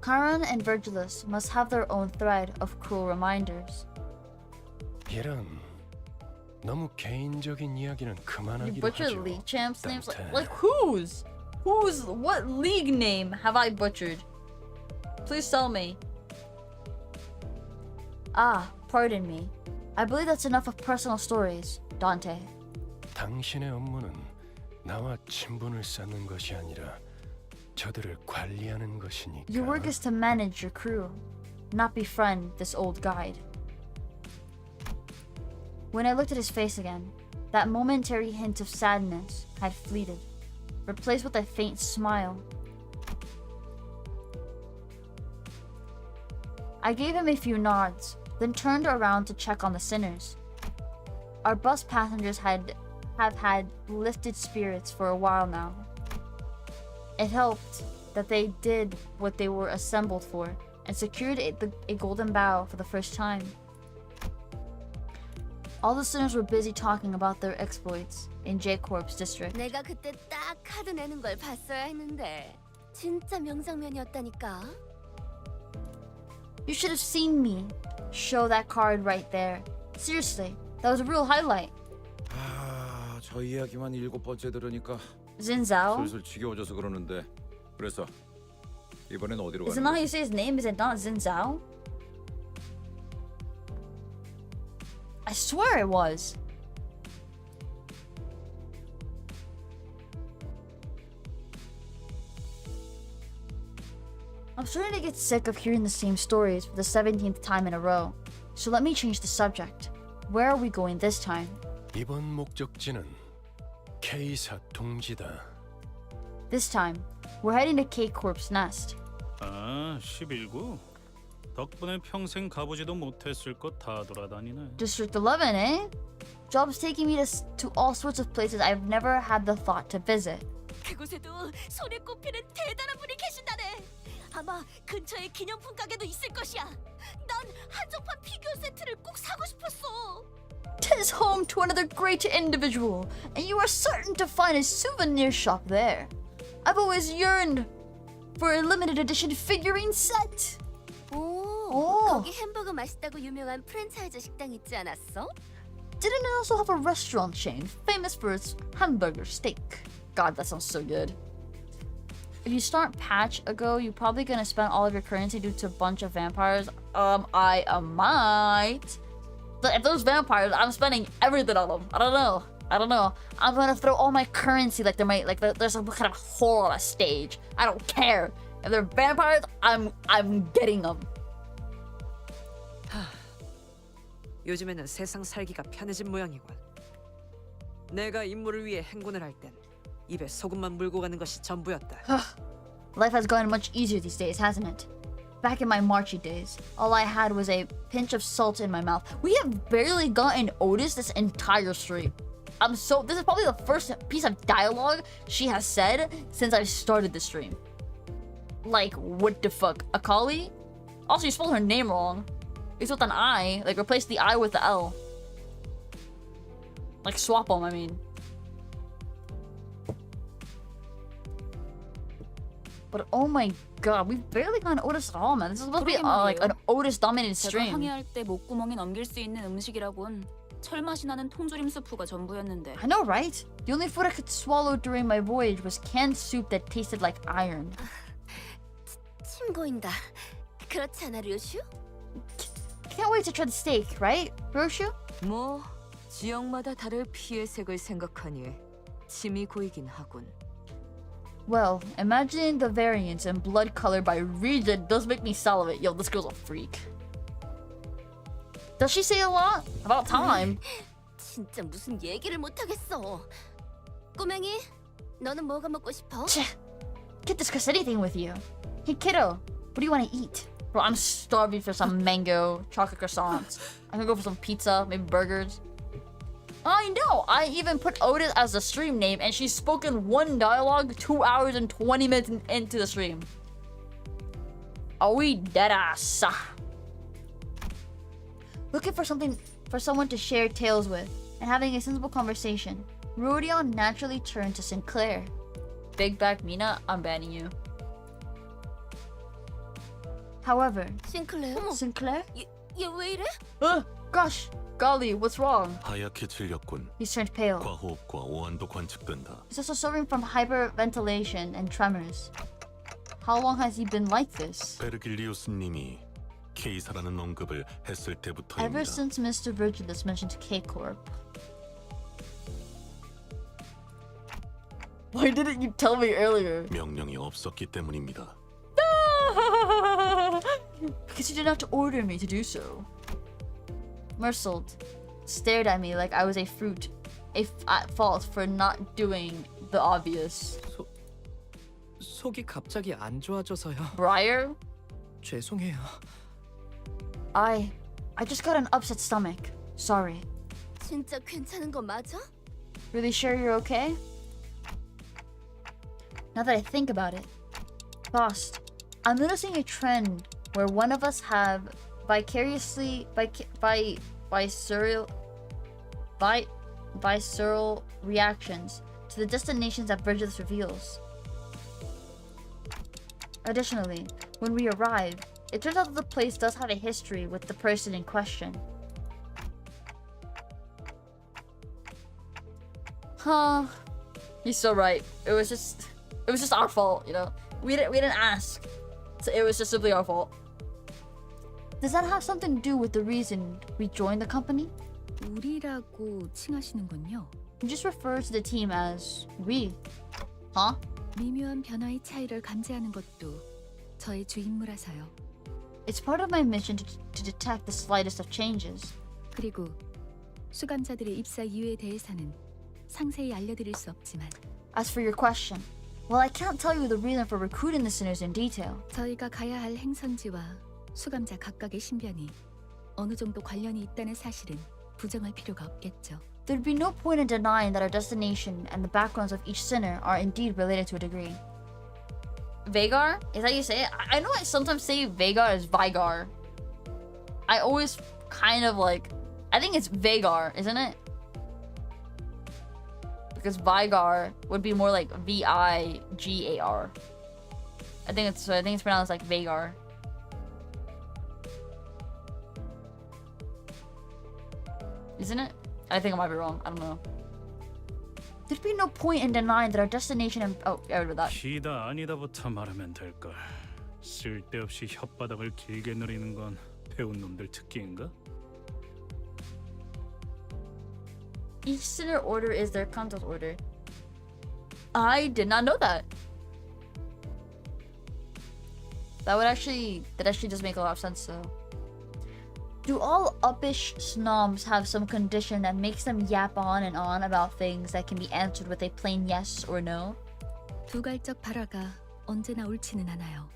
Karan and Virgilus must have their own thread of cruel reminders. 이런 너무 개인적인 이야기는 You 그만하기로 butchered 하죠. league champs names? Banter. Like whose? What league name have I butchered? Please tell me. Ah, pardon me. I believe that's enough of personal stories, Dante. 당신의 업무는 나와 친분을 쌓는 것이 아니라 저들을 관리하는 것이니까. Your work is to manage your crew, not befriend this old guide. When I looked at his face again, that momentary hint of sadness had fleeted, replaced with a faint smile. I gave him a few nods, then turned around to check on the sinners. Our bus passengers have had lifted spirits for a while now. It helped that they did what they were assembled for and secured a golden bow for the first time. All the sinners were busy talking about their exploits in J-Corp's district. 내가 그때 딱 카드 내는 걸 봤어야 했는데 진짜 명장면이었다니까. You should have seen me show that card right there. Seriously, that was a real highlight. 아, 저 이야기만 7번째 들으니까 Xin Zhao? 슬슬 지겨워져서 그러는데. 그래서 이번엔 어디로 Is it 가는 not how 거지? you say his name? Is it not Xin Zhao? I swear it was. I'm starting to get sick of hearing the same stories for the 17th time in a row. So let me change the subject. Where are we going this time? 이번 목적지는 K사 동지다. This time, we're heading to K-Corp's nest. 아, 11구. 덕분에 평생 가보지도 못했을 것 다 돌아다니네. District 11, eh? Job's taking me to all sorts of places I've never had the thought to visit. 그곳에도 손에 꼽히는 대단한 분이 계신다네. 아마 근처에 기념품 가게도 있을 것이야. 난 한정판 피규어 세트를 꼭 사고 싶었어. 'Tis home to another great individual, and you are certain to find a souvenir shop there. I've always yearned for a limited edition figurine set. 오, 거기 햄버거 맛있다고 유명한 프랜차이즈 식당 있지 않았어? Didn't it also have a restaurant chain famous for its hamburger steak? God, that sounds so good. If you start patch ago, you're probably gonna spend all of your currency due to a bunch of vampires. I might. But if those vampires, I'm spending everything on them. I don't know. I'm gonna throw all my currency like there's some kind of hole on a stage. I don't care. If they're vampires, I'm getting them. 요즘에는 세상 살기가 편해진 모양이군. 내가 임무를 위해 행군을 할 땐 입에 소금만 물고 가는 것이 전부였다. Life has gotten much easier these days, hasn't it? Back in my Marchy days, all I had was a pinch of salt in my mouth. We have barely gotten Outis this entire stream. This is probably the first piece of dialogue she has said since I started the stream. Like, what the fuck? Akali? Also, you spelled her name wrong. It's with an I. Like, replace the I with the L. Like, swap them, I mean. But oh my god, we've barely gotten Outis at all, man. This is supposed to be like an Outis-dominated 제가 stream. 항해할 때 목구멍에 넘길 수 있는 음식이라곤 철맛이 나는 통조림 수프가 전부였는데. I know, right? The only food I could swallow during my voyage was canned soup that tasted like iron. 침 고인다. 그렇지 않아, 류슈? Can't wait to try the steak, right, Roshu? 뭐 지역마다 다를 피의 색을 생각하니 침이 고이긴 하군. Well, imagining the variance in blood color by region does make me salivate. Yo, this girl's a freak. Does she say a lot? About time. 진짜 무슨 얘기를 못 하겠어. 꼬맹이, 너는 뭐가 먹고 싶어? Can't discuss anything with you. Hey, kiddo, what do you want to eat? Bro, I'm starving for some mango, chocolate croissants. I'm gonna go for some pizza, maybe burgers. I know! I even put Outis as the stream name, and she's spoken one dialogue 2 hours and 20 minutes into the stream. Are we deadass? Looking for someone to share tales with, and having a sensible conversation, Rodion naturally turned to Sinclair. Big back Mina, I'm banning you. However, Sinclair? 얘 왜 이래? Gosh, golly, what's wrong? 하얗게 질렸군. He's turned pale. 과호흡과 오한도 관측된다. He's also suffering from hyperventilation and tremors. How long has he been like this? 베르길리우스님이 K사라는 언급을 했을 Ever 때부터입니다. since Mr. Virgilus mentioned K-Corp. Why didn't you tell me earlier? 명령이 없었기 때문입니다. Because you did not order me to do so. Mersault stared at me like I was a fruit, at fault for not doing the obvious. 속이 갑자기 안 좋아져서요. Briar? 죄송해요. I just got an upset stomach. Sorry. 진짜 괜찮은 거 맞아? Really sure you're okay? Now that I think about it, boss, I'm noticing a trend where one of us have visceral reactions to the destinations that Virgilus reveals. Additionally, when we arrive, it turns out that the place does have a history with the person in question. Huh. He's so right. It was just our fault, you know. We didn't ask. So it was just simply our fault. Does that have something to do with the reason we joined the company? 우리라고 칭하시는군요. You just refer to the team as we. Huh? 미묘한 변화의 차이를 감지하는 것도 저의 주 임무라서요. It's part of my mission to detect the slightest of changes. 그리고 수감자들의 입사 이유에 대해서는 상세히 알려드릴 수 없지만 As for your question, well, I can't tell you the reason for recruiting the sinners in detail. 저희가 가야 할 행선지와 수감자 각각의 신변이 어느 정도 관련이 있다는 사실은 부정할 필요가 없겠죠. There'd be no point in denying that our destination and the backgrounds of each sinner are indeed related to a degree. Vagar? Is that how you say it? I know I sometimes say Vagar as Vigar. I always kind of like... I think it's Vagar, isn't it? Because Vigar would be more like V-I-G-A-R. I think it's pronounced like Vagar. Isn't it? I think I might be wrong. I don't know. There'd be no point in denying that our destination and... Oh, I read that. 시다 아니다부터 말하면 될걸. 쓸데없이 혓바닥을 길게 누리는 건 배운 놈들 특기인가? Each sinner order is their contact order. I did not know that. That actually does make a lot of sense though. Do all uppish snobs have some condition that makes them yap on and on about things that can be answered with a plain yes or no? 두갈적 발화가 언제나 옳지는 않아요.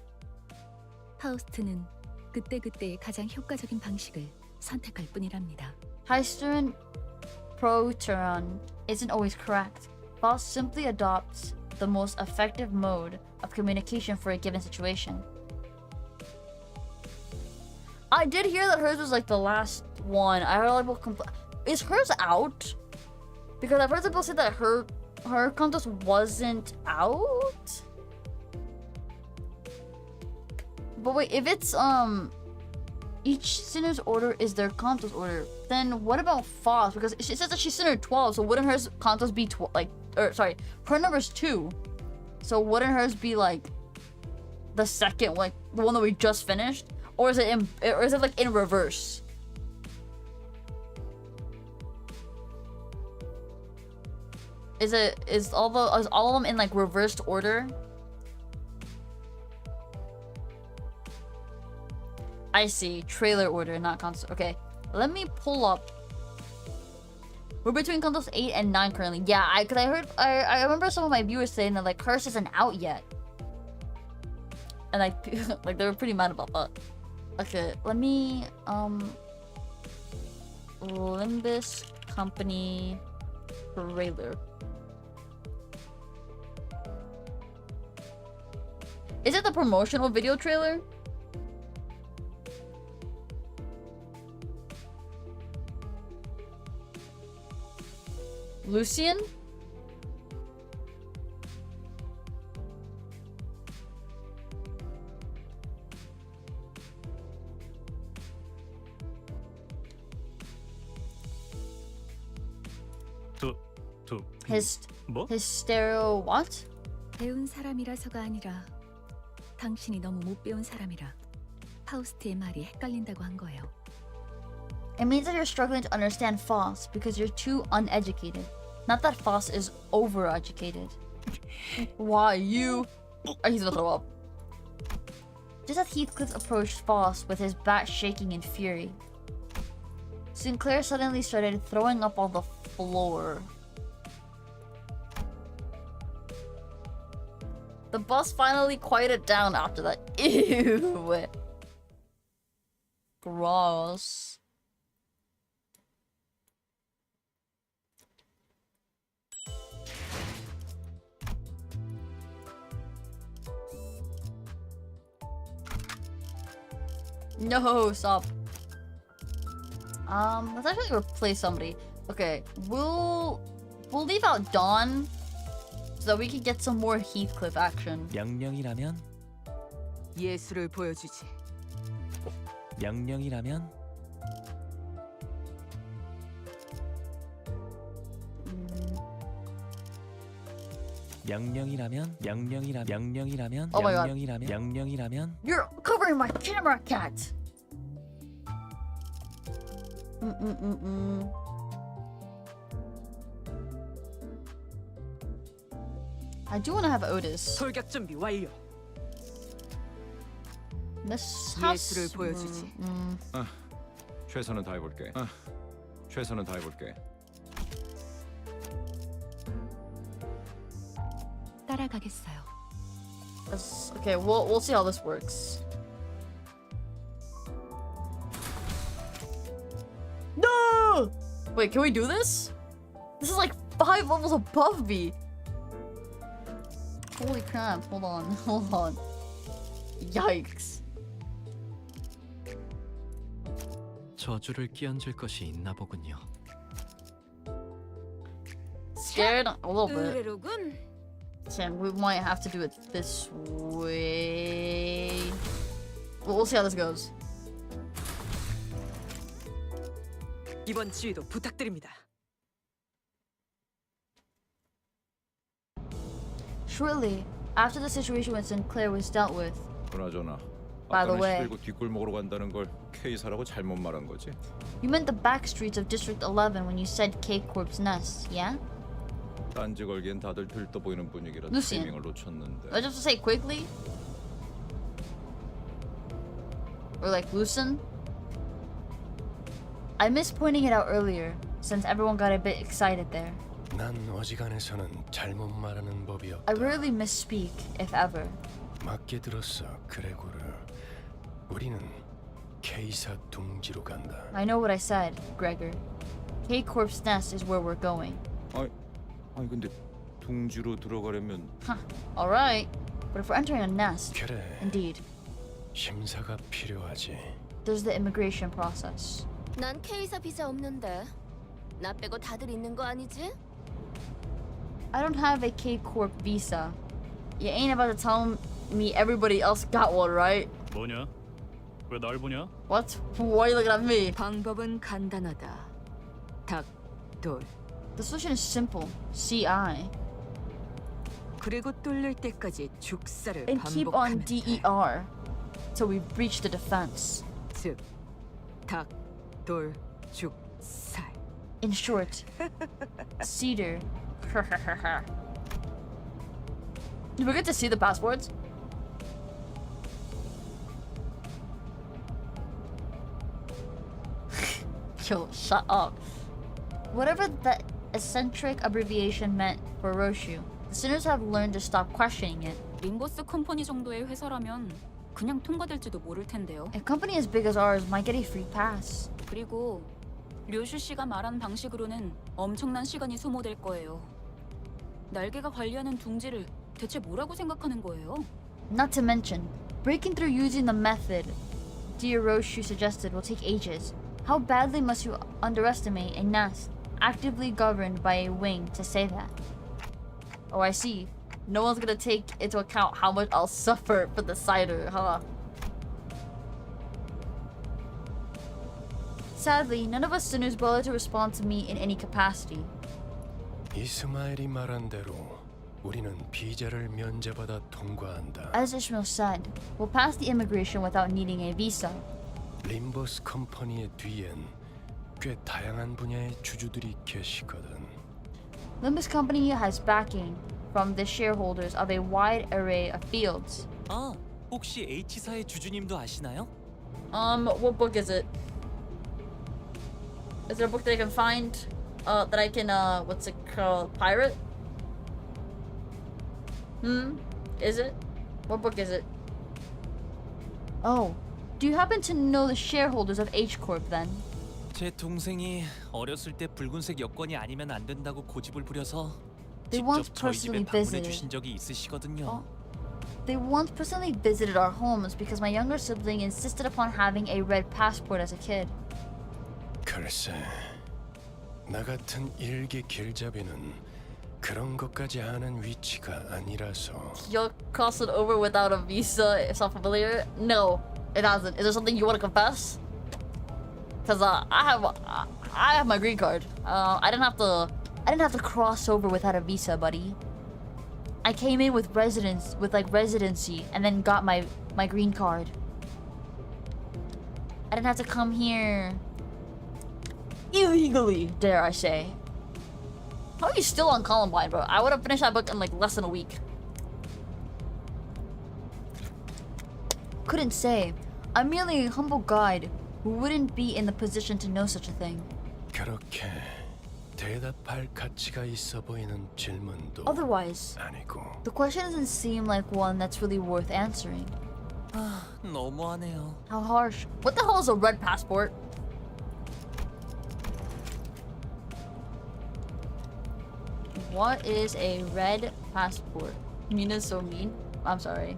파우스트는 그때그때의 가장 효과적인 방식을 선택할 뿐이랍니다. 𝓒𝓻𝓮𝓭𝓲 isn't always correct. Faust simply adopts the most effective mode of communication for a given situation. I did hear that hers was like the last one. I heard a lot of people is hers out? Because I've heard people say that her contest wasn't out. But wait, if it's each sinner's order is their contest order, then what about Faust? Because she says that she's sinner 12, so wouldn't hers contest be her number's 2, so wouldn't hers be like the second, like the one that we just finished? Or is it like in reverse? Is all of them in like reversed order? I see. Trailer order, not console. Okay, let me pull up. We're between consoles 8 and 9 currently. Yeah, I remember some of my viewers saying that like hers isn't out yet, and like they were pretty mad about that. Okay, let me Limbus company trailer. Is it the promotional video trailer? Lucian? 뭐? His stereo what? 배운 사람이라서가 아니라 당신이 너무 못 배운 사람이라 파우스트의 말이 헷갈린다고 한 거예요. It means that you're struggling to understand Faust because you're too uneducated. Not that Faust is overeducated. Why you? He's gonna throw up. Just as Heathcliff approached Faust with his bat shaking in fury, Sinclair suddenly started throwing up on the floor. The bus finally quieted down after that. Ew. Gross. No, stop. Let's actually replace somebody. Okay, we'll leave out Dawn so that we can get some more Heathcliff action. 명령이라면 예술을 보여주지. 명령이라면 명령이라면 Oh my god. 명령이라면 You're covering my camera, cat. I do want to have Outis. 돌격 준비 완료. This house. 예술을 보여주지. 최선은 다해볼게. 최선은 다해볼게. 따라가겠어요. Okay, we'll see how this works. No! Wait, can we do this? This is like 5 levels above me. Holy crap! Hold on. Yikes. 저주를 끼얹을 것이 있나 보군요. Scared a little bit. 𝓒𝓻𝓮. Sam, we might have to do it this way. We'll see how this goes. 이번 지휘도 부탁드립니다. Shortly after the situation with Sinclair was dealt with, 그나저나 By the 아까는 way. 11구 뒷골목으로 간다는 걸 K사라고 잘못 말한 거지? you meant the back streets of District 11 when you said K-Corp's nest, yeah? 딴지 걸기엔 다들 들떠 보이는 분위기라 Lucian. 타이밍을 놓쳤는데. I just say quickly? Or like Lucen? I missed pointing it out earlier, since everyone got a bit excited there. 난 어지간해서는 잘못 말하는 법이 없다. I rarely misspeak, if ever. 맞게 들었어, 그레고르. 우리는 K사 둥지로 간다. I know what I said, Gregor. K-Corp's nest is where we're going. 아니 근데 둥지로 들어가려면 Huh, alright. But if we're entering a nest, 그래, indeed, 심사가 필요하지. there's the immigration process. 난 K사 비자 없는데. 나 빼고 다들 있는 거 아니지? I don't have a K-Corp visa. You ain't about to tell me everybody else got one, right? 뭐냐? 왜 날 보냐? What? Why are you looking at me? 방법은 간단하다. 닭, 돌. The solution is simple. CI. 그리고 뚫릴 때까지 죽사를 And keep on 반복하면 돼. DER till we breach the defense. 즉, 닭, 돌, 죽, 살. In short, Cedar. Did we get to see the passports? Yo, shut up. Whatever the eccentric abbreviation meant for Roshu, the sinners have learned to stop questioning it. 림버스 컴퍼니 정도의 회사라면 그냥 통과될지도 모를 텐데요. A company as big as ours might get a free pass. 그리고 류슈 씨가 말한 방식으로는 엄청난 시간이 소모될 거예요. 날개가 관리하는 둥지를 대체 뭐라고 생각하는 거예요? Not to mention, breaking through using the method dear Roshu suggested will take ages. How badly must you underestimate a nest actively governed by a wing to say that? Oh, I see. No one's gonna take into account how much I'll suffer for the cider, huh? Sadly, none of us sinners bothered to respond to me in any capacity. 이스마엘이 말한 대로 우리는 비자를 면제받아 통과한다. As Ishmael said, we'll pass the immigration without needing a visa. 림버스 컴퍼니의 뒤엔 꽤 다양한 분야의 주주들이 계시거든. Limbus Company has backing from the shareholders of a wide array of fields. 아, 혹시 H사의 주주님도 아시나요? What book is it? Is there a book that I can find that I can what's it called, pirate? Is it? What book is it? Oh, do you happen to know the shareholders of H Corp then? 제 동생이 어렸을 때 붉은색 여권이 아니면 안 된다고 고집을 부려서 They once 직접 저희 집에 personally 방문해 visited. 주신 적이 있으시거든요. They once personally visited our homes because my younger sibling insisted upon having a red passport as a kid. 글쎄, 나 같은 일개 길잡이는 그런 것까지 아는 위치가 아니라서. You're crossing over without a visa. It's not familiar. No, it hasn't. Is there something you want to confess? Cause I have my green card. I didn't have to cross over without a visa, buddy. I came in with residency and then got my green card. I didn't have to come here illegally, dare I say. How are you still on Columbine, bro? I would have finished that book in like less than a week. Couldn't say. I'm merely a humble guide who wouldn't be in the position to know such a thing. 그렇게 대답할 가치가 있어 보이는 질문도 Otherwise, 아니고. the question doesn't seem like one that's really worth answering. 너무하네요. How harsh. What the hell is a red passport? What is a red passport? Mina's so mean. I'm sorry.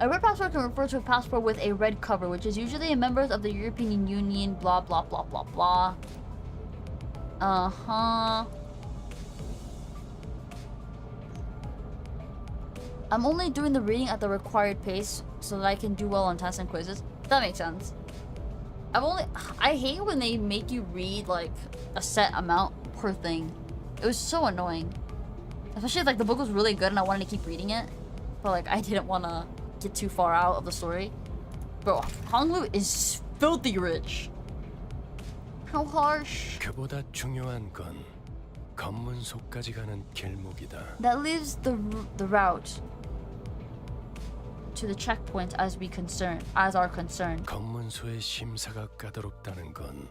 A red passport can refer to a passport with a red cover, which is usually a member of the European Union, blah blah blah blah blah. Uh-huh. I'm only doing the reading at the required pace so that I can do well on tests and quizzes. That makes sense. I hate when they make you read like a set amount per thing. It was so annoying. Especially if like the book was really good and I wanted to keep reading it. But like I didn't want to get too far out of the story. Bro, 𝓡𝓾𝓵 is filthy rich. How harsh. 그보다 중요한 건 검문소까지 가는 길목이다. That leaves the route to the checkpoint as are concerned. 검문소의 심사가 까다롭다는 건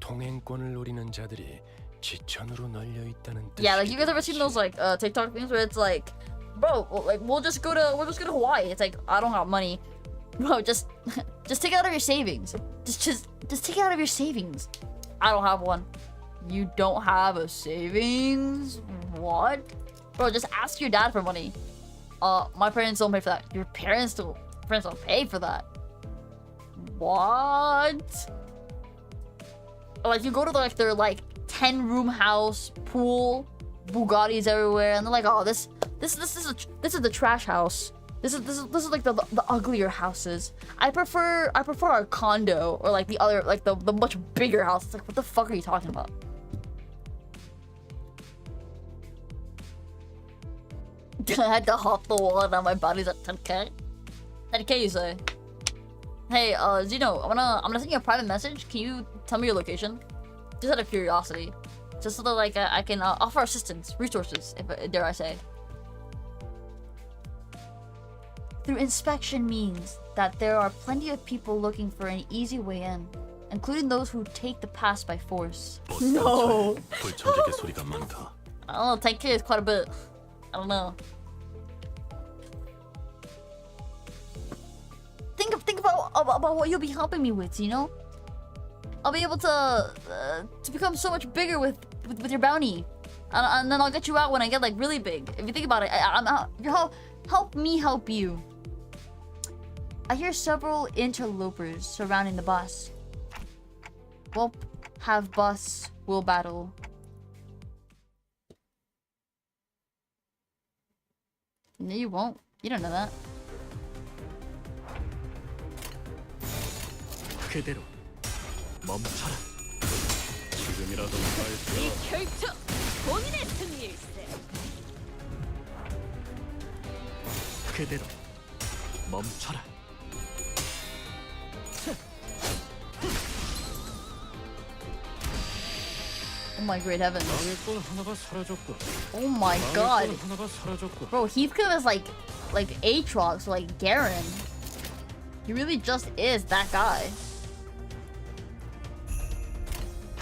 통행권을 노리는 자들이 지천으로 널려 있다는 뜻이기도 Yeah, like you guys ever seen those like TikTok things where it's like, bro, like we'll just go to Hawaii. It's like I don't have money, bro. Just take it out of your savings. Just take it out of your savings. I don't have one. You don't have a savings? What? Bro, just ask your dad for money. My parents don't pay for that. Your parents don't pay for that. What? Like you go to like their like 10-room house, pool, Bugattis everywhere, and they're like, oh, this is the trash house. This is like the uglier houses. I prefer our condo or like the other like the much bigger house. It's like, what the fuck are you talking about? I had to hop the wall and my body's at 10k. 10k you say? Hey, Zeno, I'm gonna send you a private message. Can you tell me your location? Just out of curiosity. Just so that like I can offer assistance, resources, if dare I say. Through inspection means that there are plenty of people looking for an easy way in, including those who take the pass by force. No. 불청객의 소리가 많다. I don't know, 10k is quite a bit. I don't know. Think about what you'll be helping me with, you know? I'll be able to become so much bigger with your bounty, and then I'll get you out when I get like really big. If you think about it, help me help you. I hear several interlopers surrounding the bus. Won't have bus, will battle. No, you won't. You don't know that. 그대로 멈춰라. 지금이라도 발표. 이 결투 본인의 승리일세. 그대로 멈춰라. Oh my great heavens. 방해꾼 하나가 사라졌고. Oh my god. 방해꾼 하나가 사라졌고. Bro, Heathcliff is like Aatrox, so like Garen. He really just is that guy.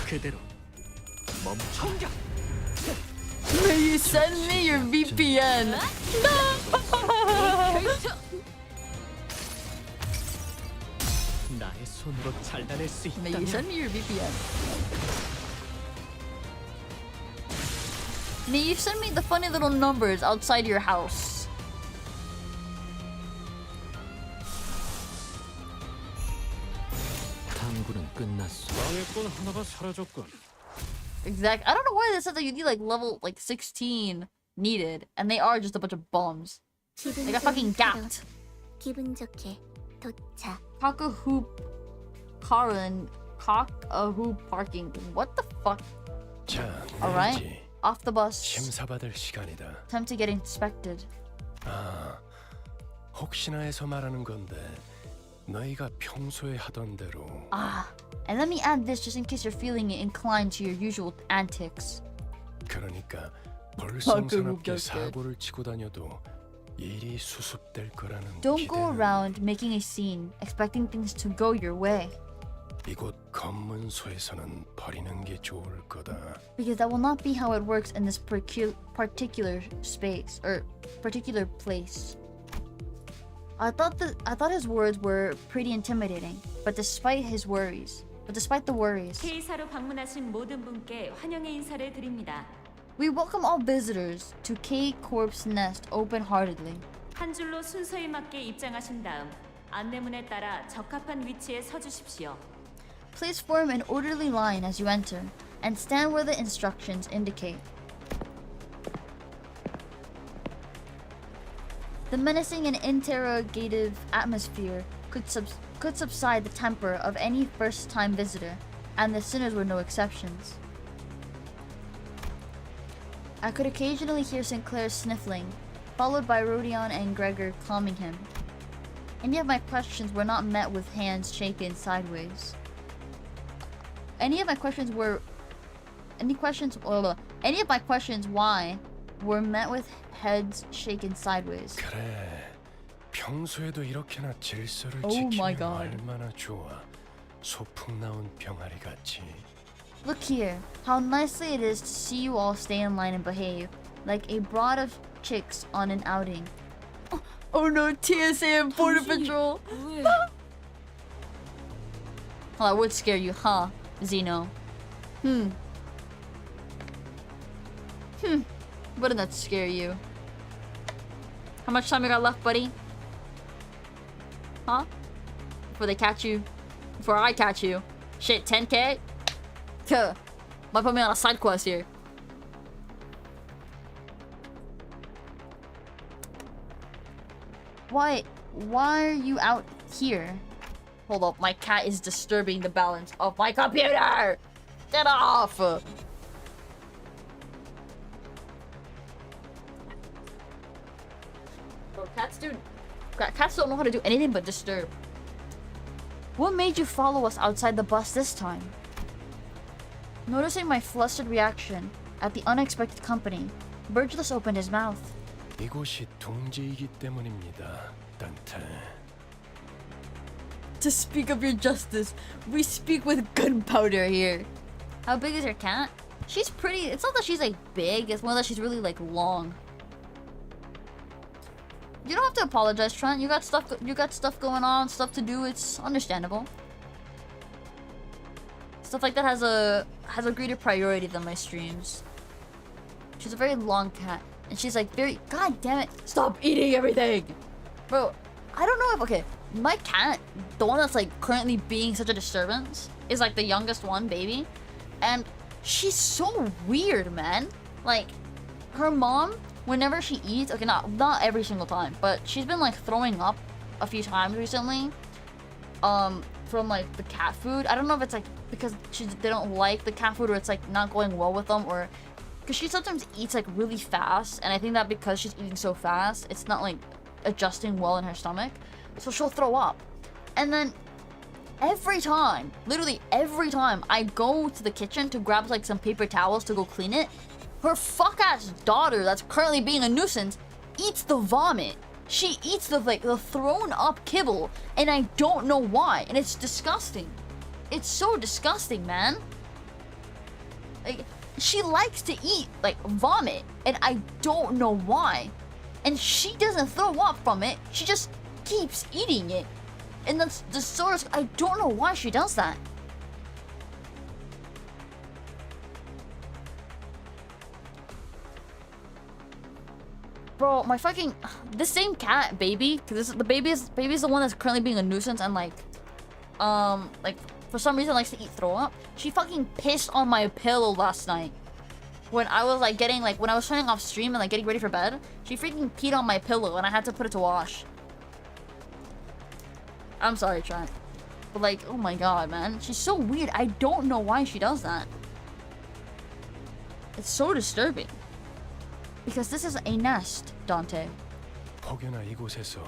그대로 멈춰라. May you send me your VPN. 나의 손으로 잘라낼 수 May you send 있다면 me your VPN. May you send me the funny little numbers outside your house. 탐구는 끝났어. 방해꾼 하나가 사라졌군. Exact. I don't know why they said that you need like level 16 needed, and they are just a bunch of bums. They got fucking gapped. 기분 좋게 도착. 𝓡𝓾𝓵𝓮 parking. What the fuck? 자, Alright. 내지 Off the bus. 심사받을 시간이다. Time to get inspected. 아, 혹시나 해서 말하는 건데 너희가 평소에 하던 대로. Ah, and let me add this just in case you're feeling inclined to your usual antics. 그러니까 벌성스럽게 사고를 치고 다녀도 일이 수습될 거라는 Don't go 기대는 around making a scene, expecting things to go your way. 이곳 검문소에서는 버리는 게 좋을 거다. Because that will not be how it works in this particular space or particular place. I thought his words were pretty intimidating, but despite the worries, K사로 방문하신 모든 분께 환영의 인사를 드립니다. we welcome all visitors to 𝓒𝓵𝓵𝓮 Nest open-heartedly. 한 줄로 순서에 맞게 입장하신 다음 안내문에 따라 적합한 위치에 서 주십시오. Please form an orderly line as you enter, and stand where the instructions indicate. The menacing and interrogative atmosphere could subside the temper of any first-time visitor, and the sinners were no exceptions. I could occasionally hear Sinclair sniffling, followed by Rodion and Gregor calming him. Any of my questions were not met with hands shaken sideways. Any of my questions why were met with heads shaken sideways. 그래, 평소에도 이렇게나 질서를 Oh my 지키면 God. 얼마나 좋아. 소풍 나온 병아리 같이. Look here, how nicely it is to see you all stay in line and behave, like a brood of chicks on an outing. Oh no, TSA and Border Patrol! Well, that would scare you, huh, Zeno? Wouldn't that scare you? How much time you got left, buddy? Huh? Before they catch you? Before I catch you? Shit, 10K? Might put me on a side quest here. Why are you out here? Hold up, my cat is disturbing the balance of my computer! Get off! Bro, cats don't know how to do anything but disturb. What made you follow us outside the bus this time? Noticing my flustered reaction at the unexpected company, Burgeless opened his mouth. 이곳이 둥지이기 때문입니다, 단테. To speak of your justice, we speak with gunpowder here. How big is your cat? She's pretty. It's not that she's like big, it's more that she's really like long. You don't have to apologize, Trent. You got stuff going on, stuff to do. It's understandable. Stuff like that has a greater priority than my streams. She's a very long cat, and she's like very. God damn it! Stop eating everything, bro. I don't know if okay. My cat, the one that's like currently being such a disturbance, is like the youngest one, baby, and she's so weird, man. Like, her mom, whenever she eats, okay, not every single time, but she's been like throwing up a few times recently, from like the cat food. I don't know if it's like because they don't like the cat food, or it's like not going well with them, or because she sometimes eats like really fast, and I think that because she's eating so fast, it's not like adjusting well in her stomach, so she'll throw up. And then every time, literally every time I go to the kitchen to grab like some paper towels to go clean it, her fuck-ass daughter that's currently being a nuisance eats the vomit. She eats the thrown up kibble, and I don't know why, and it's disgusting. It's so disgusting, man. Like, she likes to eat like vomit, and I don't know why. And she doesn't throw up from it, she just keeps eating it. And that's the sort of, I don't know why she does that. Bro, my fucking, this same cat, baby, because the baby's the one that's currently being a nuisance and like for some reason likes to eat throw up. She fucking pissed on my pillow last night. When I was like when I was turning off stream and like getting ready for bed, she freaking peed on my pillow and I had to put it to wash. I'm sorry, Trent. But like, oh my god, man. She's so weird. I don't know why she does that. It's so disturbing. Because this is a nest, Dante. 혹여나 이곳에서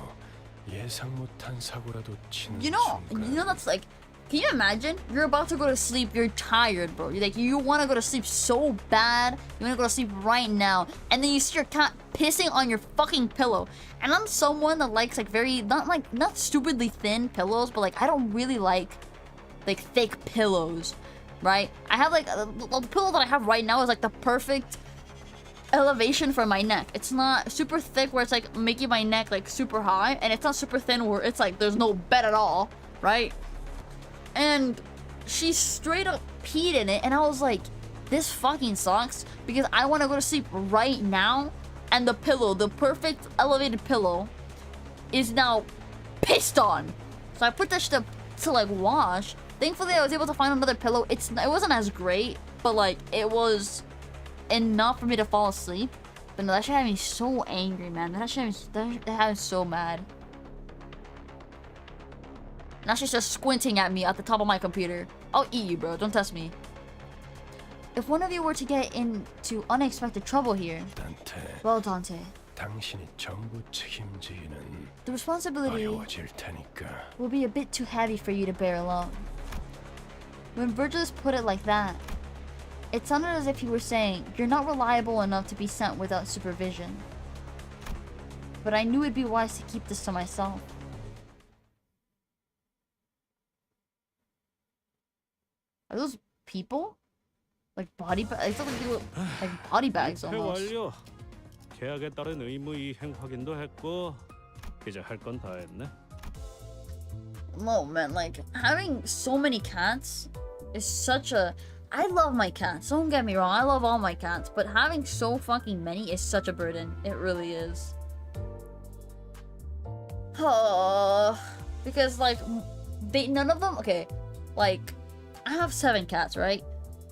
예상 못한 사고라도 치는 You know that's like, can you imagine? You're about to go to sleep, you're tired, bro. You're like, you want to go to sleep so bad. You want to go to sleep right now. And then you see your cat pissing on your fucking pillow. And I'm someone that likes like not stupidly thin pillows, but like I don't really like thick pillows, right? I have like the pillow that I have right now is like the perfect elevation for my neck. It's not super thick where it's like making my neck like super high, and it's not super thin where it's like there's no bed at all, right? And she straight up peed in it, and I was like, this fucking sucks, because I want to go to sleep right now, and the pillow, the perfect elevated pillow, is now pissed on. So I put that shit up to like wash. Thankfully I was able to find another pillow. It wasn't as great, but like it was enough for me to fall asleep. But no, that shit had me so angry, man. That had me so mad. Now she's just squinting at me at the top of my computer. I'll eat you, bro. Don't test me. If one of you were to get into unexpected trouble here, well, Dante, 당신이 전부 책임지기는 the responsibility 어려워질 테니까. will be a bit too heavy for you to bear alone. When Virgilus put it like that, it sounded as if he were saying, you're not reliable enough to be sent without supervision. But I knew it'd be wise to keep this to myself. Are those people? Like body bags? Like body bags almost. 완료. 계약에 따른 의무 이행 확인도 했고 이제 할 건 다 했네. No, man, like having so many cats is such a... I love my cats, don't get me wrong, I love all my cats, but having so fucking many is such a burden. It really is. Because like none of them, okay, like I have 7 cats, right?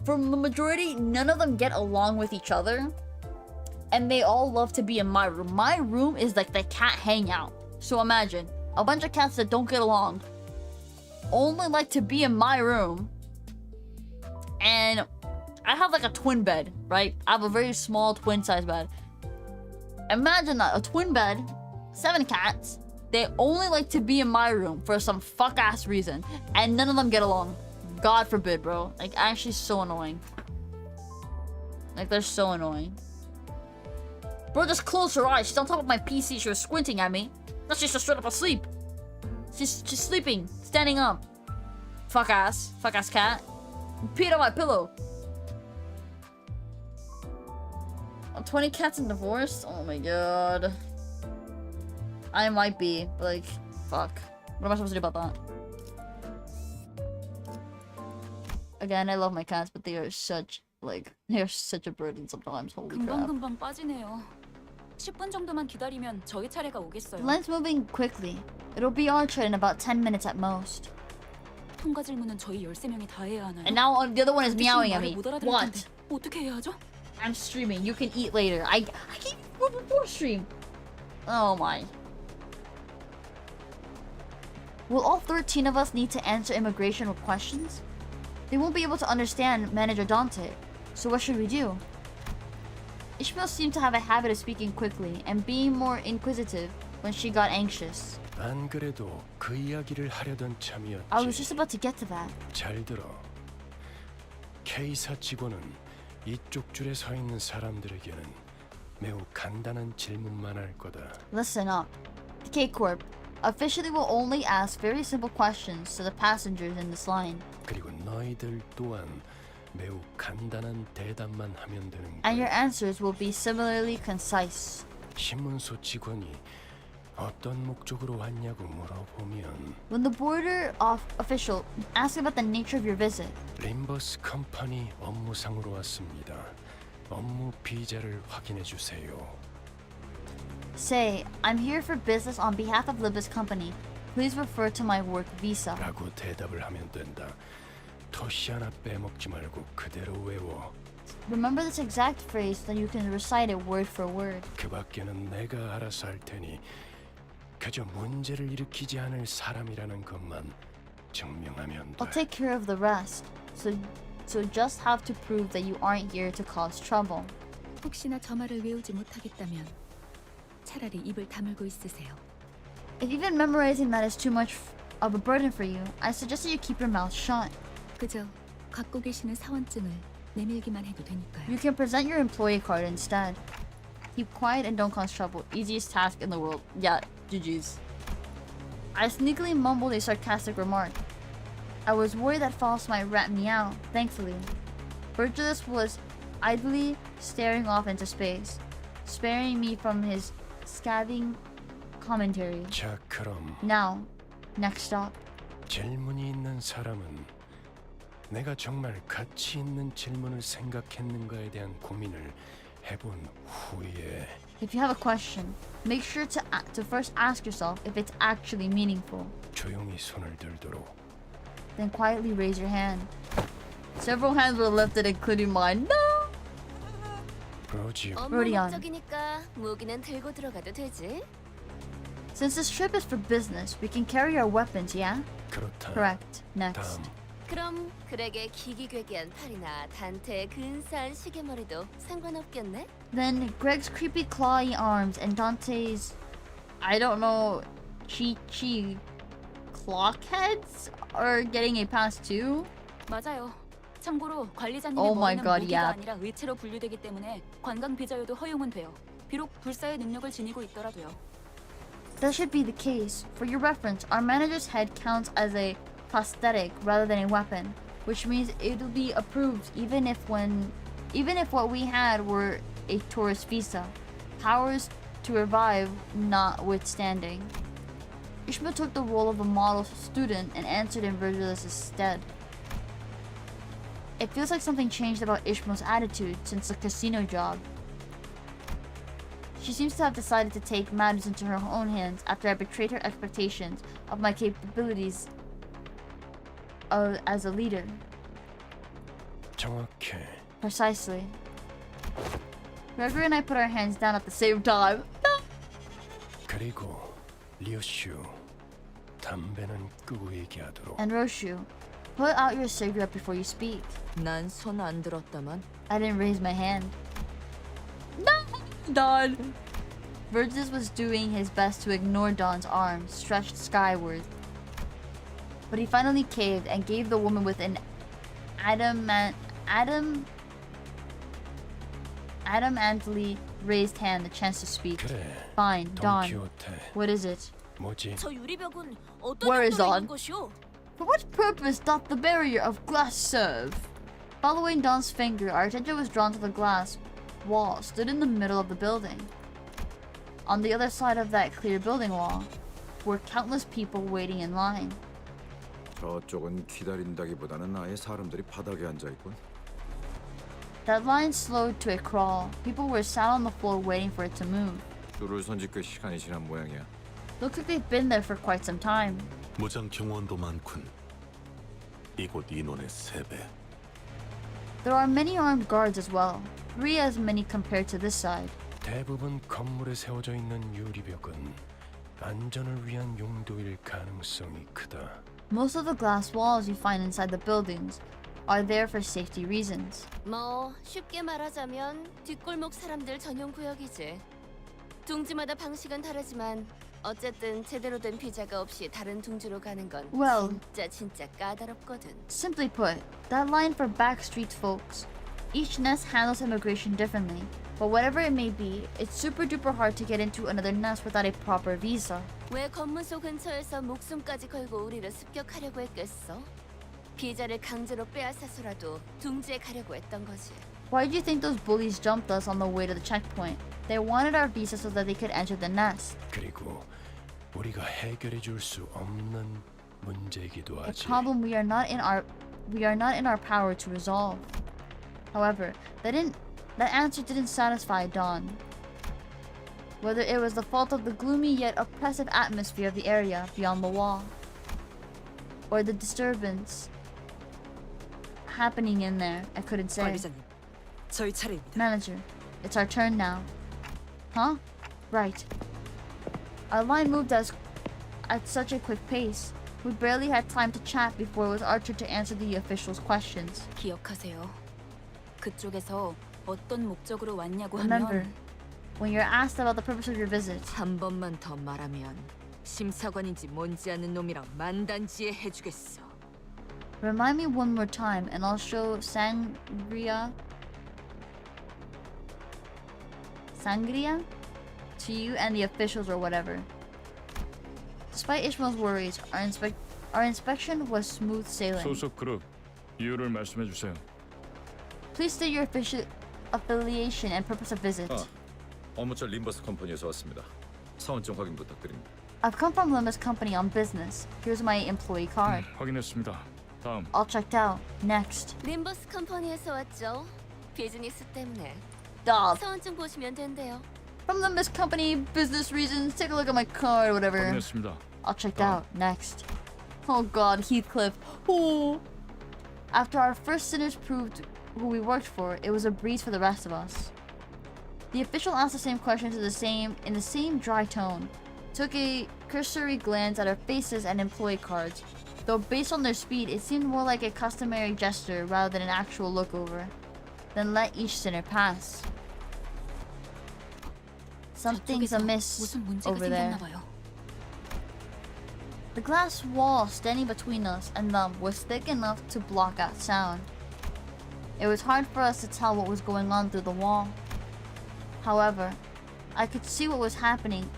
For the majority, none of them get along with each other, and they all love to be in my room. My room is like the cat hangout. So imagine a bunch of cats that don't get along only like to be in my room. And I have like a twin bed, right? I have a very small twin size bed. Imagine that, a twin bed, 7 cats, they only like to be in my room for some fuck ass reason, and none of them get along. God forbid, bro. Like, actually so annoying. Like, they're so annoying. Bro just closed her eyes. She's on top of my PC. She was squinting at me. Now she's just straight up asleep. She's sleeping, standing up. Fuck ass cat. Peed on my pillow. 20 cats and divorced? Oh my god. I might be, but like, fuck. What am I supposed to do about that? Again, I love my cats, but they are such a burden sometimes. Holy crap. 금방 빠지네요. 10분 정도만 기다리면 저희 차례가 오겠어요. The line's moving quickly. It'll be our turn in about 10 minutes at most. 통과 질문은 저희 13명이 다 해야 하나요? And now the other one is meowing at me. What? 어떻게 해야 하죠? I'm streaming. You can eat later. I can't eat before stream. Oh my. Will all 13 of us need to answer immigration questions? They won't be able to understand Manager Dante. So what should we do? Ishmael seemed to have a habit of speaking quickly and being more inquisitive when she got anxious. 안 그래도 그 이야기를 하려던 참이었지. I was just about to get to that. 잘 들어. K사 직원은 이쪽 줄에 서 있는 사람들에게는 매우 간단한 질문만 할 거다. Listen up. The K-Corp officially will only ask very simple questions to the passengers in this line. 그리고 너희들 또한 매우 간단한 대답만 하면 되는 거야. And your answers will be similarly concise. 신문소 직원이 어떤 목적으로 왔냐고 물어보면 When the border official asks about the nature of your visit, 림버스 컴퍼니 업무상으로 왔습니다. 업무 비자를 확인해 주세요. say, I'm here for business on behalf of Limbus Company. Please refer to my work visa. 라고 대답을 하면 된다. 토시 하나 빼먹지 말고 그대로 외워. Remember this exact phrase, then you can recite it word for word. 그 밖에는 내가 알아서 할 테니 그저 문제를 일으키지 않을 사람이라는 것만 증명하면 돼. I'll take care of the rest. So so just have to prove that you aren't here to cause trouble. 혹시나 저 말을 외우지 못하겠다면 차라리 입을 다물고 있으세요. If even memorizing that is too much of a burden for you, I suggest that you keep your mouth shut. 그저 갖고 계시는 사원증을 내밀기만 해도 되니까요. You can present your employee card instead. Keep quiet and don't cause trouble. Easiest task in the world. Yeah, GG's. I sneakily mumbled a sarcastic remark. I was worried that Faust might rat me out. Thankfully, Virgilus was idly staring off into space, sparing me from his scathing commentary. 자, 그럼 Now, next stop. 질문이 있는 사람은 내가 정말 가치 있는 질문을 생각했는가에 대한 고민을 해본 후에 If you have a question, make sure to first ask yourself if it's actually meaningful. 조용히 손을 들도록. Then quietly raise your hand. Several hands were lifted, including mine. No! 로지오. 업무 Rodion. 목적이니까 무기는 들고 들어가도 되지? Since this trip is for business, we can carry our weapons, yeah? 그렇다. Correct. Next. 다음. 그럼 그렉의 기기괴기한 팔이나 단테의 근사한 시계머리도 상관없겠네? Then Greg's creepy clawy arms and Dante's, I don't know, chi clock heads are getting a pass too? 맞아요. 참고로 관리자님의 Oh my 머리는 God, 무기가 yeah. 아니라 의체로 분류되기 때문에 관광 비자여도 허용은 돼요. 비록 불사의 능력을 지니고 있더라도요. That should be the case. For your reference, our manager's head counts as a prosthetic rather than a weapon, which means it'll be approved even if what we had were a tourist visa. Powers to revive notwithstanding. Ishmael took the role of a model student and answered in Virgilius' stead. It feels like something changed about Ishmael's attitude since the casino job. She seems to have decided to take matters into her own hands after I betrayed her expectations of my capabilities as a leader. 정확해. Precisely. Gregory and I put our hands down at the same time. 그리고 리오슈, 담배는 끄고 얘기하도록. And Roshu, put out your cigarette before you speak. 난 손 안 들었다만. I didn't raise my hand. Don! Virgis was doing his best to ignore Don's arms stretched skyward. But he finally caved and gave the woman with an adamantly raised hand the chance to speak. 그래. Fine, Don. 돈키호테. What is it? 뭐지? 저 유리벽은 어떤 Where is 용도로 on? 있는 것이오? For what purpose doth the barrier of glass serve? Following Don's finger, our attention was drawn to the glass wall stood in the middle of the building. On the other side of that clear building wall were countless people waiting in line. 저쪽은 기다린다기보다는 아예 사람들이 바닥에 앉아 있군. That line slowed to a crawl. People were sat on the floor waiting for it to move. 줄을 선지 꽤 시간이 지난 모양이야. Looks like they've been there for quite some time. 무장 경호원도 많군. 이곳 인원의 3배. There are many armed guards as well, 3 as many compared to this side. 대부분 건물에 세워져 있는 유리벽은 안전을 위한 용도일 가능성이 크다. Most of the glass walls you find inside the buildings are there for safety reasons. 뭐 쉽게 말하자면 뒷골목 사람들 전용 구역이지. 둥지마다 방식은 다르지만 어쨌든 제대로 된 비자가 없이 다른 둥지로 가는 건 Well, 진짜 까다롭거든. simply put, that line for backstreet folks. Each nest handles immigration differently, but whatever it may be, it's super duper hard to get into another nest without a proper visa. 왜 검문소 근처에서 목숨까지 걸고 우리를 습격하려고 했겠어? 비자를 강제로 빼앗아서라도 둥지에 가려고 했던 거지. Why do you think those bullies jumped us on the way to the checkpoint? They wanted our visa so that they could enter the nest. 그리고 우리가 해결해 줄 수 없는 문제이기도 A 하지. problem we are not in our power to resolve. However, that answer didn't satisfy Dawn. Whether it was the fault of the gloomy yet oppressive atmosphere of the area beyond the wall, or the disturbance happening in there, I couldn't say. 관리자님, 저희 차례입니다. Manager, it's our turn now. Huh? Right. Our line moved at such a quick pace. We barely had time to chat before it was our turn to answer the official's questions. 기억하세요. 그쪽에서 어떤 목적으로 왔냐고 Remember, 하면 when you're asked about the purpose of your visit, 한 번만 더 말하면 심사관인지 뭔지 아는 놈이랑 만단지에 해주겠어. remind me one more time and I'll show sangria to you and the officials or whatever. Despite Ishmael's worries, our inspection was smooth sailing. 소속 그룹 이유를 말씀해 주세요. Please state your official affiliation and purpose of visit. 업무처 림버스 컴퍼니에서 왔습니다. 사원증 확인 부탁드립니다. I've come from Limbus company on business. Here's my employee card. 확인했습니다. 다음. All checked out. Next. 림버스 컴퍼니에서 왔죠. 비즈니스 때문에. Dog. 사원증 보시면 된대요. From Limbus company, business reasons. Take a look at my card, whatever. 확인했습니다. All checked out. Next. Oh God, Heathcliff. Oh. After our first sinners proved who we worked for, it was a breeze for the rest of us. The official asked the same questions in the same dry tone. Took a cursory glance at our faces and employee cards. Though based on their speed, it seemed more like a customary gesture rather than an actual look over. Then let each sinner pass. Something's amiss over there. The glass wall standing between us and them was thick enough to block out sound. It was hard for us to tell what was going on through the wall. However, I could see what was happening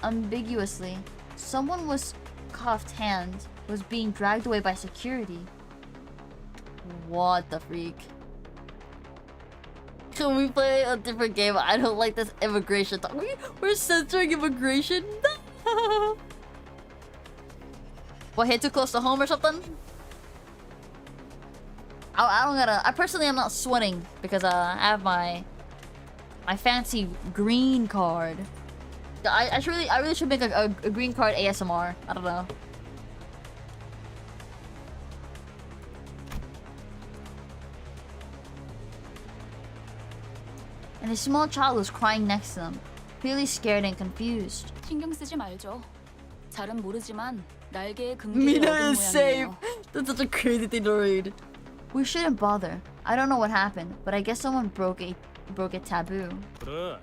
ambiguously. Someone was cuffed hand was being dragged away by security. What the freak? Can we play a different game? I don't like this immigration talk. We're censoring immigration? What, hit too close to home or something? I personally am not sweating because I have my fancy green card. I really should make a green card ASMR. I don't know. And a small child was crying next to them, clearly scared and confused. 신경 쓰지 말죠. 잘은 모르지만 날개의 금괴를 Mina 얻은 is safe. 모양이에요. That's such a crazy thing to read. We shouldn't bother. I don't know what happened, but I guess someone broke a taboo. 그래.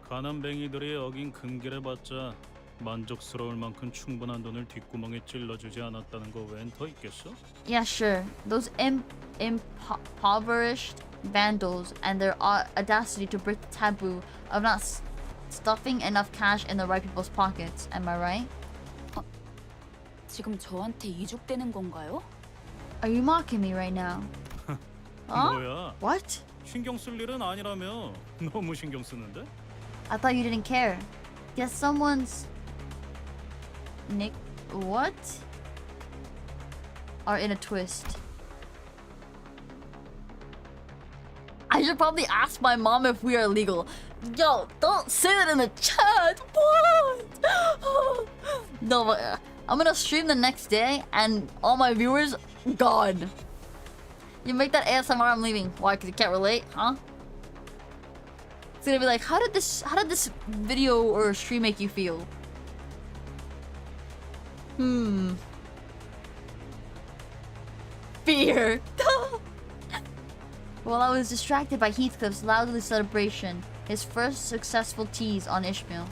가난뱅이들이 어긴 금괴를 받자 만족스러울 만큼 충분한 돈을 뒷구멍에 찔러주지 않았다는 거 외엔 더 있겠어? Yeah, sure. Those impoverished vandals and their audacity to break the taboo of not stuffing enough cash in the right people's pockets. Am I right? 지금 저한테 이죽되는 건가요? Are you mocking me right now? 뭐야? What? 신경 쓸 일은 아니라며. 너무 신경 쓰는데? I thought you didn't care. Guess someone's what? Are in a twist. I should probably ask my mom if we are legal. Yo, don't say that in the chat. What? No, but I'm gonna stream the next day and all my viewers gone. You make that ASMR, I'm leaving. Why? Because you can't relate, huh? It's gonna be like, how did this video or stream make you feel? Fear. While I was distracted by Heathcliff's loudly celebration, his first successful tease on Ishmael,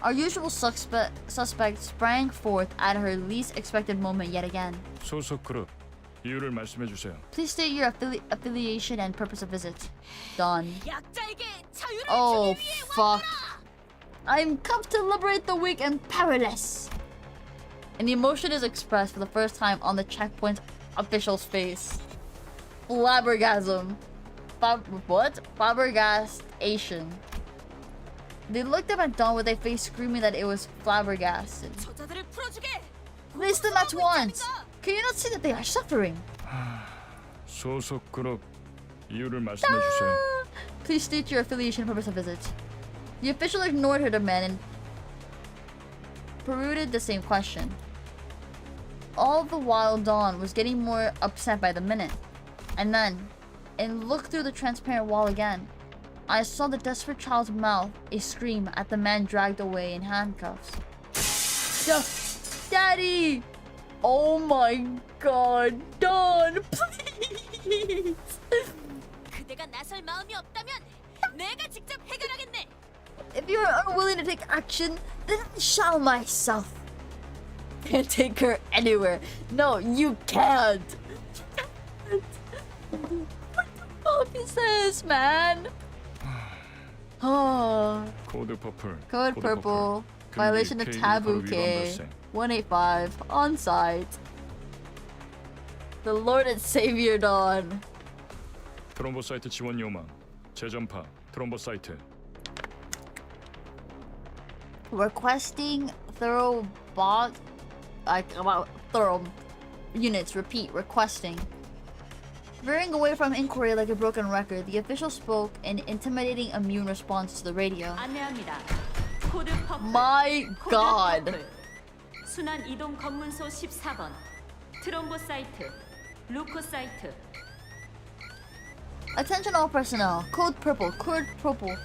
our usual suspect sprang forth at her least expected moment yet again. 소속 그룹 이유를 말씀해 주세요. Please state your affiliation and purpose of visit. Done. Oh, fuck. I'm come to liberate the weak and powerless. An emotion is expressed for the first time on the checkpoint official's face. Flabbergasm. What? Flabbergastation. They looked up at Dawn with a face screaming that it was flabbergasted. Release them at once! Can you not see that they are suffering? 소속 그룹 이유를 말씀해 주세요. Please state your affiliation and purpose of visit. The official ignored her demand and perused the same question. All the while, Dawn was getting more upset by the minute. And then, and looked through the transparent wall again. I saw the desperate child's mouth a scream at the man dragged away in handcuffs. Daddy! Oh my god, Dawn, please. 그대가 나설 마음이 없다면 내가 직접 해결하겠네. If you're unwilling to take action, then I shall myself. Can't take her anywhere. No, you can't. What the fuck is this, man? Oh. 코드 퍼플. Code purple. Violation of taboo K. 185 on site. The Lord and Savior Dawn. 트럼보 사이트 지원 요망. 재전파. 트럼보 사이트. Requesting thorough bot, like about thorough units. Repeat, requesting. Veering away from inquiry like a broken record, the official spoke an intimidating immune response to the radio. 안내합니다. 코드 퍼플. My 코드 God. 퍼플. 순환 이동 검문소 14번. 트럼보 사이트. 루코 사이트. Attention all personnel. Code purple. Code purple.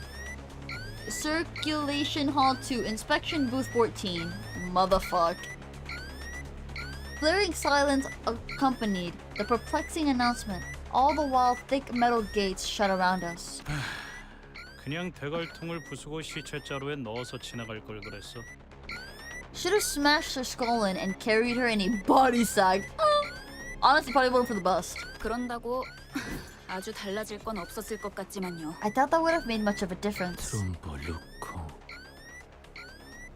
Circulation Hall 2. Inspection booth 14. Motherfuck. Flaring silence accompanied the perplexing announcement. All the while, thick metal gates shut around us. 그냥 대갈통을 부수고 시체 자루에 넣어서 지나갈 걸 그랬어. Should have smashed her skull in and carried her in a body sack. Honestly, probably voted for the bust. 그런다고 아주 달라질 건 없었을 것 같지만요. I thought that would have made much of a difference. 트롬보루코.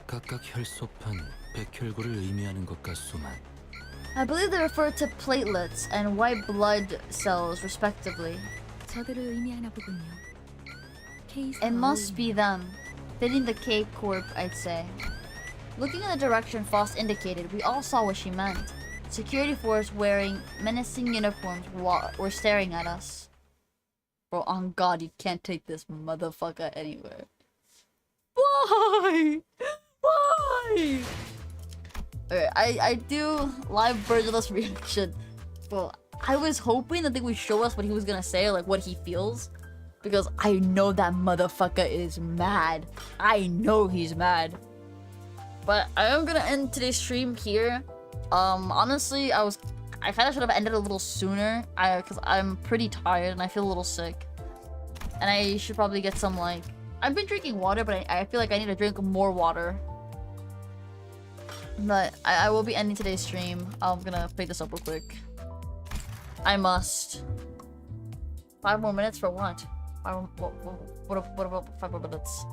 각각 혈소판, 백혈구를 의미하는 것 같소만. I believe they refer to platelets and white blood cells, respectively. 저들을 의미하나 보군요. It must be them. Fitting the K Corp, I'd say. Looking in the direction Frost indicated, we all saw what she meant. Security force wearing menacing uniforms were staring at us. Bro, on God, you can't take this motherfucker anywhere. Why? Why? Okay, I do live version of this reaction. Well, I was hoping that they would show us what he was gonna say, like what he feels. Because I know that motherfucker is mad. I know he's mad. But I am gonna end today's stream here. Honestly, I kind of should have ended a little sooner. Because I'm pretty tired and I feel a little sick. And I should probably get some, like... I've been drinking water, but I feel like I need to drink more water. But I will be ending today's stream. I'm gonna pick this up real quick. I must. 5 more minutes for what? What about 5 more minutes?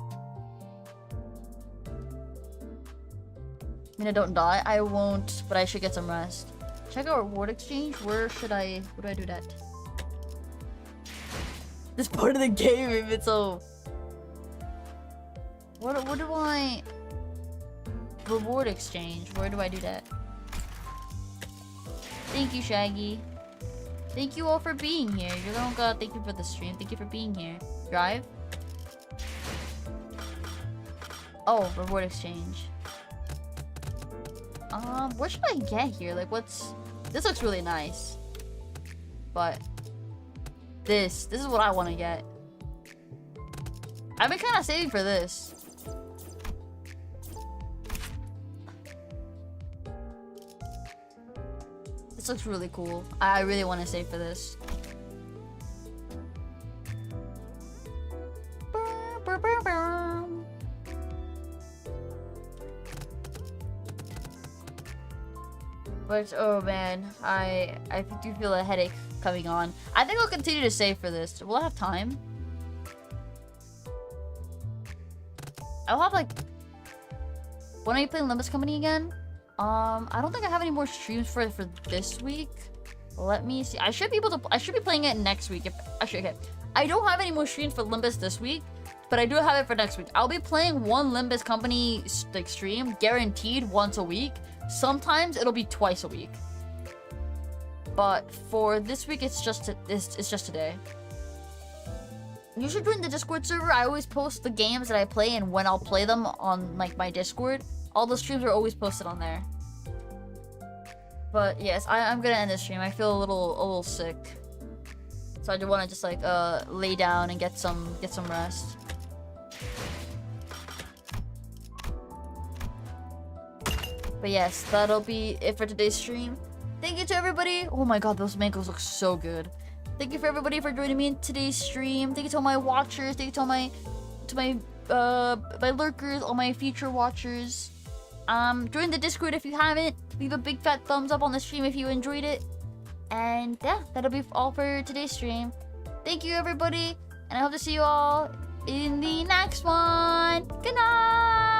Mina, don't die. I won't, but I should get some rest. Check out reward exchange. Where do I do that? This part of the game, if it's so... What do I... Reward exchange. Where do I do that? Thank you, Shaggy. Thank you all for being here. You don't gotta thank you for the stream. Thank you for being here. Drive? Oh, reward exchange. What should I get here? Like, what's... This looks really nice. But... This is what I want to get. I've been kind of saving for this. This looks really cool. I really want to save for this. But oh man, I do feel a headache coming on. I think I'll continue to save for this. Will I have time? I'll have like... When are you playing Limbus Company again? I don't think I have any more streams for this week. Let me see. I should be playing it next week. Okay. I don't have any more streams for Limbus this week, but I do have it for next week. I'll be playing one Limbus Company like stream, guaranteed once a week. Sometimes it'll be twice a week. But for this week, it's just today. You should join the Discord server. I always post the games that I play and when I'll play them on like my Discord. All the streams are always posted on there. But yes, I'm gonna end this stream. I feel a little sick, so I just want to like lay down and get some rest. But But yes, that'll be it for today's stream. Thank you to everybody. Oh my god, those mangoes look so good. Thank you for everybody for joining me in today's stream. Thank you to all my watchers. Thank you to all my my lurkers, all my future watchers. Join the Discord if you haven't. Leave a big fat thumbs up on the stream if you enjoyed it. And yeah, that'll be all for today's stream. Thank you everybody, and I hope to see you all in the next one. Good night.